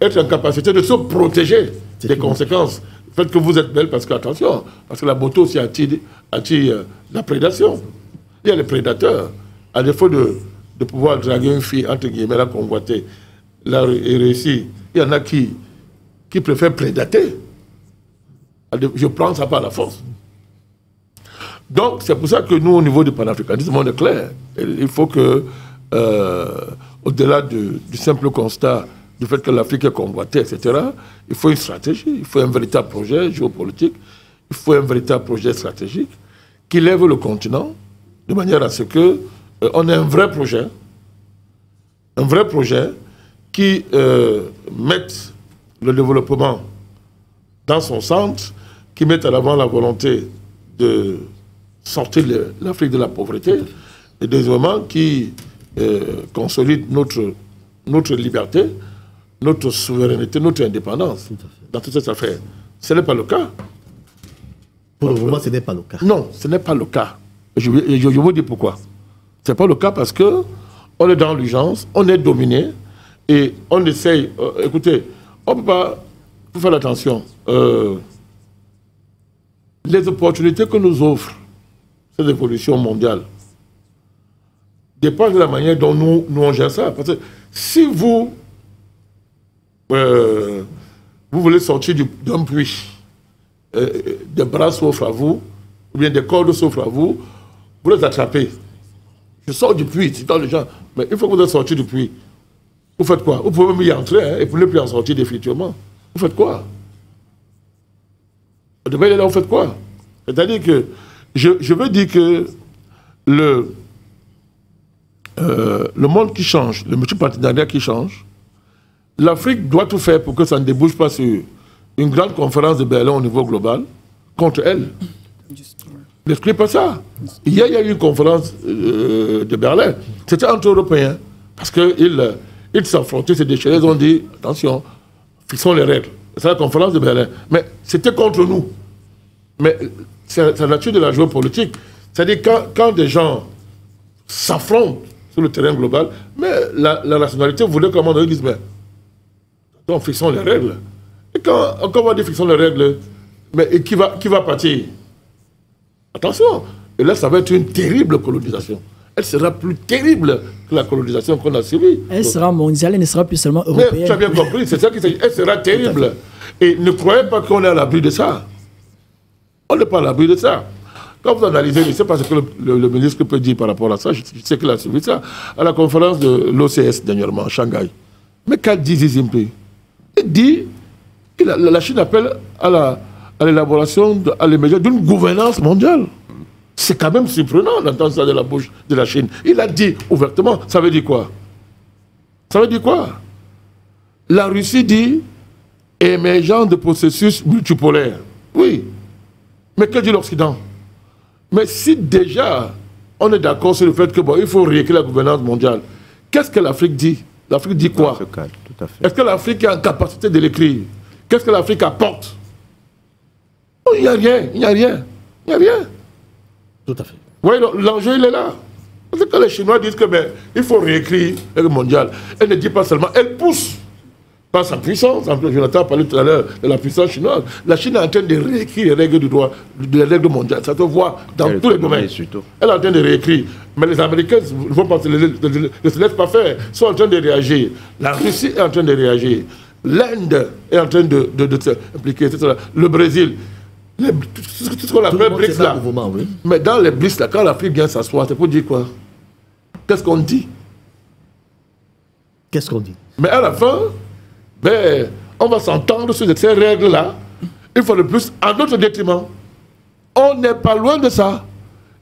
Être en capacité de se protéger des conséquences. Le fait que vous êtes belle, parce que, attention, parce que la beauté aussi attire la prédation. Il y a les prédateurs. À défaut de pouvoir draguer une fille, entre guillemets, la convoiter, la réussir, il y en a qui préfèrent prédater. Je prends ça par la force. Donc, c'est pour ça que nous, au niveau du panafricanisme, on est clair. Il faut que, au-delà du simple constat du fait que l'Afrique est convoitée, etc., il faut une stratégie, il faut un véritable projet géopolitique, il faut un véritable projet stratégique qui lève le continent de manière à ce qu'on ait un vrai projet qui mette le développement dans son centre, qui mette en avant la volonté de sortir l'Afrique de la pauvreté, et deuxièmement, qui consolide notre liberté, notre souveraineté, notre indépendance dans toute cette affaire. Ce n'est pas le cas. Pour le moment, ce n'est pas le cas. Non, ce n'est pas le cas. Je vous dis pourquoi. Ce n'est pas le cas parce qu'on est dans l'urgence, on est dominé et on essaye. Écoutez, on ne peut pas. Il faut faire attention. Les opportunités que nous offrent cette évolution mondiale dépendent de la manière dont nous on gère ça. Parce que si vous voulez sortir d'un puits, des bras s'offrent à vous, ou bien des cordes s'offrent à vous, vous les attrapez. Je sors du puits, c'est dans les gens. Mais une fois que vous êtes sorti du puits, vous faites quoi? Vous pouvez même y entrer et vous ne pouvez plus en sortir définitivement. Vous faites quoi? Là, vous faites quoi? C'est-à-dire que je veux dire que le monde qui change, le multipartenariat qui change, l'Afrique doit tout faire pour que ça ne débouche pas sur une grande conférence de Berlin au niveau global contre elle. N'excluez pas ça. Hier, il y a eu une conférence de Berlin. C'était entre Européens. Parce qu'ils s'affrontaient, se déchiraient, ils ont dit, attention, fixons les règles. C'est la conférence de Berlin. Mais c'était contre nous. Mais c'est la nature de la géopolitique. C'est-à-dire quand des gens s'affrontent sur le terrain global, mais la nationalité voulait comment on dise, mais donc fixons les règles. Et quand on va dire fixons les règles, mais et qui va partir? Attention, et là ça va être une terrible colonisation. Elle sera plus terrible que la colonisation qu'on a subie. Elle sera mondiale, elle ne sera plus seulement européenne. Mais tu as bien compris, c'est ça qui s'agit. Elle sera terrible. Et ne croyez pas qu'on est à l'abri de ça. On n'est pas à l'abri de ça. Quand vous analysez, je ne sais pas ce que le ministre peut dire par rapport à ça, je sais qu'il a suivi ça, à la conférence de l'OCS dernièrement, à Shanghai. Mais qu'a dit Xi Jinping? Il dit que la Chine appelle à l'élaboration, à l'émergence d'une gouvernance mondiale. C'est quand même surprenant d'entendre ça de la bouche de la Chine. Il a dit ouvertement, ça veut dire quoi? Ça veut dire quoi? La Russie dit émergence de processus multipolaires. Oui. Mais que dit l'Occident? Mais si déjà on est d'accord sur le fait que il faut réécrire la gouvernance mondiale, qu'est-ce que l'Afrique dit? L'Afrique dit quoi? Est-ce que l'Afrique a en capacité de l'écrire? Qu'est-ce que l'Afrique apporte? Oh, il n'y a rien, il n'y a rien, il n'y a rien. Tout à fait. Oui, l'enjeu il est là. Parce que les Chinois disent que il faut réécrire le mondial. Elle ne dit pas seulement, elle pousse par sa puissance. Jonathan a parlé tout à l'heure de la puissance chinoise. La Chine est en train de réécrire les règles du droit, les règles mondiales. Ça se voit dans tous les domaines. Elle est en train de réécrire. Mais les Américains ne se laissent pas faire. Ils sont en train de réagir. La Russie est en train de réagir. L'Inde est en train de s'impliquer. Le Brésil. Tout ce qu'on appelle BRICS là. Oui. Mais dans les BRICS là, quand l'Afrique vient s'asseoir, c'est pour dire quoi? Qu'est-ce qu'on dit? Qu'est-ce qu'on dit? Mais à la fin, on va s'entendre sur ces règles-là, une fois de plus, à notre détriment. On n'est pas loin de ça.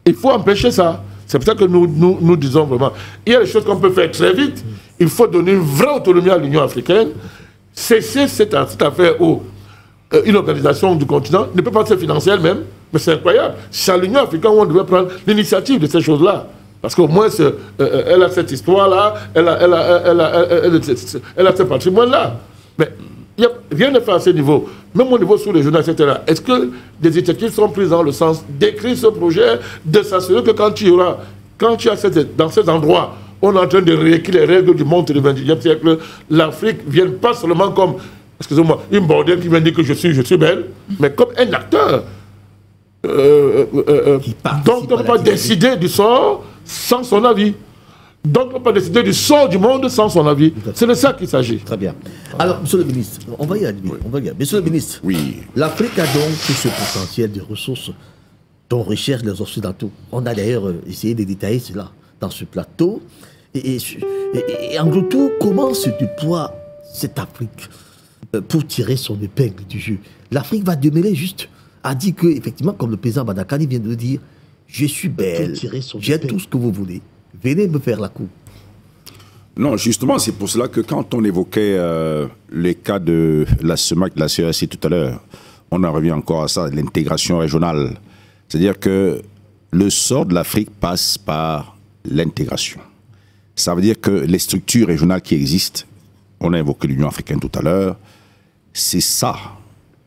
Il faut empêcher ça. C'est pour ça que nous disons vraiment, il y a des choses qu'on peut faire très vite. Il faut donner une vraie autonomie à l'Union africaine. Cesser cette affaire où une organisation du continent ne peut pas se financer elle-même, mais c'est incroyable. C'est à l'Union africaine où on devait prendre l'initiative de ces choses-là. Parce qu'au moins, elle a cette histoire-là, elle a ce patrimoine-là. Mais rien n'est fait à ce niveau. Même au niveau sous-régional, etc. Est-ce que des initiatives sont prises dans le sens d'écrire ce projet, de s'assurer que quand tu as dans ces endroits, on est en train de réécrire les règles du monde du XXIe siècle, l'Afrique ne vienne pas seulement comme, excusez-moi, une bordelle qui vient dire que je suis belle, mais comme un acteur donc on ne peut pas décider du sort sans son avis. Donc on ne peut pas décider du sort du monde sans son avis. C'est de ça qu'il s'agit. Très bien. Alors, monsieur le ministre, on va y arriver. Monsieur le ministre, oui. L'Afrique a donc tout ce potentiel de ressources dont recherchent les Occidentaux. On a d'ailleurs essayé de détailler cela dans ce plateau. Et en gros, tout, comment se déploie cette Afrique pour tirer son épingle du jeu? L'Afrique va demeurer juste a dit que, effectivement, comme le président Badakani vient de le dire, je suis belle, j'ai tout ce que vous voulez, venez me faire la cour. Non, justement, c'est pour cela que quand on évoquait les cas de la CEMAC, de la CEAC tout à l'heure, on en revient encore à ça, l'intégration régionale. C'est-à-dire que le sort de l'Afrique passe par l'intégration. Ça veut dire que les structures régionales qui existent, on a évoqué l'Union africaine tout à l'heure, c'est ça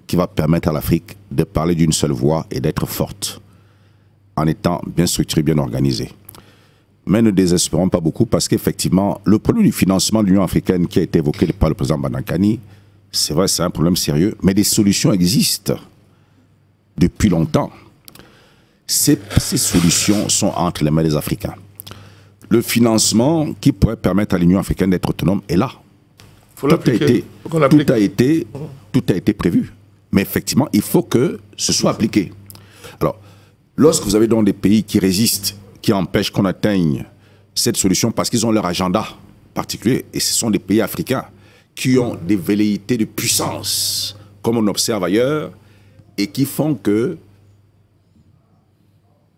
qui va permettre à l'Afrique de parler d'une seule voix et d'être forte, en étant bien structurée, bien organisée. Mais ne désespérons pas beaucoup parce qu'effectivement, le problème du financement de l'Union africaine qui a été évoqué par le président Badakani, c'est vrai, c'est un problème sérieux, mais des solutions existent depuis longtemps. Ces solutions sont entre les mains des Africains. Le financement qui pourrait permettre à l'Union africaine d'être autonome est là. Tout a été prévu. Mais effectivement, il faut que ce soit appliqué. Alors, lorsque vous avez donc des pays qui résistent, qui empêchent qu'on atteigne cette solution parce qu'ils ont leur agenda particulier, et ce sont des pays africains qui ont des velléités de puissance, comme on observe ailleurs, et qui font que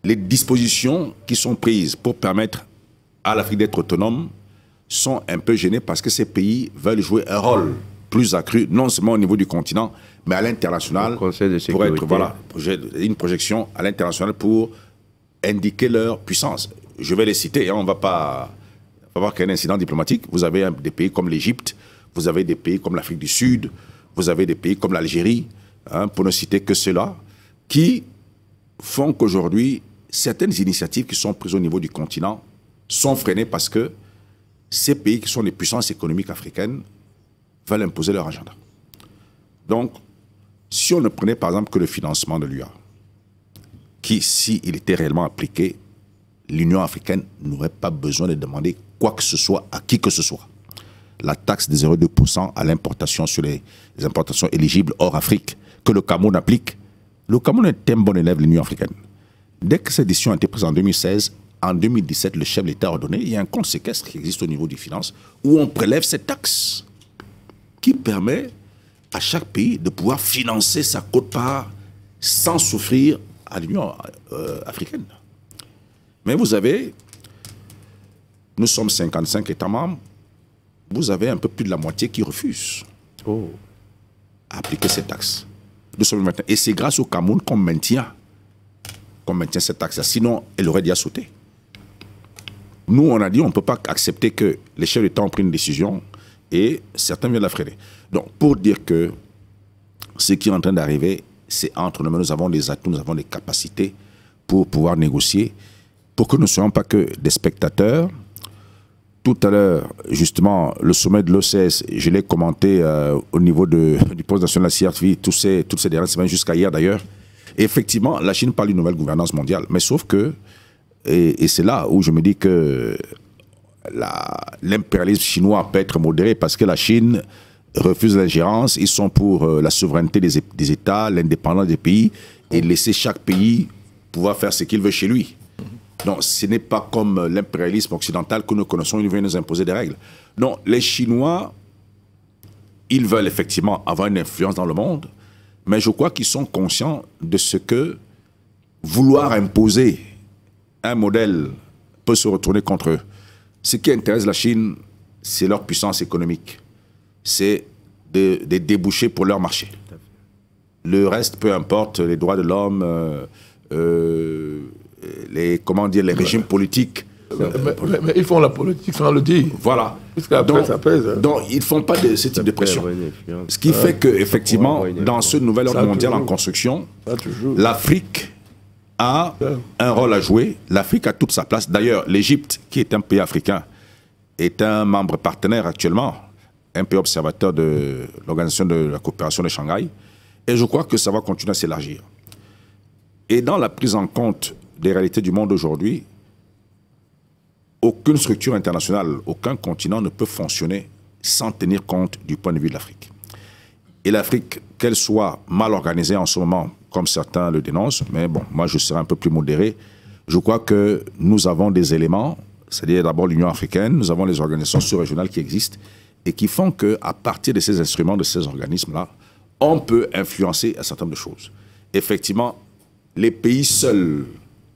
les dispositions qui sont prises pour permettre à l'Afrique d'être autonome sont un peu gênées parce que ces pays veulent jouer un rôle plus accru, non seulement au niveau du continent, mais à l'international, pour être, voilà, une projection à l'international pour indiquer leur puissance. Je vais les citer, hein, on ne va pas avoir qu'un incident diplomatique. Vous avez des pays comme l'Égypte, vous avez des pays comme l'Afrique du Sud, vous avez des pays comme l'Algérie, hein, pour ne citer que ceux-là, qui font qu'aujourd'hui, certaines initiatives qui sont prises au niveau du continent sont freinées parce que ces pays qui sont les puissances économiques africaines veulent imposer leur agenda. Donc, si on ne prenait par exemple que le financement de l'UA, qui, s'il était réellement appliqué, l'Union africaine n'aurait pas besoin de demander quoi que ce soit à qui que ce soit. La taxe de 0,2% à l'importation sur les importations éligibles hors Afrique que le Cameroun applique. Le Cameroun est un bon élève de l'Union africaine. Dès que cette décision a été prise en 2016, en 2017, le chef de l'État a ordonné, il y a un compte séquestre qui existe au niveau des finances où on prélève cette taxe qui permet à chaque pays de pouvoir financer sa quote-part sans souffrir à l'Union africaine. Mais vous avez, nous sommes 55 États membres, vous avez un peu plus de la moitié qui refusent à appliquer cette taxe. Nous sommes maintenant, et c'est grâce au Cameroun qu'on maintient cette taxe-là. Sinon, elle aurait déjà sauté. Nous, on a dit on ne peut pas accepter que les chefs d'État ont pris une décision et certains viennent la freiner. Donc, pour dire que ce qui est en train d'arriver, c'est entre nous. Nous avons des atouts, nous avons des capacités pour pouvoir négocier, pour que nous ne soyons pas que des spectateurs. Tout à l'heure, justement, le sommet de l'OCS, je l'ai commenté au niveau du poste national de la CRTV, toutes ces dernières semaines, jusqu'à hier d'ailleurs. Et effectivement, la Chine parle d'une nouvelle gouvernance mondiale. Mais sauf que, et c'est là où je me dis que l'impérialisme chinois peut être modéré parce que la Chine refuse l'ingérence. Ils sont pour la souveraineté des États, l'indépendance des pays et laisser chaque pays pouvoir faire ce qu'il veut chez lui. Donc, ce n'est pas comme l'impérialisme occidental que nous connaissons, il vient nous imposer des règles. Non, les Chinois, ils veulent effectivement avoir une influence dans le monde, mais je crois qu'ils sont conscients de ce que vouloir imposer un modèle peut se retourner contre eux. Ce qui intéresse la Chine, c'est leur puissance économique. C'est des débouchés pour leur marché. Le reste, peu importe, les droits de l'homme, les régimes politiques. Mais ils font la politique sans le dire. Voilà. Puisqu'après, ça pèse. Donc, ils ne font pas ce type de pression. Ce qui fait qu'effectivement, dans ce nouvel ordre mondial en construction, l'Afrique a un rôle à jouer. L'Afrique a toute sa place. D'ailleurs, l'Égypte, qui est un pays africain, est un membre partenaire actuellement, un pays observateur de l'Organisation de la coopération de Shanghai. Et je crois que ça va continuer à s'élargir. Et dans la prise en compte des réalités du monde aujourd'hui, aucune structure internationale, aucun continent ne peut fonctionner sans tenir compte du point de vue de l'Afrique. Et l'Afrique, qu'elle soit mal organisée en ce moment, comme certains le dénoncent, mais bon, moi je serai un peu plus modéré, je crois que nous avons des éléments, c'est-à-dire d'abord l'Union africaine, nous avons les organisations sous-régionales qui existent et qui font qu'à partir de ces instruments, de ces organismes-là, on peut influencer un certain nombre de choses. Effectivement, les pays seuls,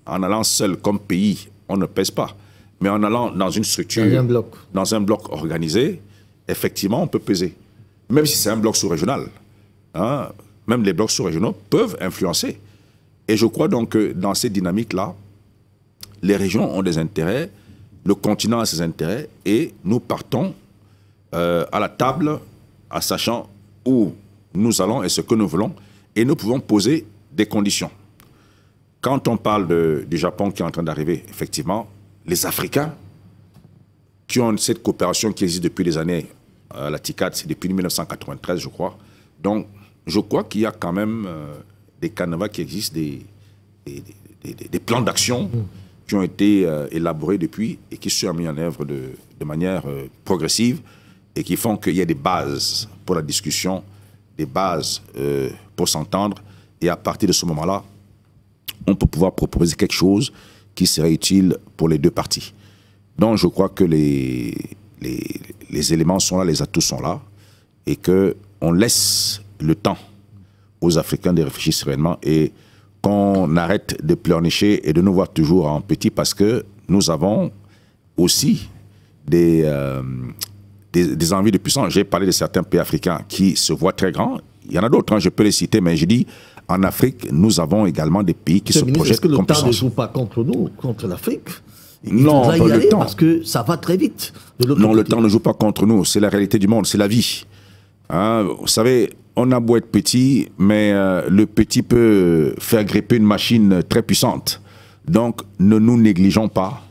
en allant seul comme pays, on ne pèse pas. Mais en allant dans une structure, dans un bloc organisé, effectivement, on peut peser. Même si c'est un bloc sous-régional. Hein, même les blocs sous-régionaux peuvent influencer. Et je crois donc que dans ces dynamiques-là, les régions ont des intérêts, le continent a ses intérêts, et nous partons à la table en sachant où nous allons et ce que nous voulons, et nous pouvons poser des conditions. Quand on parle du Japon qui est en train d'arriver, effectivement, les Africains qui ont cette coopération qui existe depuis des années, la TICAD, c'est depuis 1993, je crois. Donc, je crois qu'il y a quand même des canevas qui existent, des plans d'action qui ont été élaborés depuis et qui sont mis en œuvre de manière progressive et qui font qu'il y a des bases pour la discussion, des bases pour s'entendre. Et à partir de ce moment-là, on peut pouvoir proposer quelque chose qui serait utile pour les deux parties. Donc, je crois que les éléments sont là, les atouts sont là, et qu'on laisse le temps aux Africains de réfléchir sereinement et qu'on arrête de pleurnicher et de nous voir toujours en petit parce que nous avons aussi des envies de puissance. J'ai parlé de certains pays africains qui se voient très grands. Il y en a d'autres, hein, je peux les citer, mais je dis, en Afrique, nous avons également des pays qui se projettent comme puissance. Est-ce que le temps ne joue pas contre nous, contre l'Afrique? Non, faudra y aller parce que ça va très vite. Non, le temps ne joue pas contre nous. C'est la réalité du monde, c'est la vie. Hein, vous savez, on a beau être petit, mais le petit peut faire gripper une machine très puissante. Donc, ne nous négligeons pas.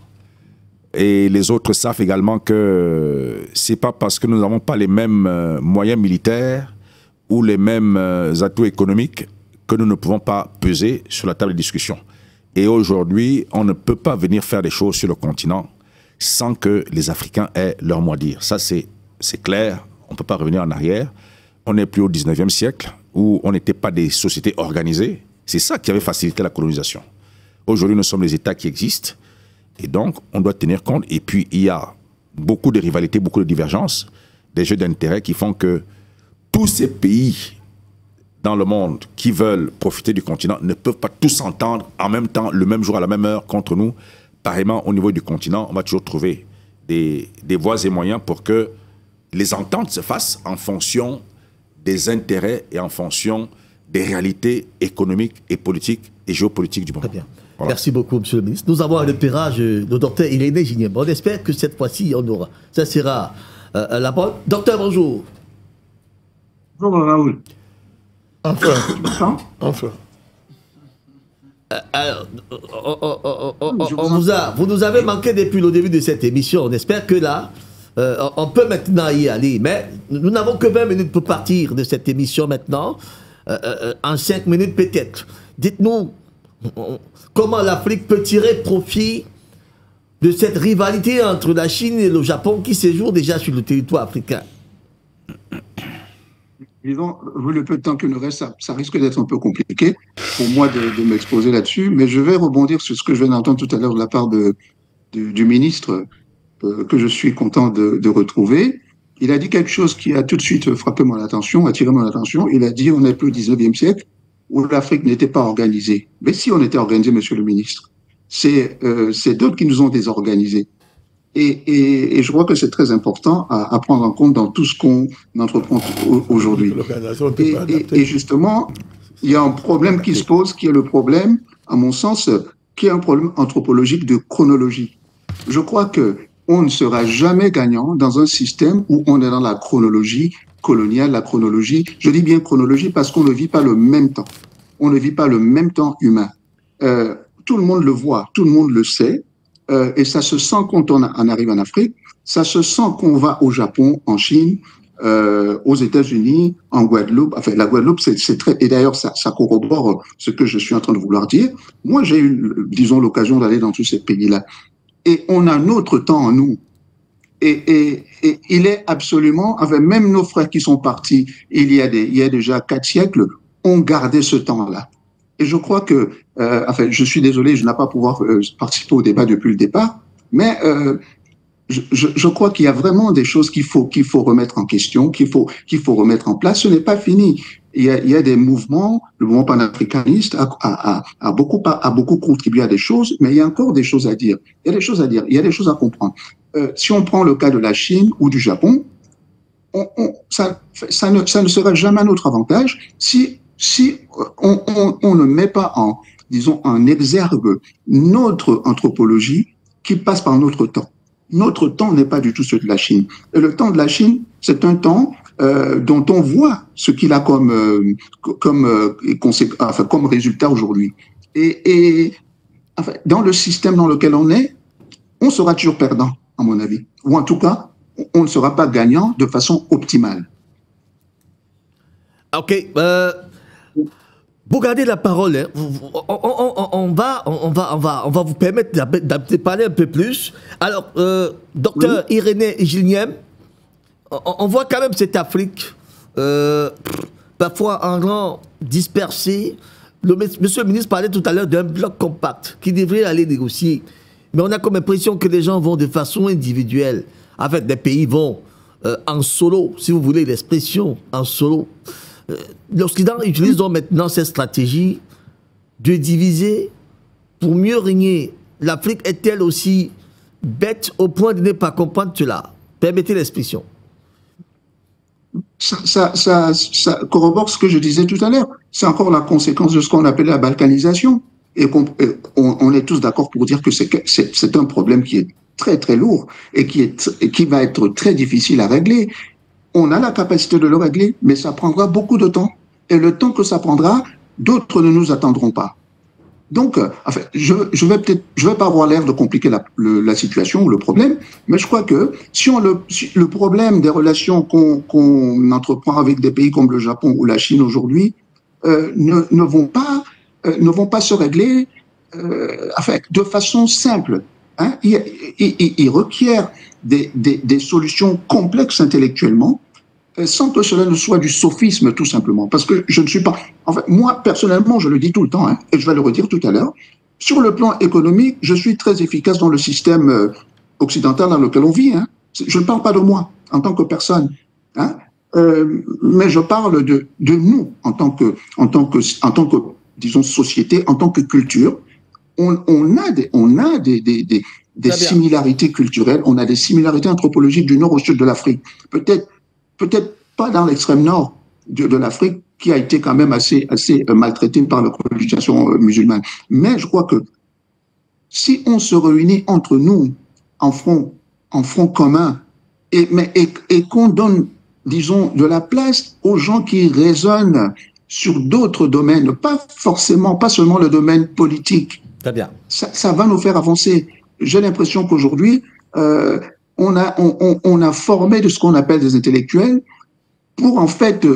Et les autres savent également que c'est pas parce que nous n'avons pas les mêmes moyens militaires ou les mêmes atouts économiques que nous ne pouvons pas peser sur la table de discussion. Et aujourd'hui, on ne peut pas venir faire des choses sur le continent sans que les Africains aient leur mot à dire. Ça, c'est clair. On ne peut pas revenir en arrière. On n'est plus au 19e siècle où on n'était pas des sociétés organisées. C'est ça qui avait facilité la colonisation. Aujourd'hui, nous sommes les États qui existent. Et donc, on doit tenir compte. Et puis, il y a beaucoup de rivalités, beaucoup de divergences, des jeux d'intérêt qui font que tous ces pays dans le monde qui veulent profiter du continent ne peuvent pas tous s'entendre en même temps, le même jour, à la même heure contre nous. Pareillement, au niveau du continent, on va toujours trouver des voies et moyens pour que les ententes se fassent en fonction des intérêts et en fonction des réalités économiques et politiques et géopolitiques du moment. Très bien. Voilà. Merci beaucoup, monsieur le ministre. Nous avons un repérage de docteur Irénée Gignem. On espère que cette fois-ci, on aura. Ça sera la bonne. Docteur, bonjour. Bonjour, Raoul. Enfin. Enfin. Alors, vous nous avez manqué depuis le début de cette émission. On espère que là, on peut maintenant y aller. Mais nous n'avons que 20 minutes pour partir de cette émission maintenant. En 5 minutes peut-être. Dites-nous comment l'Afrique peut tirer profit de cette rivalité entre la Chine et le Japon qui séjourne déjà sur le territoire africain. Disons, vu le peu de temps qu'il nous reste, ça risque d'être un peu compliqué pour moi de m'exposer là-dessus, mais je vais rebondir sur ce que je viens d'entendre tout à l'heure de la part du ministre, que je suis content de retrouver. Il a dit quelque chose qui a tout de suite frappé mon attention, attiré mon attention. Il a dit on n'est plus au 19e siècle où l'Afrique n'était pas organisée. Mais si on était organisé, monsieur le ministre, c'est d'autres qui nous ont désorganisés. Et je crois que c'est très important à prendre en compte dans tout ce qu'on entreprend aujourd'hui. Et justement, il y a un problème qui se pose, qui est le problème, à mon sens, qui est un problème anthropologique de chronologie. Je crois que on ne sera jamais gagnant dans un système où on est dans la chronologie coloniale, la chronologie. Je dis bien chronologie parce qu'on ne vit pas le même temps. On ne vit pas le même temps humain. Tout le monde le voit, tout le monde le sait. Et ça se sent quand on arrive en Afrique, ça se sent qu'on va au Japon, en Chine, aux États-Unis, en Guadeloupe. Enfin, la Guadeloupe, c'est très... Et d'ailleurs, ça corrobore ce que je suis en train de vouloir dire. Moi, j'ai eu, disons, l'occasion d'aller dans tous ces pays-là. Et on a notre temps en nous. Et il est absolument... Avec même nos frères qui sont partis il y a déjà 4 siècles, ont gardé ce temps-là. Et je crois que, enfin, je suis désolé, je n'ai pas pouvoir participer au débat depuis le départ, mais je crois qu'il y a vraiment des choses qu'il faut remettre en question, qu'il faut remettre en place. Ce n'est pas fini. Il y a des mouvements, le mouvement panafricaniste a beaucoup contribué à des choses, mais il y a encore des choses à dire. Il y a des choses à dire, il y a des choses à comprendre. Si on prend le cas de la Chine ou du Japon, ça ne sera jamais à notre avantage si on ne met pas en exergue notre anthropologie qui passe par notre temps. Notre temps n'est pas du tout celui de la Chine. Et le temps de la Chine, c'est un temps dont on voit ce qu'il a comme résultat aujourd'hui. Et enfin, dans le système dans lequel on est, on sera toujours perdant, à mon avis. Ou en tout cas, on ne sera pas gagnant de façon optimale. OK. Vous gardez la parole, hein. On va vous permettre de parler un peu plus. Alors, docteur Irénée Gignem, on voit quand même cette Afrique, parfois en rang dispersé. Monsieur le ministre parlait tout à l'heure d'un bloc compact qui devrait aller négocier. Mais on a comme impression que les gens vont de façon individuelle. En fait, les pays vont en solo, si vous voulez l'expression, en solo. L'Occident utilise donc maintenant cette stratégie de diviser pour mieux régner? L'Afrique est-elle aussi bête au point de ne pas comprendre cela? Permettez l'expression. Ça corrobore ce que je disais tout à l'heure. C'est encore la conséquence de ce qu'on appelle la balkanisation. Et on est tous d'accord pour dire que c'est un problème qui est très très lourd et qui va être très difficile à régler. On a la capacité de le régler, mais ça prendra beaucoup de temps. Et le temps que ça prendra, d'autres ne nous attendront pas. Donc, enfin, je vais pas avoir l'air de compliquer la situation ou le problème, mais je crois que si le problème des relations qu'on entreprend avec des pays comme le Japon ou la Chine aujourd'hui ne vont pas se régler enfin, de façon simple. Hein. Il requiert des solutions complexes intellectuellement, sans que cela ne soit du sophisme, tout simplement. Parce que je ne suis pas... En fait, moi, personnellement, je le dis tout le temps, hein, et je vais le redire tout à l'heure, sur le plan économique, je suis très efficace dans le système occidental dans lequel on vit. Hein. Je ne parle pas de moi, en tant que personne. Hein, mais je parle de nous, en tant que, disons, société, en tant que culture. On a des similarités culturelles, on a des similarités anthropologiques du nord au sud de l'Afrique. Peut-être pas dans l'extrême nord de l'Afrique, qui a été quand même assez maltraité par la colonisation musulmane. Mais je crois que si on se réunit entre nous en front commun et qu'on donne, disons, de la place aux gens qui raisonnent sur d'autres domaines, pas seulement le domaine politique. Très bien. Ça va nous faire avancer. J'ai l'impression qu'aujourd'hui, on a formé de ce qu'on appelle des intellectuels pour en fait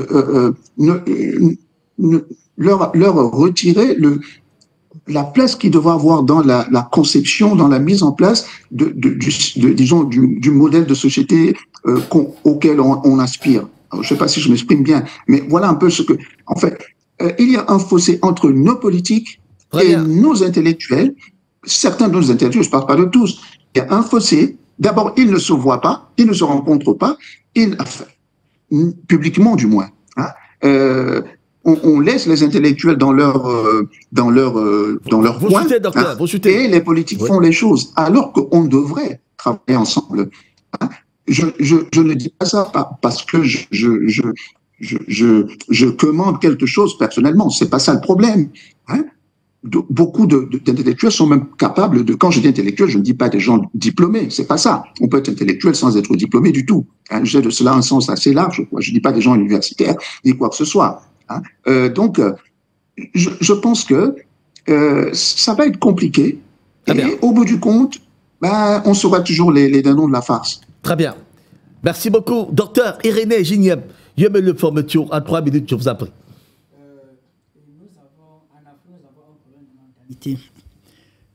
leur retirer la place qu'ils devraient avoir dans la conception, dans la mise en place du modèle de société auquel on aspire. Alors, je ne sais pas si je m'exprime bien, mais voilà un peu ce que... En fait, il y a un fossé entre nos politiques et nos intellectuels. Certains de nos intellectuels, je ne parle pas de tous, il y a un fossé. D'abord, ils ne se voient pas, ils ne se rencontrent pas, enfin, publiquement du moins. Hein. On laisse les intellectuels dans leur coin, docteur, et les politiques font les choses, alors qu'on devrait travailler ensemble. Hein. Je ne dis pas ça parce que je commande quelque chose personnellement, c'est pas ça le problème. Hein. Beaucoup d'intellectuels sont même capables de, quand je dis intellectuel, je ne dis pas des gens diplômés, c'est pas ça. On peut être intellectuel sans être diplômé du tout. Hein. J'ai de cela un sens assez large. Je ne dis pas des gens universitaires, ni quoi que ce soit. Hein. Donc, je pense que ça va être compliqué. Et au bout du compte, on sera toujours les dindons de la farce. Très bien. Merci beaucoup. Docteur Irénée Gigneb, je me le formature en 3 minutes, je vous en prie.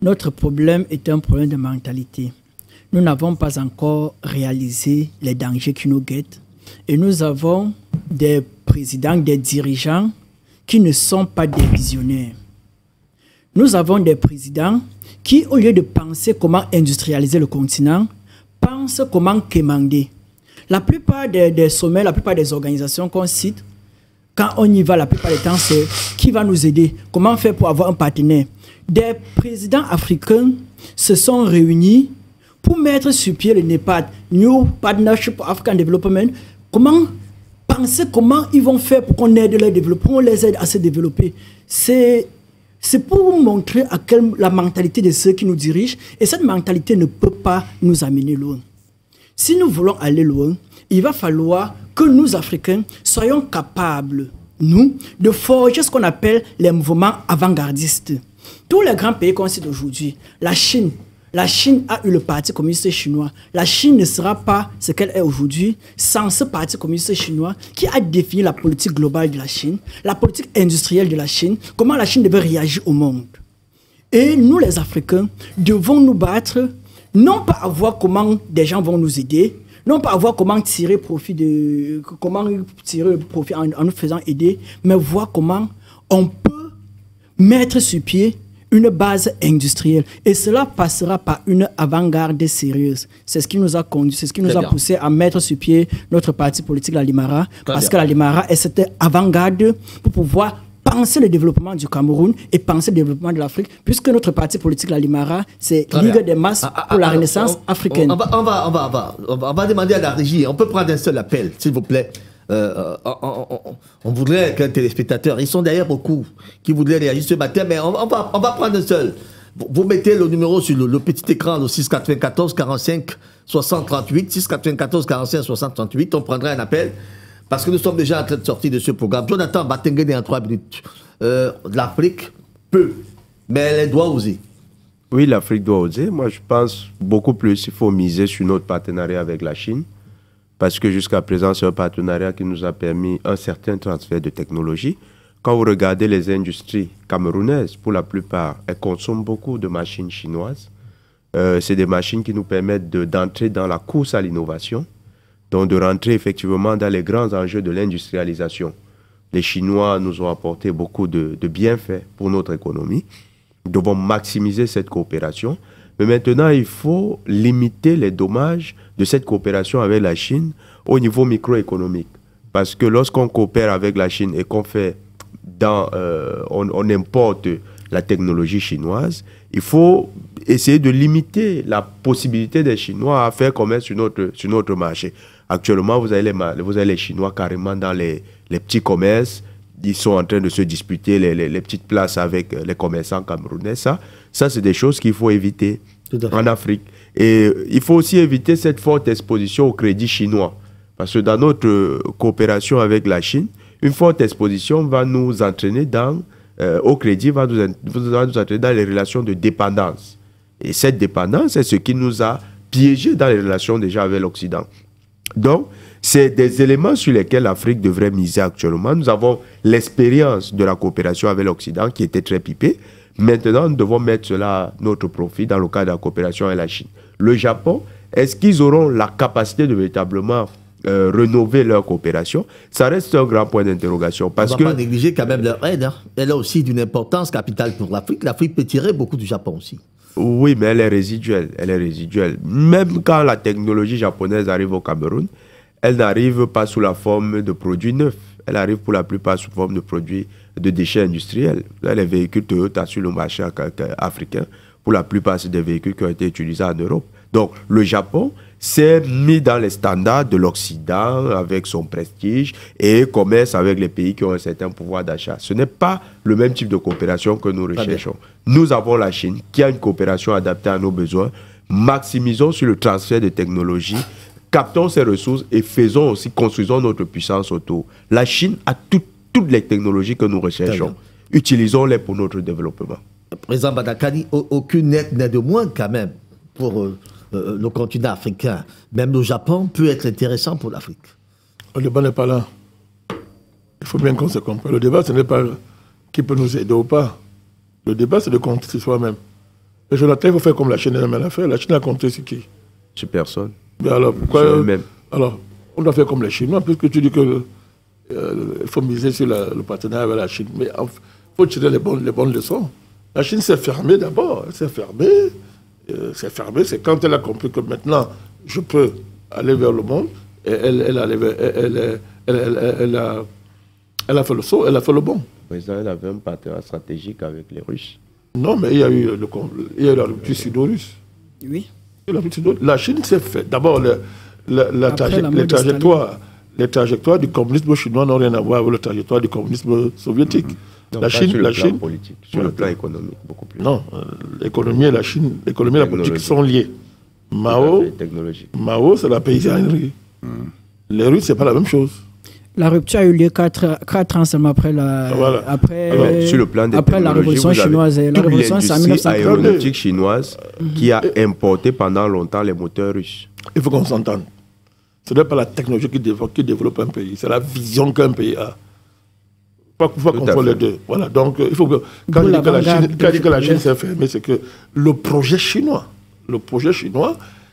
Notre problème est un problème de mentalité. Nous n'avons pas encore réalisé les dangers qui nous guettent. Et nous avons des présidents, des dirigeants qui ne sont pas des visionnaires. Nous avons des présidents qui, au lieu de penser comment industrialiser le continent, pensent comment quémander. La plupart des sommets, la plupart des organisations qu'on cite, quand on y va, la plupart du temps, c'est qui va nous aider, comment faire pour avoir un partenaire. Des présidents africains se sont réunis pour mettre sur pied le NEPAD, New Partnership for African Development. Comment ils vont faire pour qu'on aide leur développement, on les aide à se développer. C'est pour vous montrer à quelle la mentalité de ceux qui nous dirigent, et cette mentalité ne peut pas nous amener loin. Si nous voulons aller loin, il va falloir que nous, Africains, soyons capables, nous, de forger ce qu'on appelle les mouvements avant-gardistes. Tous les grands pays qu'on cite aujourd'hui, la Chine a eu le Parti communiste chinois. La Chine ne sera pas ce qu'elle est aujourd'hui sans ce Parti communiste chinois qui a défini la politique globale de la Chine, la politique industrielle de la Chine, comment la Chine devait réagir au monde. Et nous, les Africains, devons nous battre, non pas à voir comment des gens vont nous aider, non pas à voir comment tirer profit en nous faisant aider, mais voir comment on peut mettre sur pied une base industrielle. Et cela passera par une avant-garde sérieuse. C'est ce qui nous a conduit, c'est ce qui nous a poussé à mettre sur pied notre parti politique, la Limara, parce que la Limara est cette avant-garde pour pouvoir penser le développement du Cameroun et penser le développement de l'Afrique, puisque notre parti politique, la Limara, c'est Ligue des masses pour la Renaissance africaine. On va demander à la régie, on peut prendre un seul appel, s'il vous plaît. On voudrait qu'un téléspectateur, ils sont d'ailleurs beaucoup, qui voudraient réagir ce matin, mais on va prendre un seul. Vous mettez le numéro sur le petit écran, le 694 45 60 38, 694 45 60 38, on prendra un appel. Parce que nous sommes déjà en train de sortir de ce programme. Jonathan Batengene en 3 minutes. L'Afrique peut, mais elle doit oser. Oui, l'Afrique doit oser. Moi, je pense beaucoup plus. Il faut miser sur notre partenariat avec la Chine. Parce que jusqu'à présent, c'est un partenariat qui nous a permis un certain transfert de technologie. Quand vous regardez les industries camerounaises, pour la plupart, elles consomment beaucoup de machines chinoises. C'est des machines qui nous permettent d'entrer dans la course à l'innovation. Donc de rentrer effectivement dans les grands enjeux de l'industrialisation. Les Chinois nous ont apporté beaucoup de bienfaits pour notre économie. Nous devons maximiser cette coopération. Mais maintenant, il faut limiter les dommages de cette coopération avec la Chine au niveau microéconomique. Parce que lorsqu'on coopère avec la Chine et qu'on fait on importe la technologie chinoise, il faut essayer de limiter la possibilité des Chinois à faire commerce sur notre marché. Actuellement, vous avez les Chinois carrément dans les petits commerces. Ils sont en train de se disputer les petites places avec les commerçants camerounais. Ça c'est des choses qu'il faut éviter en Afrique. Et il faut aussi éviter cette forte exposition au crédit chinois. Parce que dans notre coopération avec la Chine, une forte exposition va nous entraîner au crédit, va nous entraîner dans les relations de dépendance. Et cette dépendance, c'est ce qui nous a piégés dans les relations déjà avec l'Occident. Donc, c'est des éléments sur lesquels l'Afrique devrait miser actuellement. Nous avons l'expérience de la coopération avec l'Occident qui était très pipée. Maintenant, nous devons mettre cela à notre profit dans le cadre de la coopération avec la Chine. Le Japon, est-ce qu'ils auront la capacité de véritablement rénover leur coopération? Ça reste un grand point d'interrogation. On ne va pas négliger quand même leur aide. Hein. Elle a aussi d'une importance capitale pour l'Afrique. L'Afrique peut tirer beaucoup du Japon aussi. Oui, mais elle est résiduelle. Elle est résiduelle. Même quand la technologie japonaise arrive au Cameroun, elle n'arrive pas sous la forme de produits neufs. Elle arrive pour la plupart sous forme de produits de déchets industriels. Là, les véhicules Toyota sur le marché africain, pour la plupart, c'est des véhicules qui ont été utilisés en Europe. Donc, le Japon s'est mis dans les standards de l'Occident avec son prestige et commerce avec les pays qui ont un certain pouvoir d'achat. Ce n'est pas le même type de coopération que nous recherchons. Nous avons la Chine qui a une coopération adaptée à nos besoins. Maximisons sur le transfert de technologies, captons ces ressources et construisons notre puissance autour. La Chine a toutes les technologies que nous recherchons. Utilisons-les pour notre développement. Président Badakani, aucune aide n'est de moins quand même pour le continent africain. Même le Japon peut être intéressant pour l'Afrique. Le débat n'est pas là. Il faut bien qu'on se comprenne. Le débat, ce n'est pas qui peut nous aider ou pas. Le débat, c'est de compter sur soi-même. Et Jonathan, il faut faire comme la Chine elle-même a fait. La Chine a compté sur qui? Sur personne. Mais alors, pourquoi alors, on doit faire comme les Chinois, puisque tu dis que il faut miser sur le partenariat avec la Chine. Mais il faut tirer les bonnes leçons. La Chine s'est fermée d'abord. Elle s'est fermée. C'est quand elle a compris que maintenant, je peux aller vers le monde. Et elle a fait le saut, elle a fait le bon. Le président, elle avait un partenariat stratégique avec les Russes. Non, mais il y a eu la rupture sino-russe. Oui. La Chine s'est fait. D'abord, les trajectoires du communisme chinois n'ont rien à voir avec la trajectoire du communisme soviétique. Non, la Chine, sur le plan politique, sur le plan économique, beaucoup plus. Non, l'économie et la Chine, l'économie et la politique sont liées. Mao, c'est la paysannerie. Les Russes, c'est pas la même chose. La rupture a eu lieu 4 ans seulement après sur le plan des après la révolution chinoise. La révolution, c'est en 1940. Aéronautique chinoise qui a importé pendant longtemps les moteurs russes. Il faut qu'on s'entende. Ce n'est pas la technologie qui développe un pays, c'est la vision qu'un pays a. Pas confondre les deux. Voilà, donc il faut que quand je dis que la Chine s'est fermée, c'est que le projet chinois,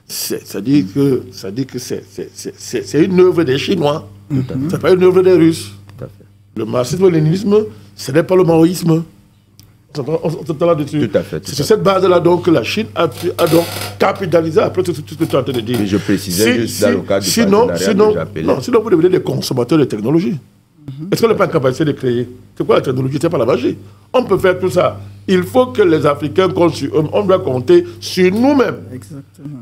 ça dit que c'est une œuvre des Chinois. C'est pas une œuvre des Russes. Tout à fait. Le marxisme-léninisme, ce n'est pas le maoïsme. On s'entend là-dessus. Tout à fait. C'est sur cette base-là donc que la Chine a donc capitalisé après tout ce que tu es en train de dire. Mais je précisais juste dans le cadre du partenariat que j'appelais. Sinon vous devenez des consommateurs de technologie. Est-ce qu'on n'est pas en capacité de créer? C'est quoi la technologie? C'est pas la magie. On peut faire tout ça. Il faut que les Africains comptent sur eux. On doit compter sur nous-mêmes.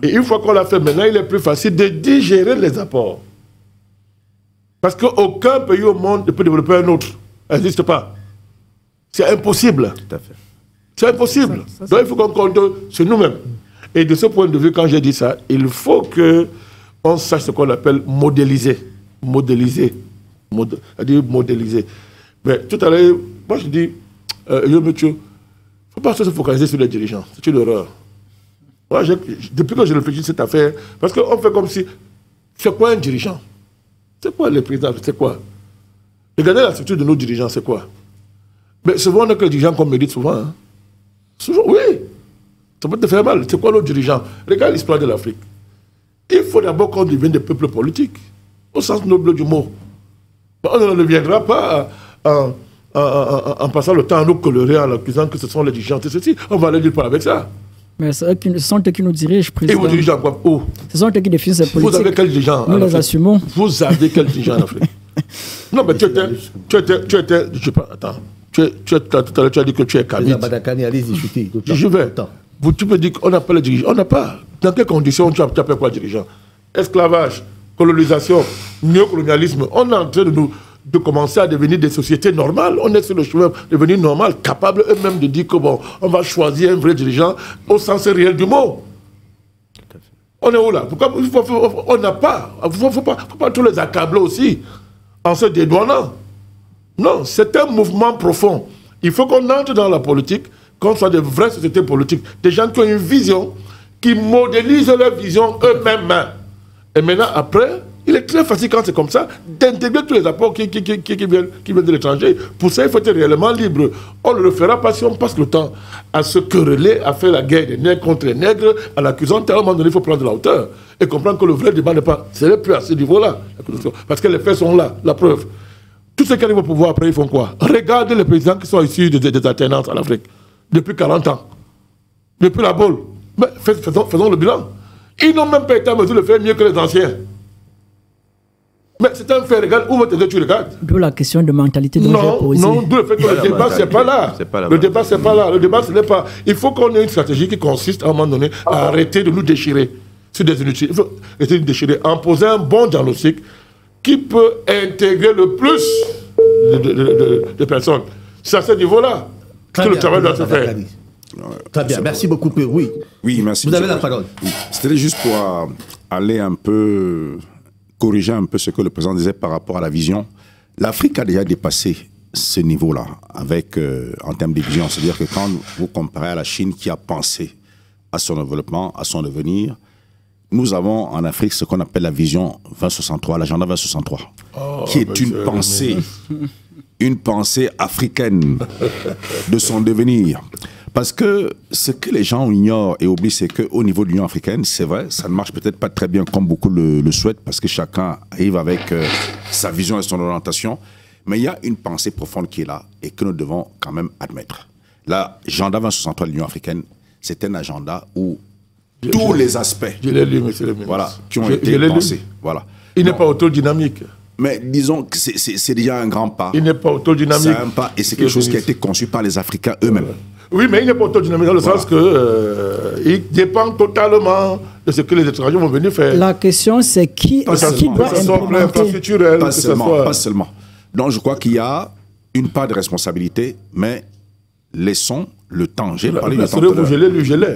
Et une fois qu'on l'a fait, maintenant, il est plus facile de digérer les apports. Parce qu'aucun pays au monde ne peut développer un autre. Ça n'existe pas. C'est impossible. Tout à fait. C'est impossible. Donc il faut qu'on compte sur nous-mêmes. Et de ce point de vue, quand j'ai dit ça, il faut qu'on sache ce qu'on appelle modéliser. Modéliser. C'est-à-dire modéliser. Mais tout à l'heure, moi je dis, il ne faut pas se focaliser sur les dirigeants. C'est une erreur. Moi, depuis que je réfléchis à cette affaire, parce qu'on fait comme si, c'est quoi un dirigeant? C'est quoi le président? C'est quoi? Regardez la structure de nos dirigeants, c'est quoi? Mais souvent, on a que les dirigeants qu'on médite souvent. Hein. Souvent, oui. Ça peut te faire mal. C'est quoi nos dirigeants? Regarde l'histoire de l'Afrique. Il faut d'abord qu'on devienne des peuples politiques, au sens noble du mot. On ne deviendra pas en passant le temps à nous colorer, en accusant que ce sont les dirigeants, c'est ceci. On va aller nulle part avec ça. Mais ce sont eux qui nous dirigent, président. Et vos dirigeants, quoi? Où? Ce sont eux qui définissent ces politiques. Vous avez quel dirigeant? Nous les assumons. Vous avez quel dirigeant en Afrique? Non, mais tu étais, je sais pas, attends. Tout à l'heure, tu as dit que tu es Kabit. Je vais. Tu peux dire qu'on n'a pas les dirigeants. On n'a pas. Dans quelles conditions tu appelles quoi dirigeant? Esclavage, colonisation, néocolonialisme. On est en train de commencer à devenir des sociétés normales. On est sur le chemin de devenir normal, capable eux-mêmes de dire que bon, on va choisir un vrai dirigeant au sens réel du mot. On est où là? Pourquoi on n'a pas? Il ne faut pas tous les accabler aussi en se dédouanant. Non, c'est un mouvement profond. Il faut qu'on entre dans la politique, qu'on soit de vraies sociétés politiques, des gens qui ont une vision, qui modélisent leur vision eux-mêmes. Et maintenant, après, il est très facile quand c'est comme ça d'intégrer tous les apports qui viennent de l'étranger. Pour ça, il faut être réellement libre. On ne le fera pas si on passe le temps à se quereller, à faire la guerre des nègres contre les nègres, en accusant à un moment donné, il faut prendre de la hauteur et comprendre que le vrai débat n'est pas... C'est plus à ce niveau-là, parce que les faits sont là, la preuve. Tous ceux qui arrivent au pouvoir, après, ils font quoi? Regardez les présidents qui sont issus des alternances en Afrique, depuis 40 ans, depuis la boule. Mais faisons le bilan. Ils n'ont même pas été en mesure de faire mieux que les anciens. Mais c'est un fait, regarde, où tu regardes? D'où la question de mentalité dont j'ai posée. Non, d'où le fait que le débat, c'est pas là. Le débat, c'est pas là. Le débat, ce n'est pas... Il faut qu'on ait une stratégie qui consiste, à un moment donné, à arrêter de nous déchirer sur des inutiles. Il faut arrêter de nous déchirer, en poser un bon diagnostic qui peut intégrer le plus de personnes. C'est à ce niveau-là que le travail doit se faire. Très bien, merci beaucoup. Oui, oui, merci. Vous avez la parole. Oui. C'était juste pour aller un peu, corriger un peu ce que le président disait par rapport à la vision. L'Afrique a déjà dépassé ce niveau-là avec, en termes de vision. C'est-à-dire que quand vous comparez à la Chine qui a pensé à son développement, à son devenir, nous avons en Afrique ce qu'on appelle la vision 2063, l'agenda 2063, qui est une pensée africaine de son devenir. Parce que ce que les gens ignorent et oublient, c'est qu'au niveau de l'Union africaine, c'est vrai, ça ne marche peut-être pas très bien comme beaucoup le souhaitent, parce que chacun arrive avec sa vision et son orientation, mais il y a une pensée profonde qui est là et que nous devons quand même admettre. L'agenda 2063 de l'Union africaine, c'est un agenda où tous les aspects, je l'ai lu, monsieur le ministre, voilà, qui ont été pensés. Voilà. Il n'est pas autodynamique. Mais disons que c'est déjà un grand pas. Il n'est pas autodynamique. C'est un pas et c'est quelque chose qui a été conçu par les Africains eux-mêmes. Oui, mais il n'est pas autodynamique dans le sens que il dépend totalement de ce que les étrangers vont venir faire. La question, c'est qui doit implémenter. Pas seulement. Donc je crois qu'il y a une part de responsabilité, mais laissons le temps. J'ai parlé du temps.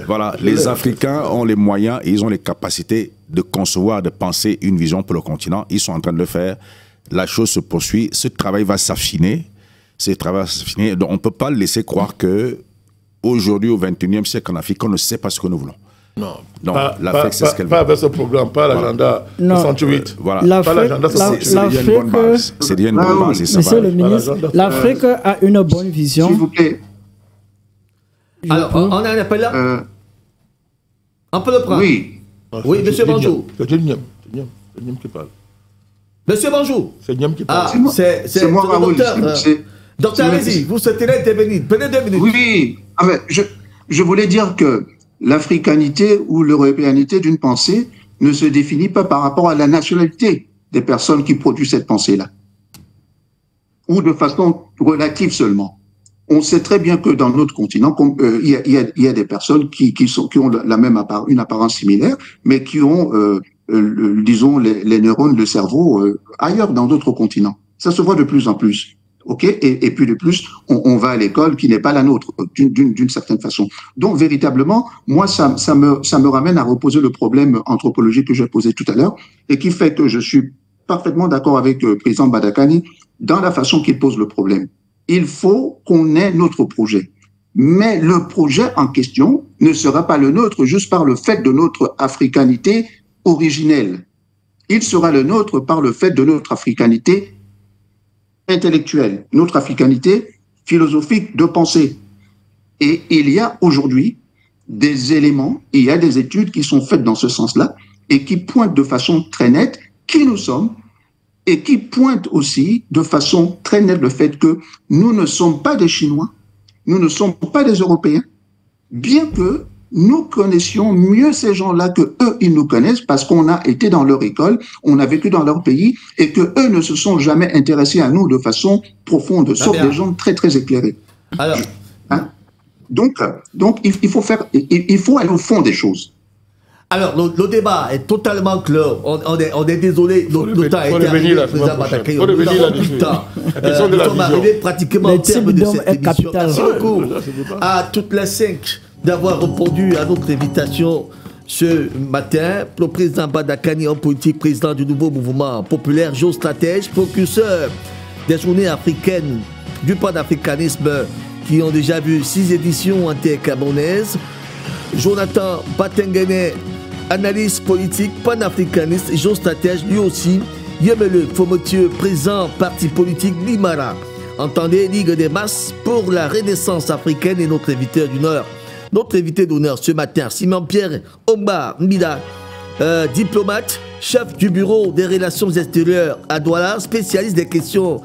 Voilà, les Africains ont les moyens et ils ont les capacités de concevoir, de penser une vision pour le continent. Ils sont en train de le faire. La chose se poursuit. Ce travail va s'affiner. Donc on ne peut pas laisser croire que aujourd'hui, au XXIe siècle en Afrique, on ne sait pas ce que nous voulons. Non, l'Afrique, c'est ce qu'elle veut. Pas avec ce programme, pas l'agenda 68. Voilà. Pas l'agenda 68. C'est déjà une bonne base. C'est déjà une bonne base. Monsieur le ministre, l'Afrique a une bonne vision. S'il vous plaît. Alors, on a un appel là On peut le prendre. Oui. Oui, monsieur, bonjour. C'est Niam qui parle. Monsieur, bonjour. C'est Niam qui parle. Ah, c'est moi, Raoul. Docteur, allez-y, vous souhaiterez intervenir. Prenez 2 minutes. Oui, je voulais dire que l'africanité ou l'européanité d'une pensée ne se définit pas par rapport à la nationalité des personnes qui produisent cette pensée-là. ou de façon relative seulement. On sait très bien que dans notre continent, il y a des personnes qui ont une apparence similaire, mais qui ont, disons, les neurones, le cerveau ailleurs, dans d'autres continents. Ça se voit de plus en plus. OK? Et puis de plus, on va à l'école qui n'est pas la nôtre, d'une certaine façon. Donc, véritablement, moi, ça me ramène à reposer le problème anthropologique que j'ai posé tout à l'heure et qui fait que je suis parfaitement d'accord avec le président Badakani dans la façon qu'il pose le problème. Il faut qu'on ait notre projet. Mais le projet en question ne sera pas le nôtre juste par le fait de notre africanité originelle. Il sera le nôtre par le fait de notre africanité intellectuelle, notre africanité philosophique de pensée. Et il y a aujourd'hui des éléments, il y a des études qui sont faites dans ce sens-là et qui pointent de façon très nette qui nous sommes, et qui pointe aussi de façon très nette le fait que nous ne sommes pas des Chinois, nous ne sommes pas des Européens, bien que nous connaissions mieux ces gens-là que eux, ils nous connaissent parce qu'on a été dans leur école, on a vécu dans leur pays et que eux ne se sont jamais intéressés à nous de façon profonde, sauf des gens très, très éclairés. Alors, Donc, il faut aller au fond des choses. Alors, le débat est totalement clos. On est désolé, notre temps a été arrivé. Nous avons plus de temps. Nous sommes arrivés pratiquement au terme de cette émission. Merci beaucoup à toutes les 5 d'avoir répondu à notre invitation ce matin. Le président Badakani, homme politique, président du nouveau mouvement populaire, géostratège, précurseur des journées africaines du panafricanisme qui ont déjà vu 6 éditions intercamerounaises. Jonathan Batengene, analyste politique, panafricaniste, géostratège, lui aussi. Yemele Fomotieu, présent parti politique Limara. Entendez, Ligue des masses pour la renaissance africaine et notre invité du Nord. Notre invité d'honneur ce matin, Simon-Pierre Omba Mbida, diplomate, chef du bureau des relations extérieures à Douala, spécialiste des questions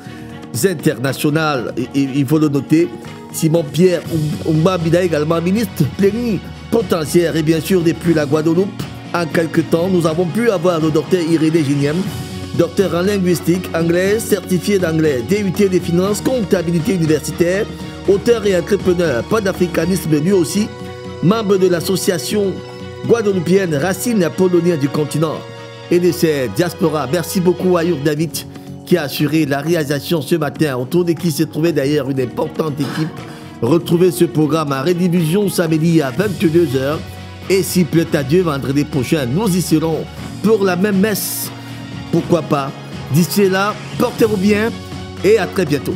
internationales, il faut le noter. Simon-Pierre Omba Mbida, également ministre plénipotentiaire et bien sûr depuis la Guadeloupe. En quelques temps, nous avons pu avoir le docteur Irénée Gignem, docteur en linguistique anglaise, certifié d'anglais, DUT des finances, comptabilité universitaire, auteur et entrepreneur, panafricanisme lui aussi, membre de l'association guadeloupéenne Racines Apolloniennes du continent et de ses diasporas. Merci beaucoup à Yur David qui a assuré la réalisation ce matin, autour de qui s'est trouvée d'ailleurs une importante équipe. Retrouvez ce programme en rediffusion samedi à 22 h. Et s'il plaît à Dieu, vendredi prochain, nous y serons pour la même messe. Pourquoi pas? D'ici là, portez-vous bien et à très bientôt.